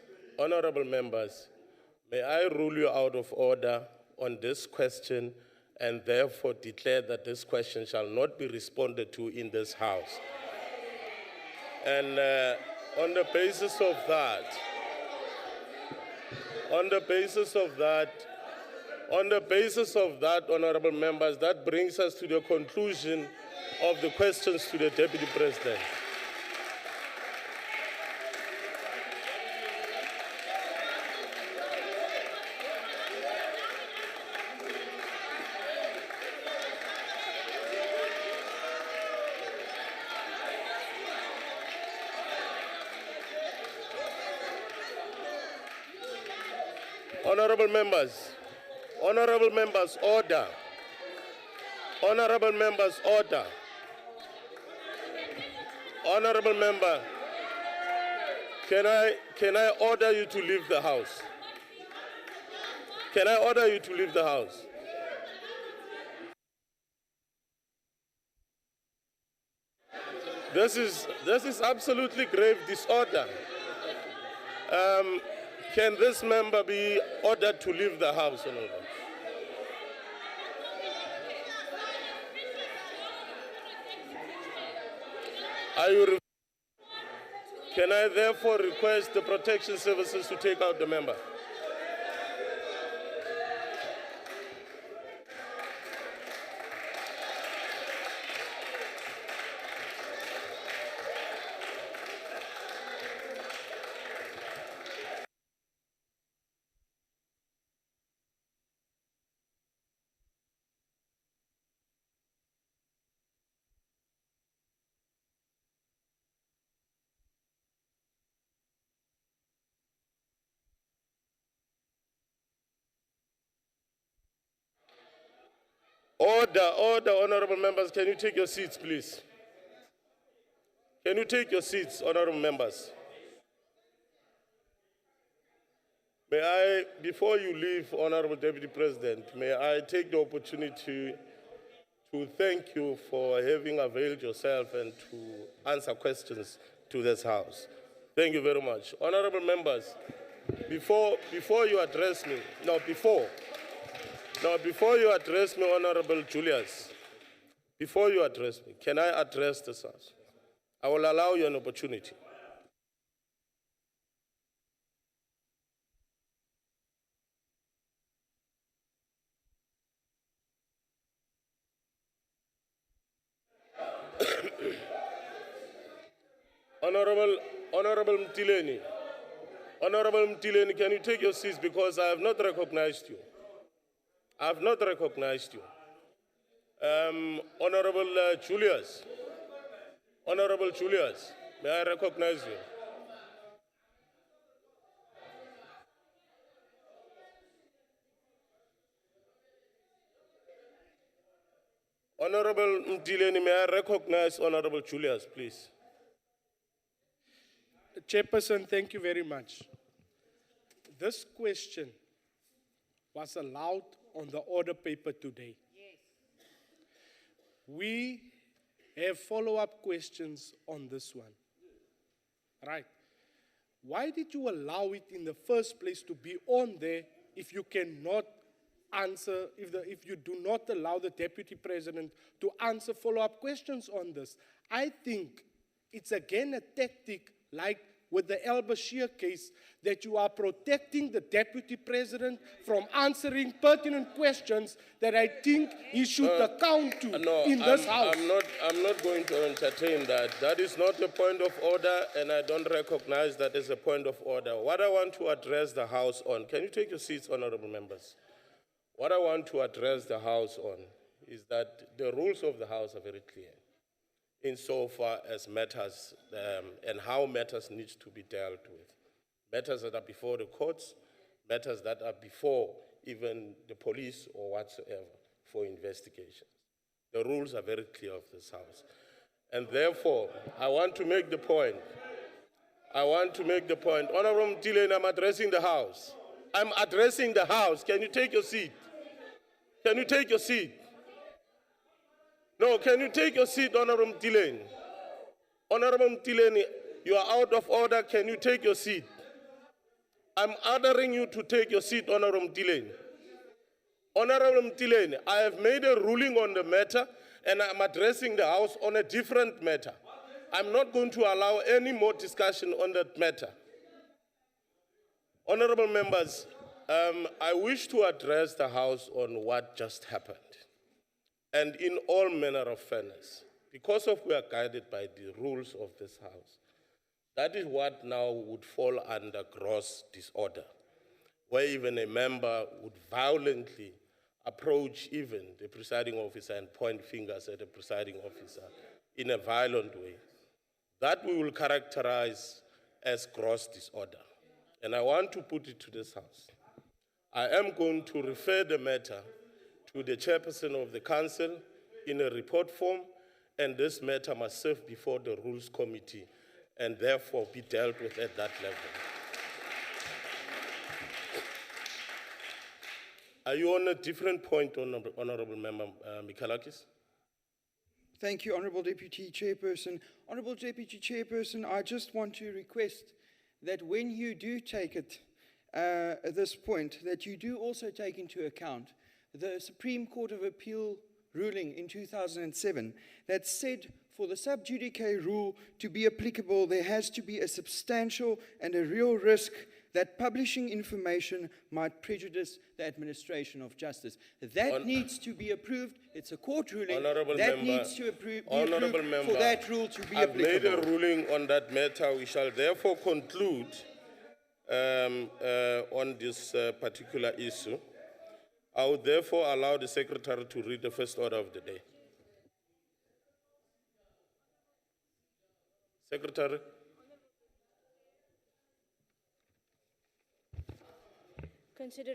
may I rule you out of order on this question and therefore declare that this question shall not be responded to in this House. And on the basis of that, honorable members, that brings us to the conclusion of the questions to the Deputy President. Honorable members, order. Honorable members, order. Honorable member, can I order you to leave the House? Can I order you to leave the House? This is absolutely grave disorder. Can this member be ordered to leave the House, Honorable? Can I therefore request the protection services to take out the member? Order, honorable members. Can you take your seats, please? Can you take your seats, honorable members? May I, before you leave, Honorable Deputy President, may I take the opportunity to thank you for having availed yourself and to answer questions to this House. Thank you very much. Honorable members, before you address me, before you address me, Honorable Julius, Before you address me, can I address this House? I will allow you an opportunity. Honorable Mtileni, can you take your seats because I have not recognized you. I have not recognized you. Honorable Julius, may I recognize you? Honorable Mtileni, may I recognize Honorable Julius, please? Chairperson, thank you very much. This question was allowed on the order paper today. Yes. We have follow-up questions on this one. Right. Why did you allow it in the first place to be on there if you cannot answer, if you do not allow the Deputy President to answer follow-up questions on this? I think it's again a tactic like with the El Bashir case, that you are protecting the Deputy President from answering pertinent questions that I think he should account to in this House. I'm not going to entertain that. That is not a point of order, and I don't recognize that as a point of order. What I want to address the House on, can you take your seats, honorable members? What I want to address the House on is that the rules of the House are very clear insofar as matters and how matters need to be dealt with. Matters that are before the courts, matters that are before even the police or whatsoever for investigations. The rules are very clear of this House. And therefore, I want to make the point. Honorable Mtileni, I'm addressing the House. I'm addressing the House. Can you take your seat? Can you take your seat? No, can you take your seat, Honorable Mtileni? Honorable Mtileni, you are out of order. Can you take your seat? I'm ordering you to take your seat, Honorable Mtileni. Honorable Mtileni, I have made a ruling on the matter, and I'm addressing the House on a different matter. I'm not going to allow any more discussion on that matter. Honorable members, I wish to address the House on what just happened. And in all manner of fairness, because we are guided by the rules of this House, that is what now would fall under gross disorder, where even a member would violently approach even the presiding officer and point fingers at the presiding officer in a violent way. That we will characterize as gross disorder. And I want to put it to this House. I am going to refer the matter to the chairperson of the council in a report form, and this matter must serve before the Rules Committee and therefore be dealt with at that level. Are you on a different point, Honorable Member Mikalakis? Thank you, Honorable Deputy Chairperson. Honorable Deputy Chairperson, I just want to request that when you do take it at this point, that you do also take into account the Supreme Court of Appeal ruling in 2007 that said for the sub judice rule to be applicable, there has to be a substantial and a real risk that publishing information might prejudice the administration of justice. That needs to be approved. It's a court ruling. Needs to be approved for that rule to be applicable. I've made a ruling on that matter. We shall therefore conclude on this particular issue. I would therefore allow the Secretary to read the first order of the day. Secretary.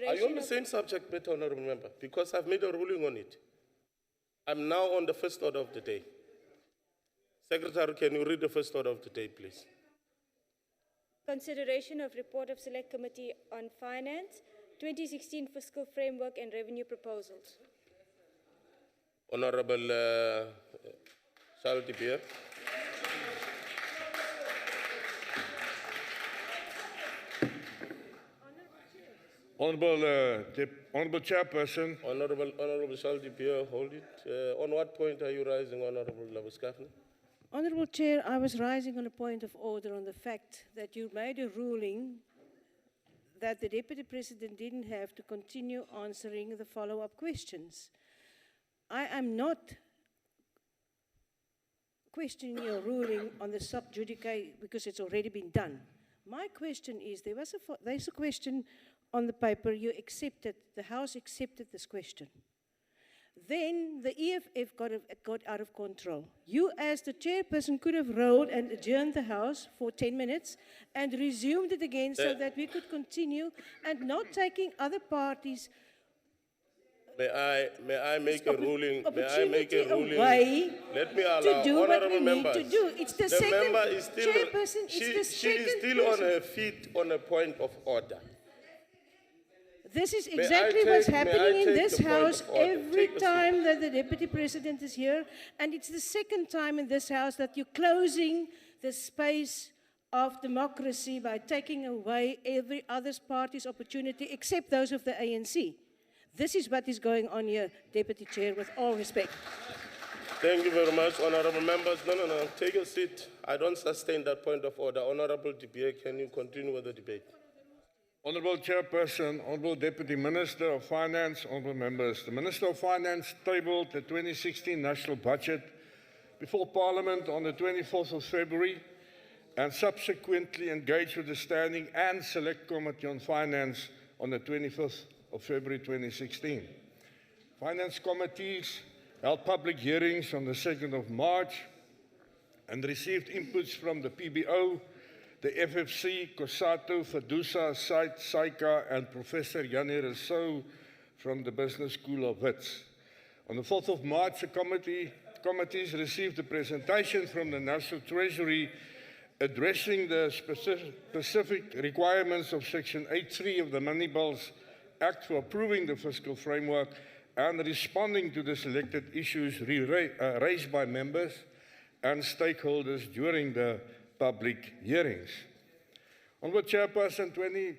Are you on the same subject matter, Honorable Member? Because I've made a ruling on it. I'm now on the first order of the day. Secretary, can you read the first order of the day, please? Consideration of report of Select Committee on Finance, 2016 Fiscal Framework and Revenue Proposals. Honorable Charles de Beer. Honorable Chairperson. Honorable Shaldi Pierre, hold it. On what point are you rising, Honorable Labuskaghni? Honorable Chair, I was rising on a point of order on the fact that you made a ruling that the Deputy President didn't have to continue answering the follow-up questions. I am not questioning your ruling on the sub judice because it's already been done. My question is, there's a question on the paper, you accepted, the House accepted this question. Then the EFF got out of control. You, as the chairperson, could have rolled and adjourned the House for 10 minutes and resumed it again so that we could continue and not taking other parties. May I make a ruling? May I make a ruling? Away Let me allow to do what honorable we members. need to do. It's the second member is still, chairperson. she It's the is second still on person. her feet on a point of order. This is May I exactly take- what's may I happening in take this the point House of order? every Take a seat. time that the Deputy President is here. And it's the second time in this House that you're closing the space of democracy by taking away every other party's opportunity except those of the ANC. This is what is going on here, Deputy Chair, with all respect. Thank you very much, honorable members. No. Take a seat. I don't sustain that point of order. Honorable DBA, can you continue with the debate? Honorable Chairperson, Honorable Deputy Minister of Finance, honorable members. The Minister of Finance tabled the 2016 national budget before Parliament on the 24th of February and subsequently engaged with the Standing and Select Committee on Finance on the 25th of February 2016. Finance committees held public hearings on the 2nd of March and received inputs from the PBO, the FFC, COSATU, FEDUSA, SAIT, SAICA, and Professor Yanni Rousseau from the Business School of Wits. On the 4th of March, the committees received a presentation from the National Treasury addressing the specific requirements of Section 8.3 of the Money Bills Act for approving the fiscal framework and responding to the selected issues raised by members and stakeholders during the public hearings. Honorable Chairperson,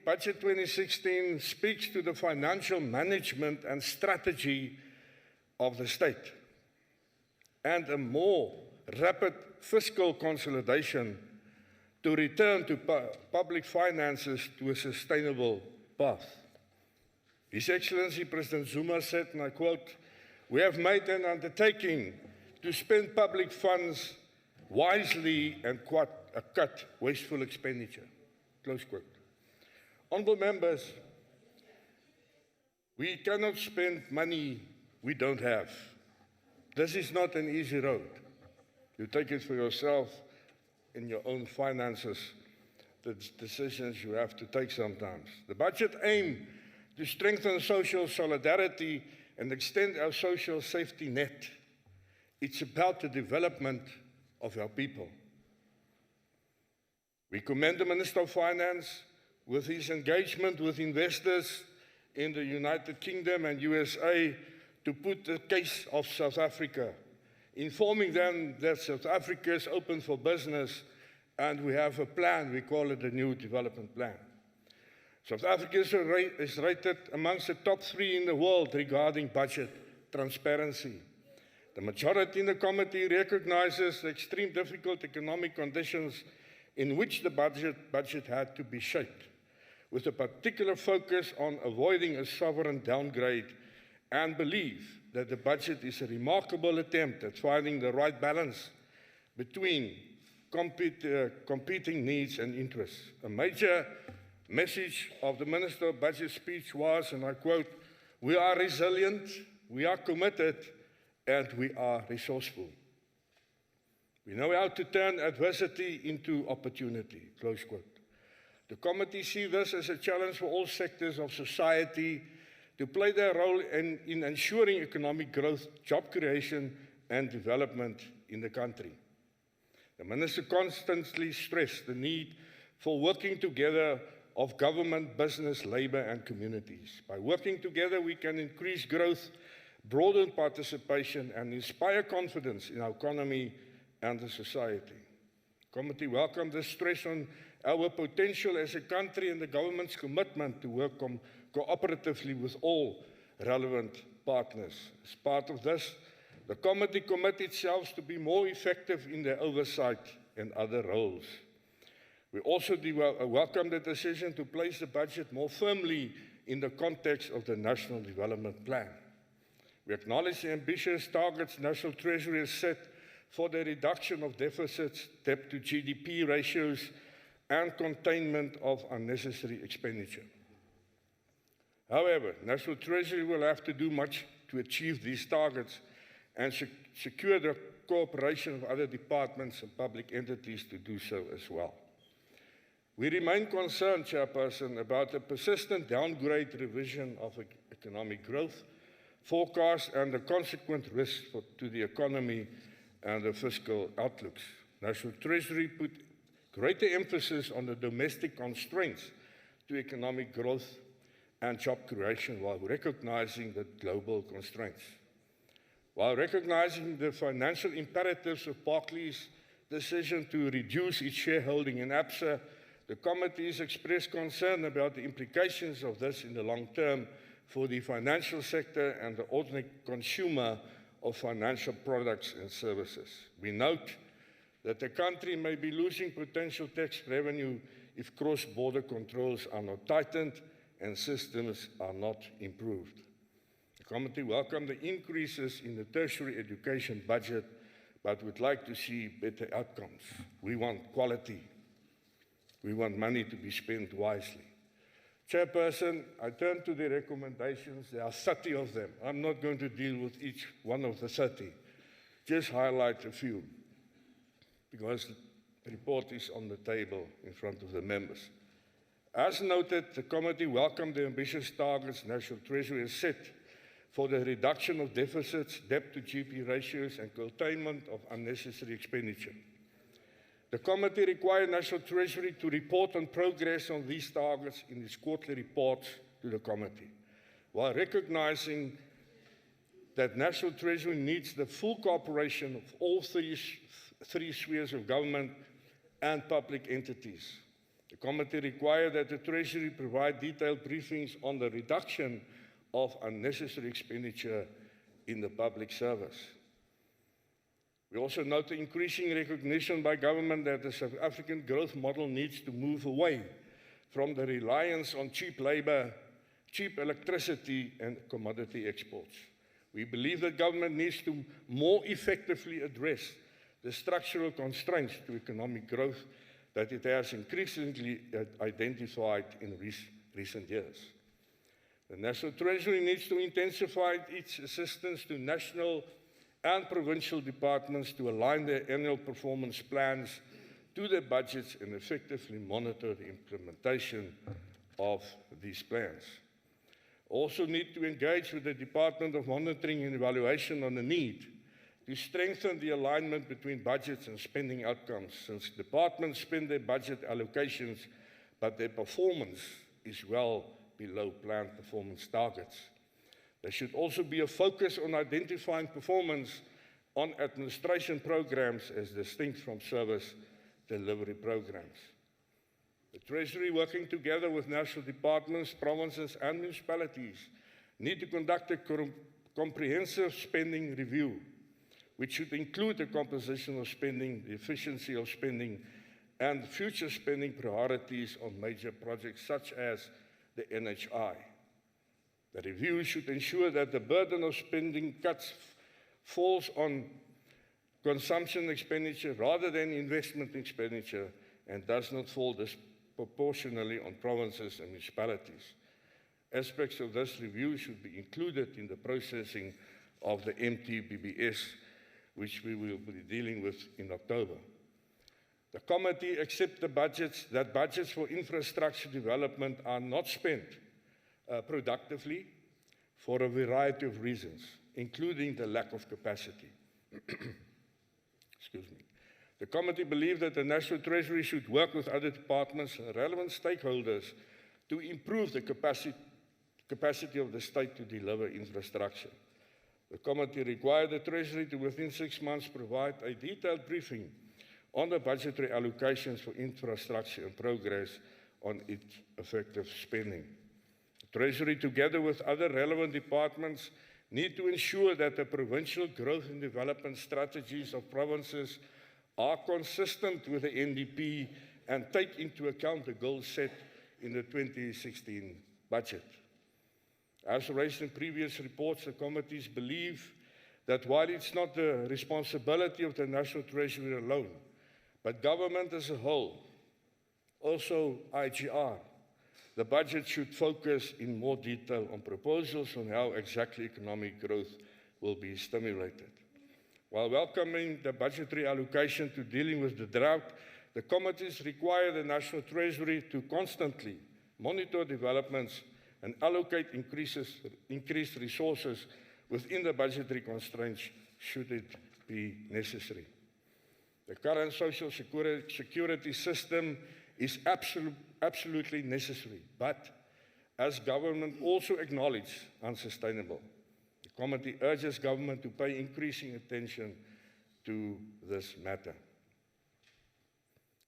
Budget 2016 speaks to the financial management and strategy of the state and a more rapid fiscal consolidation to return to public finances to a sustainable path. His Excellency President Zuma said, and I quote, "We have made an undertaking to spend public funds wisely and cut wasteful expenditure." Close quote. Honorable members, we cannot spend money we don't have. This is not an easy road. You take it for yourself in your own finances, the decisions you have to take sometimes. The budget aimed to strengthen social solidarity and extend our social safety net. It's about the development of our people. We commend the Minister of Finance with his engagement with investors in the United Kingdom and USA to put the case of South Africa, informing them that South Africa is open for business and we have a plan, we call it the New Development Plan. South Africa is rated amongst the top 3 in the world regarding budget transparency. The majority in the committee recognizes the extreme difficult economic conditions in which the budget had to be shaped, with a particular focus on avoiding a sovereign downgrade, and believe that the budget is a remarkable attempt at finding the right balance between competing needs and interests. A major message of the Minister of Budget speech was, and I quote, "We are resilient, we are committed, and we are resourceful. We know how to turn adversity into opportunity," close quote. The committee sees this as a challenge for all sectors of society to play their role in ensuring economic growth, job creation, and development in the country. The Minister constantly stressed the need for working together of government, business, labor, and communities. By working together, we can increase growth, broaden participation, and inspire confidence in our economy and the society. The committee welcomed the stress on our potential as a country and the government's commitment to work cooperatively with all relevant partners. As part of this, the committee commits itself to be more effective in their oversight and other roles. We also welcome the decision to place the budget more firmly in the context of the National Development Plan. We acknowledge the ambitious targets National Treasury has set for the reduction of deficits, debt to GDP ratios, and containment of unnecessary expenditure. However, National Treasury will have to do much to achieve these targets and secure the cooperation of other departments and public entities to do so as well. We remain concerned, Chairperson, about the persistent downgrade revision of economic growth forecast and the consequent risks to the economy and the fiscal outlooks. National Treasury put greater emphasis on the domestic constraints to economic growth and job creation while recognizing the global constraints. While recognizing the financial imperatives of Barclays' decision to reduce its shareholding in ABSA, the committee has expressed concern about the implications of this in the long term for the financial sector and the ordinary consumer of financial products and services. We note that the country may be losing potential tax revenue if cross-border controls are not tightened and systems are not improved. The committee welcomed the increases in the tertiary education budget, but would like to see better outcomes. We want quality. We want money to be spent wisely. Chairperson, I turn to the recommendations. There are 30 of them. I'm not going to deal with each one of the 30. Just highlight a few, because the report is on the table in front of the members. As noted, the committee welcomed the ambitious targets National Treasury has set for the reduction of deficits, debt to GDP ratios, and containment of unnecessary expenditure. The committee required National Treasury to report on progress on these targets in its quarterly reports to the committee, while recognizing that National Treasury needs the full cooperation of all three spheres of government and public entities. The committee required that the Treasury provide detailed briefings on the reduction of unnecessary expenditure in the public service. We also note the increasing recognition by government that the South African growth model needs to move away from the reliance on cheap labor, cheap electricity, and commodity exports. We believe that government needs to more effectively address the structural constraints to economic growth that it has increasingly identified in recent years. The National Treasury needs to intensify its assistance to national and provincial departments to align their annual performance plans to their budgets and effectively monitor the implementation of these plans. Also need to engage with the Department of Monitoring and Evaluation on the need to strengthen the alignment between budgets and spending outcomes, since departments spend their budget allocations, but their performance is well below planned performance targets. There should also be a focus on identifying performance on administration programs as distinct from service delivery programs. The Treasury, working together with national departments, provinces, and municipalities, need to conduct a comprehensive spending review, which should include the composition of spending, the efficiency of spending, and future spending priorities on major projects such as the NHI. The review should ensure that the burden of spending cuts falls on consumption expenditure rather than investment expenditure and does not fall disproportionately on provinces and municipalities. Aspects of this review should be included in the processing of the MTBBS, which we will be dealing with in October. The committee accepts that budgets for infrastructure development are not spent productively for a variety of reasons, including the lack of capacity. Excuse me. The committee believes that the National Treasury should work with other departments and relevant stakeholders to improve the capacity of the state to deliver infrastructure. The committee required the Treasury to, within 6 months, provide a detailed briefing on the budgetary allocations for infrastructure and progress on its effective spending. The Treasury, together with other relevant departments, need to ensure that the provincial growth and development strategies of provinces are consistent with the NDP and take into account the goals set in the 2016 budget. As raised in previous reports, the committees believe that while it's not the responsibility of the National Treasury alone, but government as a whole, also IGR, the budget should focus in more detail on proposals on how exactly economic growth will be stimulated. While welcoming the budgetary allocation to dealing with the drought, the committees require the National Treasury to constantly monitor developments and allocate increased resources within the budgetary constraints should it be necessary. The current social security system is absolutely necessary, but as government also acknowledged, unsustainable. The committee urges government to pay increasing attention to this matter.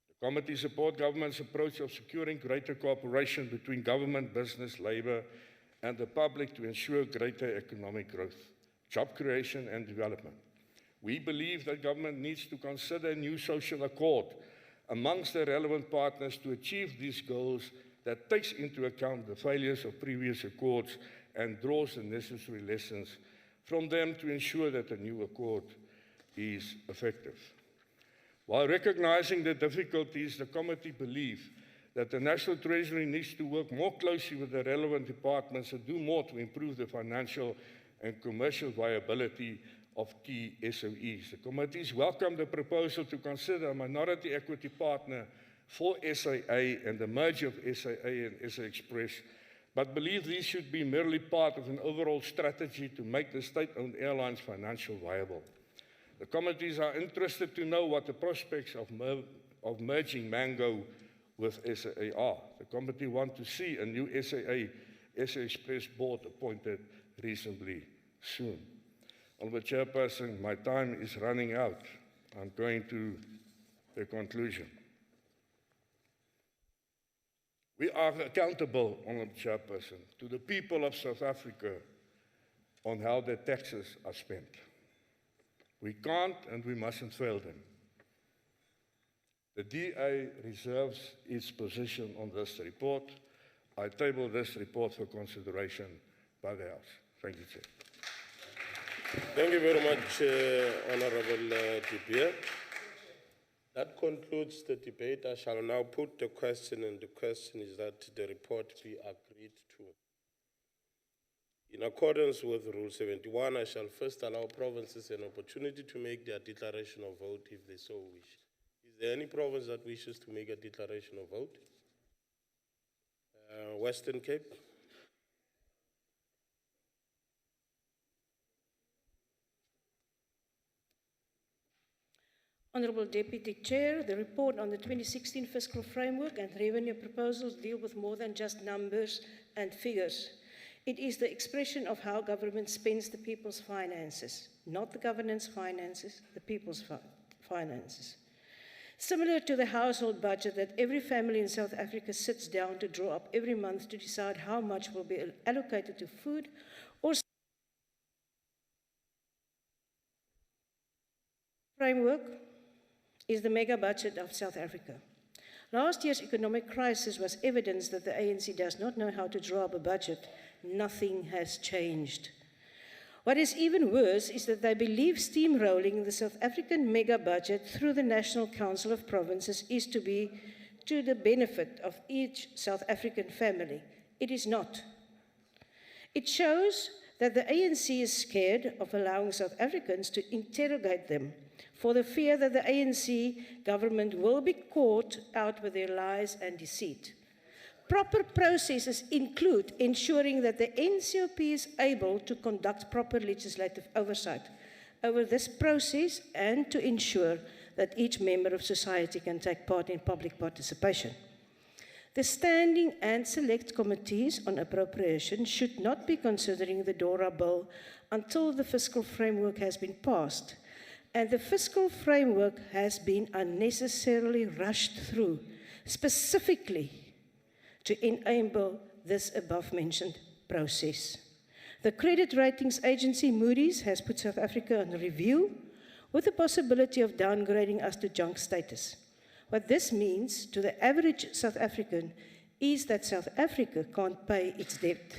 The committee supports government's approach of securing greater cooperation between government, business, labour, and the public to ensure greater economic growth, job creation, and development. We believe that government needs to consider a new social accord amongst the relevant partners to achieve these goals that takes into account the failures of previous accords and draws the necessary lessons from them to ensure that the new accord is effective. While recognizing the difficulties, the committee believes that the National Treasury needs to work more closely with the relevant departments and do more to improve the financial and commercial viability of key SOEs. The committees welcome the proposal to consider a minority equity partner for SAA and the merger of SAA and SA Express, but believe these should be merely part of an overall strategy to make the state-owned airlines financially viable. The committees are interested to know what the prospects of merging Mango with SAA are. The committee wants to see a new SA Express board appointed reasonably soon. Honourable Chairperson, my time is running out. I'm going to the conclusion. We are accountable, Honourable Chairperson, to the people of South Africa on how their taxes are spent. We can't and we mustn't fail them. The DA reserves its position on this report. I table this report for consideration by the House. Thank you, Chair. Thank you very much, Honourable De Beer. That concludes the debate. I shall now put the question, and the question is that the report be agreed to. In accordance with Rule 71, I shall first allow provinces an opportunity to make their declaration of vote if they so wish. Is there any province that wishes to make a declaration of vote? Western Cape? Honourable Deputy Chair, the report on the 2016 fiscal framework and revenue proposals deal with more than just numbers and figures. It is the expression of how government spends the people's finances, not the government's finances, the people's finances. Similar to the household budget that every family in South Africa sits down to draw up every month to decide how much will be allocated to food or framework is the mega budget of South Africa. Last year's economic crisis was evidence that the ANC does not know how to draw up a budget. Nothing has changed. What is even worse is that they believe steamrolling the South African mega budget through the National Council of Provinces is to be to the benefit of each South African family. It is not. It shows that the ANC is scared of allowing South Africans to interrogate them for the fear that the ANC government will be caught out with their lies and deceit. Proper processes include ensuring that the NCOP is able to conduct proper legislative oversight over this process and to ensure that each member of society can take part in public participation. The standing and select committees on appropriation should not be considering the DORA bill until the fiscal framework has been passed, And the fiscal framework has been unnecessarily rushed through, specifically to enable this above-mentioned process. The credit ratings agency Moody's has put South Africa on review with the possibility of downgrading us to junk status. What this means to the average South African is that South Africa can't pay its debt.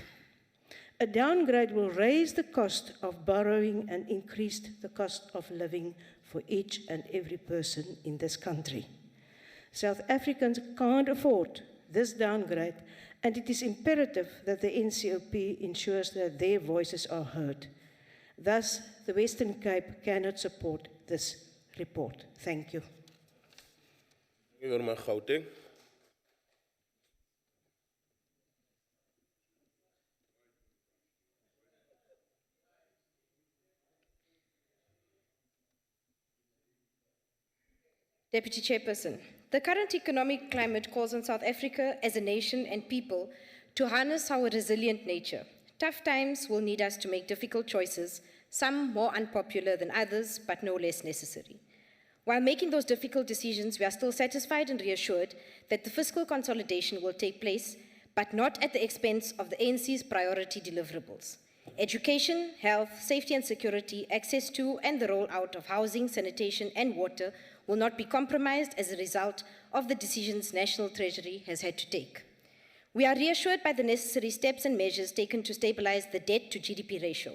A downgrade will raise the cost of borrowing and increase the cost of living for each and every person in this country. South Africans can't afford this downgrade, and it is imperative that the NCOP ensures that their voices are heard. Thus, the Western Cape cannot support this report. Thank you. Thank you very much, Gauteng. Deputy Chairperson, the current economic climate calls on South Africa as a nation and people to harness our resilient nature. Tough times will need us to make difficult choices, some more unpopular than others, but no less necessary. While making those difficult decisions, we are still satisfied and reassured that the fiscal consolidation will take place, but not at the expense of the ANC's priority deliverables. Education, health, safety and security, access to and the rollout of housing, sanitation and water will not be compromised as a result of the decisions National Treasury has had to take. We are reassured by the necessary steps and measures taken to stabilize the debt to GDP ratio.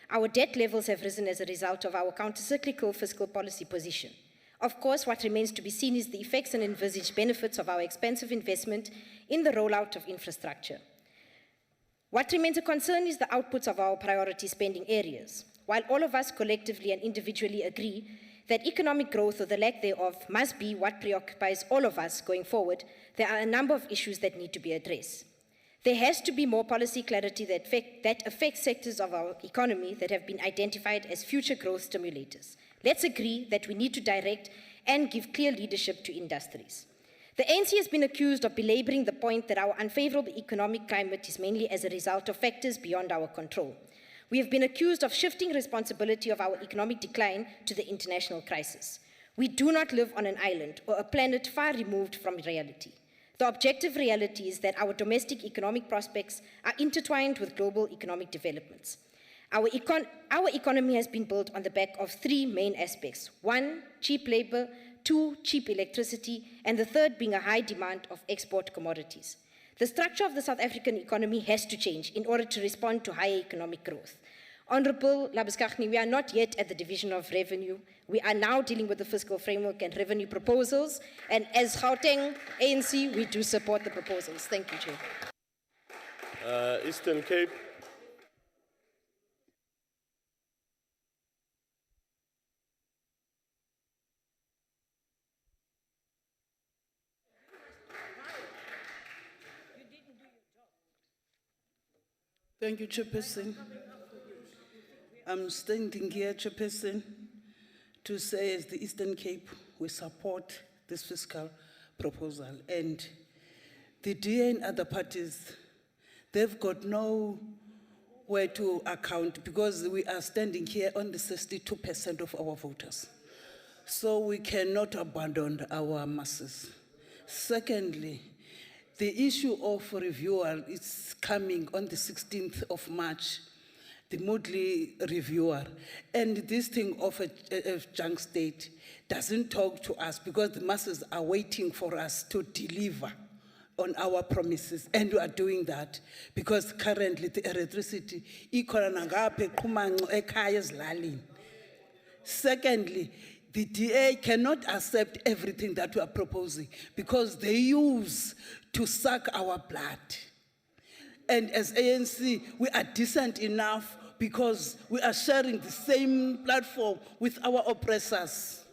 Our debt levels have risen as a result of our countercyclical fiscal policy position. Of course, what remains to be seen is the effects and envisaged benefits of our expensive investment in the rollout of infrastructure. What remains a concern is the outputs of our priority spending areas. While all of us collectively and individually agree that economic growth or the lack thereof must be what preoccupies all of us going forward, there are a number of issues that need to be addressed. There has to be more policy clarity that affects sectors of our economy that have been identified as future growth stimulators. Let's agree that we need to direct and give clear leadership to industries. The ANC has been accused of belaboring the point that our unfavorable economic climate is mainly as a result of factors beyond our control. We have been accused of shifting responsibility of our economic decline to the international crisis. We do not live on an island or a planet far removed from reality. The objective reality is that our domestic economic prospects are intertwined with global economic developments. Our economy has been built on the back of three main aspects. One, cheap labor. Two, cheap electricity. And the third being a high demand of export commodities. The structure of the South African economy has to change in order to respond to higher economic growth. Honorable Labuskaghni, we are not yet at the division of revenue. We are now dealing with the fiscal framework and revenue proposals. And as Gauteng ANC, we do support the proposals. Thank you, Chair. Eastern Cape. Thank you, Chairperson. I'm standing here, Chairperson, to say as the Eastern Cape, we support this fiscal proposal. And the DA and other parties, they've got nowhere to account because we are standing here on the 62% of our voters. So we cannot abandon our masses. Secondly, the issue of reviewer is coming on the 16th of March, the Moodley reviewer. And this thing of a junk state doesn't talk to us because the masses are waiting for us to deliver on our promises. And we are doing that because currently the electricity, secondly, the DA cannot accept everything that we are proposing because they use to suck our blood. And as ANC, we are decent enough because we are sharing the same platform with our oppressors.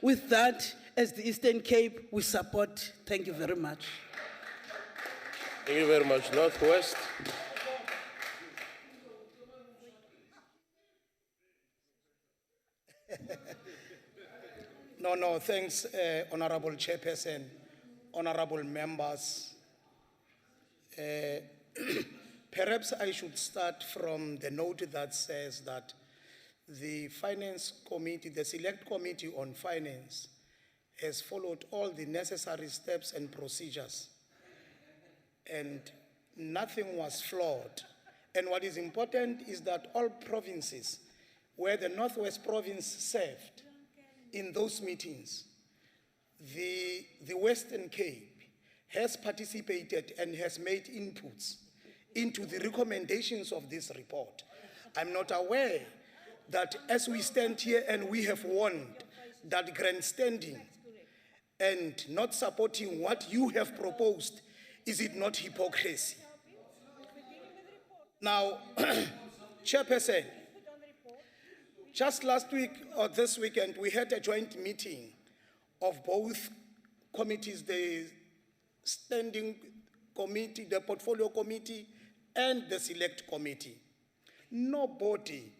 With that, as the Eastern Cape, we support. Thank you very much. Thank you very much. Northwest. No, thanks, Honorable Chairperson, honorable members. Perhaps I should start from the note that says that the Finance Committee, the Select Committee on Finance, has followed all the necessary steps and procedures, and nothing was flawed. And what is important is that all provinces where the Northwest Province served in those meetings, the Western Cape has participated and has made inputs into the recommendations of this report. I'm not aware that as we stand here and we have warned that grandstanding and not supporting what you have proposed, is it not hypocrisy? Now, Chairperson, just last week or this weekend, we had a joint meeting of both committees, the Standing Committee, the Portfolio Committee, and the Select Committee. Nobody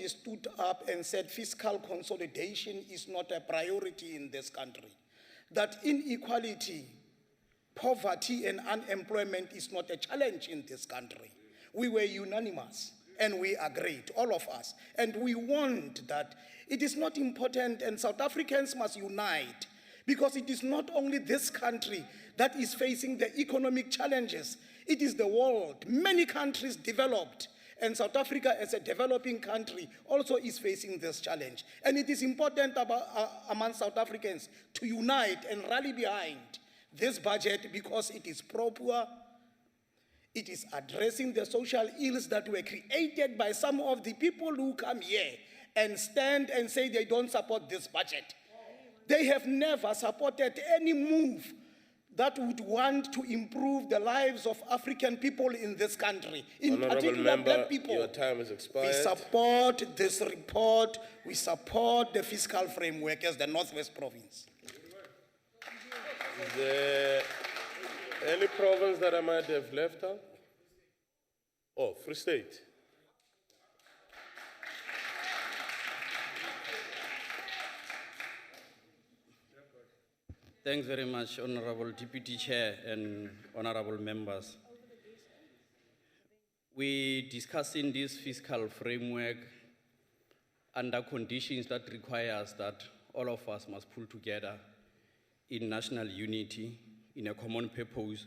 stood up and said fiscal consolidation is not a priority in this country, that inequality, poverty, and unemployment is not a challenge in this country. We were unanimous and we agreed, all of us, and we warned that it is not important and South Africans must unite, because it is not only this country that is facing the economic challenges, it is the world. Many countries developed, and South Africa as a developing country also is facing this challenge. And it is important among South Africans to unite and rally behind this budget, because it is proper, it is addressing the social ills that were created by some of the people who come here and stand and say they don't support this budget. They have never supported any move that would want to improve the lives of African people in this country, in particular black people. Your time has expired. We support this report. We support the fiscal framework as the Northwest Province. Is there any province that I might have left out? Oh, Free State. Thanks very much, Honorable Deputy Chair and honorable members. We discussing this fiscal framework under conditions that requires that all of us must pull together in national unity, in a common purpose,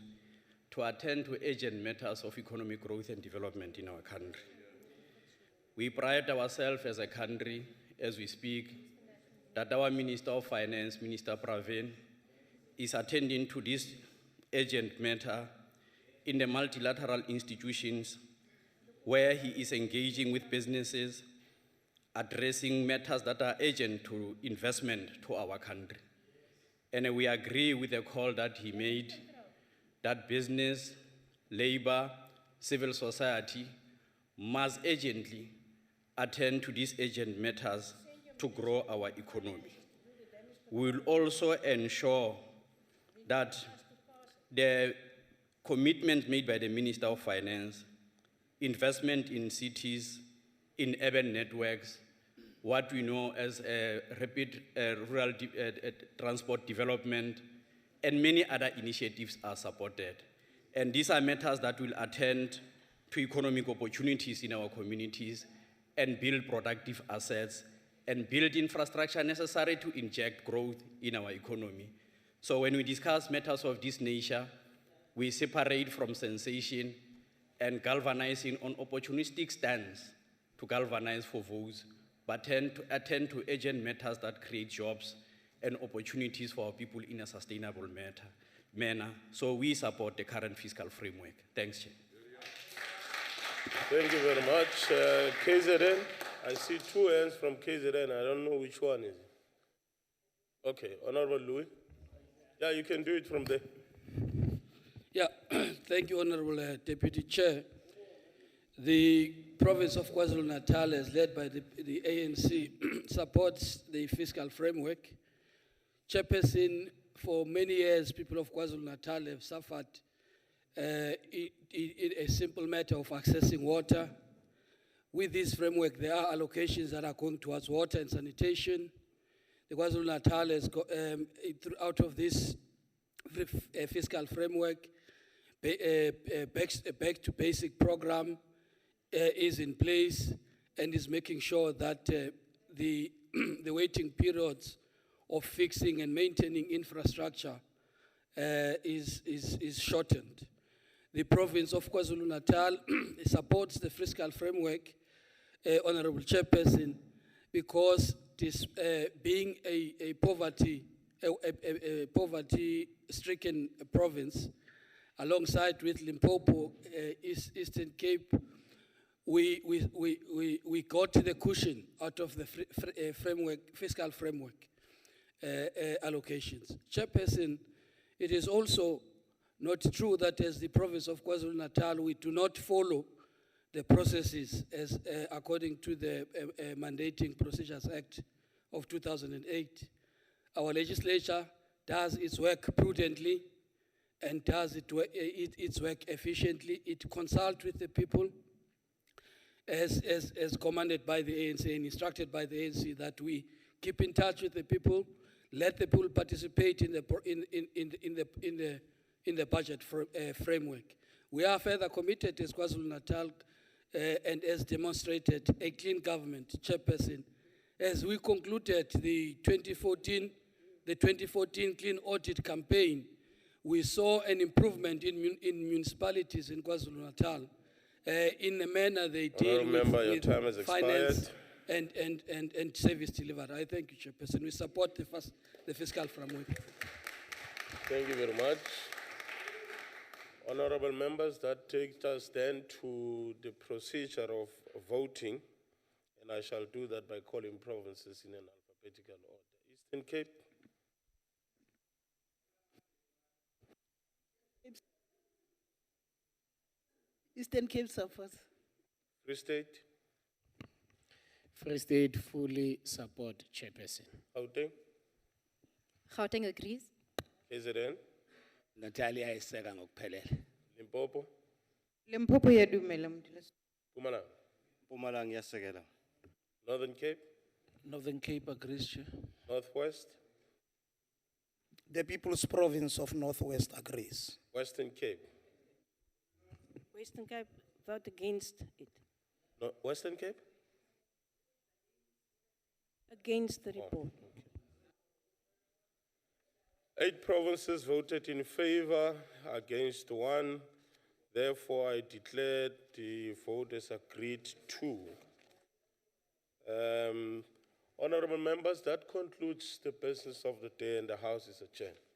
to attend to urgent matters of economic growth and development in our country. We pride ourselves as a country, as we speak, that our Minister of Finance, Minister Pravin, is attending to this urgent matter in the multilateral institutions where he is engaging with businesses, addressing matters that are urgent to investment to our country. And we agree with the call that he made that business, labor, civil society must urgently attend to these urgent matters to grow our economy. We will also ensure that the commitment made by the Minister of Finance, investment in cities, in urban networks, what we know as rapid rural transport development, and many other initiatives are supported. And these are matters that will attend to economic opportunities in our communities and build productive assets and build infrastructure necessary to inject growth in our economy. So when we discuss matters of this nature, we separate from sensation and galvanizing on opportunistic stance to galvanize for votes, but attend to urgent matters that create jobs and opportunities for our people in a sustainable manner. So we support the current fiscal framework. Thanks, Chair. Thank you very much. KZN, I see two hands from KZN. I don't know which one is it. Okay, Honorable Louis. Yeah, you can do it from there. Yeah, thank you, Honorable Deputy Chair. The province of KwaZulu-Natal, as led by the ANC, supports the fiscal framework. Chairperson, for many years, people of KwaZulu-Natal have suffered a simple matter of accessing water. With this framework, there are allocations that are going towards water and sanitation. The KwaZulu-Natal has out of this fiscal framework, back to basic program is in place, and is making sure that the, the waiting periods of fixing and maintaining infrastructure is shortened. The province of KwaZulu-Natal supports the fiscal framework, Honorable Chairperson, because this being a poverty-stricken province, alongside with Limpopo, Eastern Cape, we got the cushion out of the fiscal framework allocations. Chairperson, it is also not true that as the province of KwaZulu-Natal, we do not follow the processes as according to the Mandating Procedures Act of 2008. Our legislature does its work prudently and does its work efficiently. It consults with the people as commanded by the ANC and instructed by the ANC that we keep in touch with the people, let the people participate in the budget framework. We are further committed as KwaZulu-Natal and as demonstrated a clean government, Chairperson. As we concluded the 2014 clean audit campaign, we saw an improvement in municipalities in KwaZulu-Natal in the manner they deal with finance and service delivery. I thank you, Chairperson. We support the fiscal framework. Thank you very much. Honorable members, that takes us then to the procedure of voting, and I shall do that by calling provinces in an alphabetical order. Eastern Cape. Eastern Cape suffers. Free State. Free State fully support, Chairperson. Gauteng. Gauteng agrees. KZN. Natalia ayiseka ngokuphelele. Limpopo. Limpopo yadumela mdulasi. Mpumalanga. Mpumalanga iyasekela. Northern Cape. Northern Cape agrees, Chair. Northwest. The People's Province of Northwest agrees. Western Cape. Western Cape vote against it. No, Western Cape? Against the report. Okay. 8 provinces voted in favor, against 1. Therefore, I declare the vote as agreed to. Honorable members, that concludes the business of the day, and the House is adjourned.